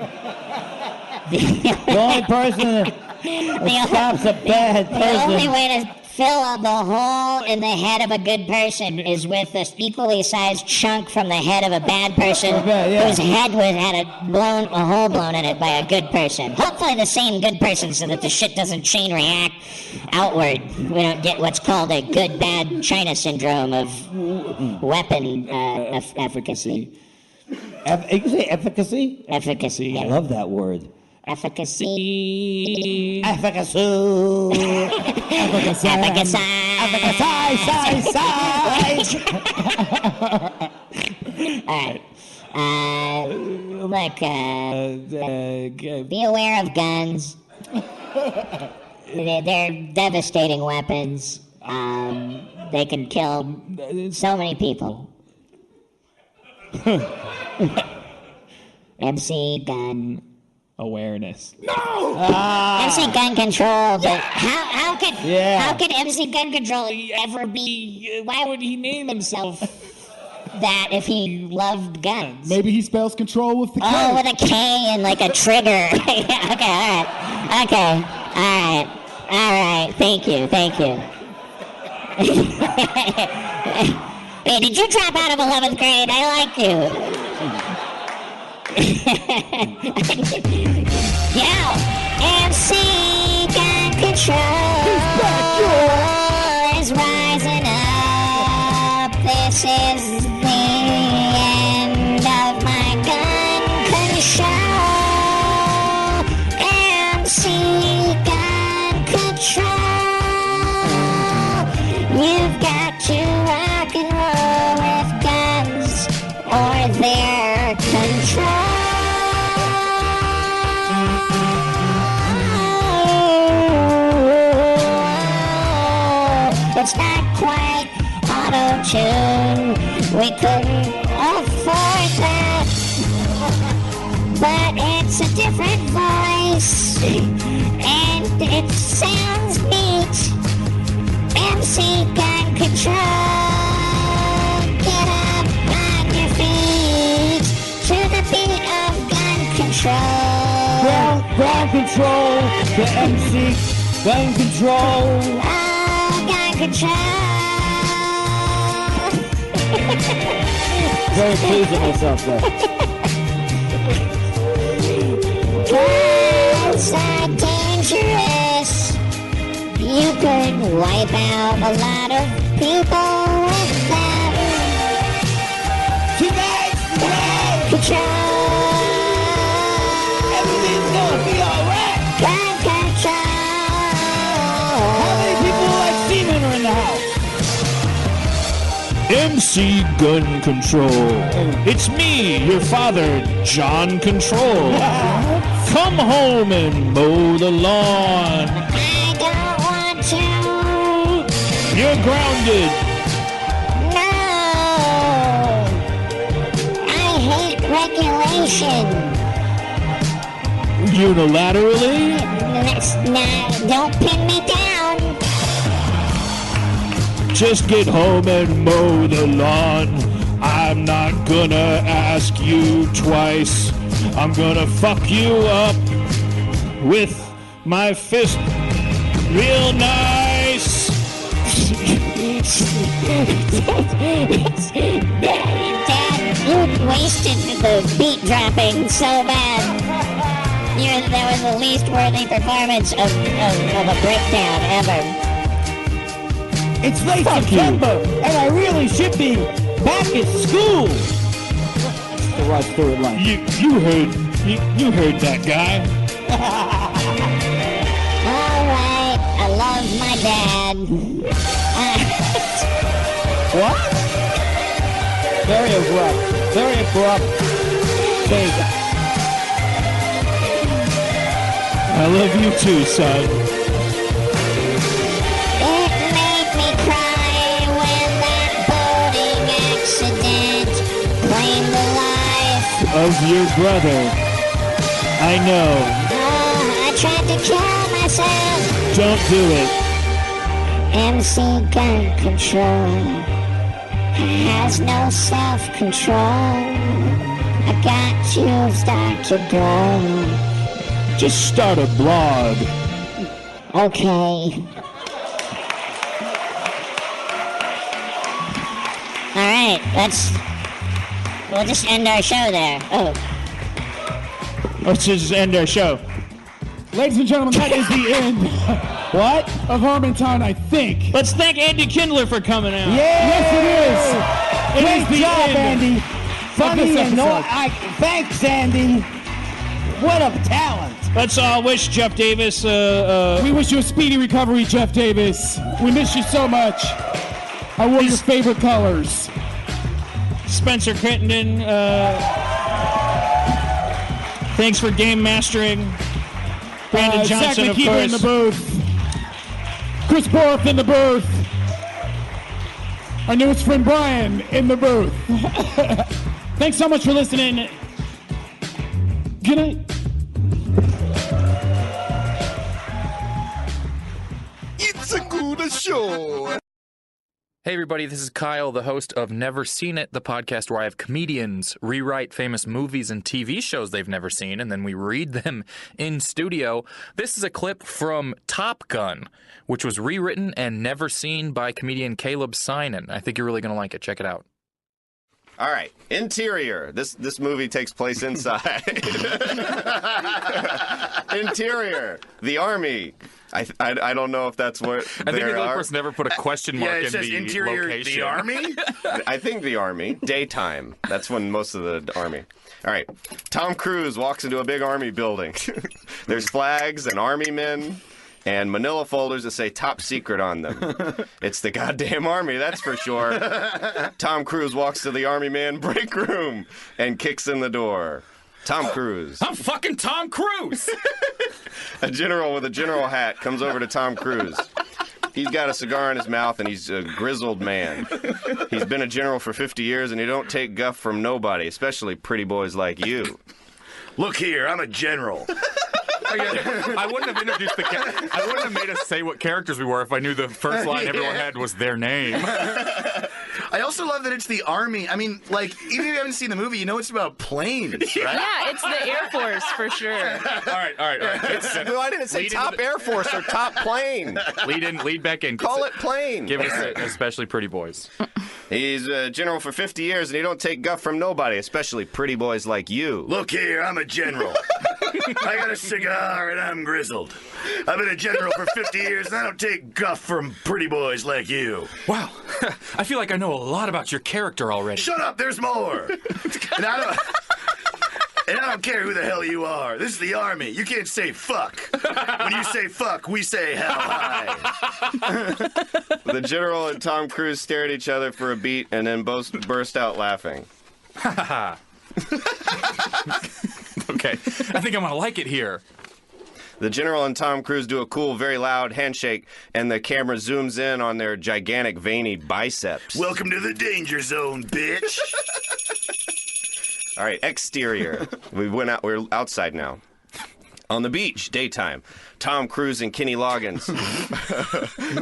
The only person that stops a bad person. The only way to fill up the hole in the head of a good person is with an equally sized chunk from the head of a bad person whose head had a hole blown in it by a good person. Hopefully the same good person so that the shit doesn't chain react outward. We don't get what's called a good-bad China syndrome of weapon efficacy. You say efficacy? Efficacy, yeah. I love that word. Efficacy. Efficacy. Efficacy. All right. Be aware of guns. They're devastating weapons. They can kill so many people. MC gun awareness. No! MC gun control, but how could MC gun control ever be? Why would he name himself that if he loved guns? Maybe he spells control with the K. Oh, with a K and like a trigger. Okay, all right. Thank you. Hey, did you drop out of 11th grade? I like you. Yo, MC gun control is rising up. This is the end of my gun control. MC gun control. You've got to rock and roll with guns or their control. It's not quite auto-tune. We couldn't afford that. But it's a different voice. And it sounds neat. MC gun control. Get up, control. The MC, gun control. Gun control. Very pleased with myself, though. Guns are dangerous. You could wipe out a lot of people with them. Tonight, control. Everything's gonna be alright. Gun control. How many people like semen are in the house? MC Gun Control. It's me, your father, John Control. Come home and mow the lawn. I don't want to. You're grounded. No. I hate regulation. Unilaterally? That's not, don't pin me down. Just get home and mow the lawn. I'm not gonna ask you twice. I'm gonna fuck you up with my fist real nice. Dad, you wasted the beat dropping so bad. That was the least worthy performance of a breakdown ever. It's late September, and I really should be back at school. It's the Rod Stewart line. You heard that guy. All right, I love my dad. What? Very abrupt. Very abrupt. There you go. I love you too, son. It made me cry when that boating accident claimed the life Of your brother. I know. I tried to kill myself. Don't do it. MC Gun Control has no self-control. I got you start to grow. Just start a blog. Okay. All right, we'll just end our show there. Oh. Let's just end our show. Ladies and gentlemen, that is the end. What? Of Harmontown, I think. Let's thank Andy Kindler for coming out. Yes, it is. Great It is the job, end Andy. Funny this and no. episode. Thanks, Andy. What a talent. Let's all wish Jeff Davis We wish you a speedy recovery, Jeff Davis. We miss you so much. I wore your favorite colors. Spencer Crittenden. Thanks for game mastering. Brandon Johnson, Zach of McKeever course. in the booth. Chris Borth in the booth. Our newest friend Brian in the booth. Thanks so much for listening. Good night. It's a good show. Hey everybody, this is Kyle, the host of Never Seen It, the podcast where I have comedians rewrite famous movies and TV shows they've never seen, and then we read them in studio. This is a clip from Top Gun, which was rewritten and never seen by comedian Caleb Synan. I think you're really going to like it. Check it out. All right, interior. This movie takes place inside. Interior, the army. I don't know if that's what I think the other person never put a question mark in the interior, location. the army? I think the army. Daytime. That's when most of the army. All right. Tom Cruise walks into a big army building. There's flags and army men and manila folders that say top secret on them. It's the goddamn army, that's for sure. Tom Cruise walks to the army man break room and kicks in the door. Tom Cruise. I'm fucking Tom Cruise! A general with a general hat comes over to Tom Cruise. He's got a cigar in his mouth, and he's a grizzled man. He's been a general for 50 years, and he don't take guff from nobody, especially pretty boys like you. Look here, I'm a general. I wouldn't have introduced I wouldn't have made us say what characters we were if I knew the first line everyone had was their name. I also love that it's the Army. I mean, like, even if you haven't seen the movie, you know it's about planes, right? Yeah, it's the Air Force for sure. All right. Well, I didn't say top Air Force or top plane. Lead back in. Call it plane. Give us especially pretty boys. He's a general for 50 years, and he don't take guff from nobody, especially pretty boys like you. Look here, I'm a general. I got a cigar and I'm grizzled. I've been a general for 50 years, and I don't take guff from pretty boys like you. Wow. I feel like I know a lot about your character already. Shut up, there's more. And I don't care who the hell you are. This is the Army. You can't say fuck. When you say fuck, we say hell high. The general and Tom Cruise stare at each other for a beat and then both burst out laughing. Okay, I think I'm gonna like it here. The general and Tom Cruise do a cool, very loud handshake, and the camera zooms in on their gigantic, veiny biceps. Welcome to the danger zone, bitch. All right, exterior. We're outside now. On the beach, daytime. Tom Cruise and Kenny Loggins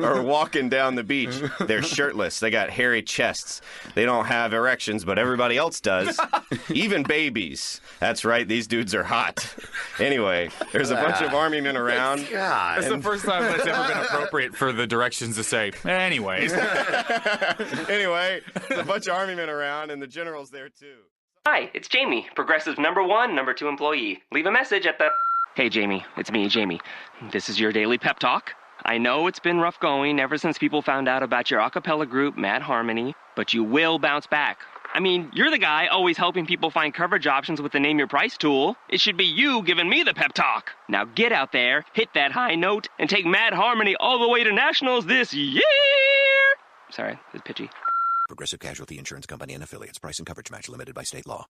are walking down the beach. They're shirtless. They got hairy chests. They don't have erections, but everybody else does. Even babies. That's right, these dudes are hot. Anyway, there's a bunch of army men around. God. That's the first time it's ever been appropriate for the directions to say, anyways. Anyway, there's a bunch of army men around, and the general's there too. Hi, it's Jamie, Progressive's #1, #2 employee. Leave a message at the... Hey, Jamie, it's me, Jamie. This is your daily pep talk. I know it's been rough going ever since people found out about your a cappella group, Mad Harmony, but you will bounce back. I mean, you're the guy always helping people find coverage options with the Name Your Price tool. It should be you giving me the pep talk. Now get out there, hit that high note, and take Mad Harmony all the way to nationals this year! Sorry, it's pitchy. Progressive Casualty Insurance Company and Affiliates. Price and coverage match limited by state law.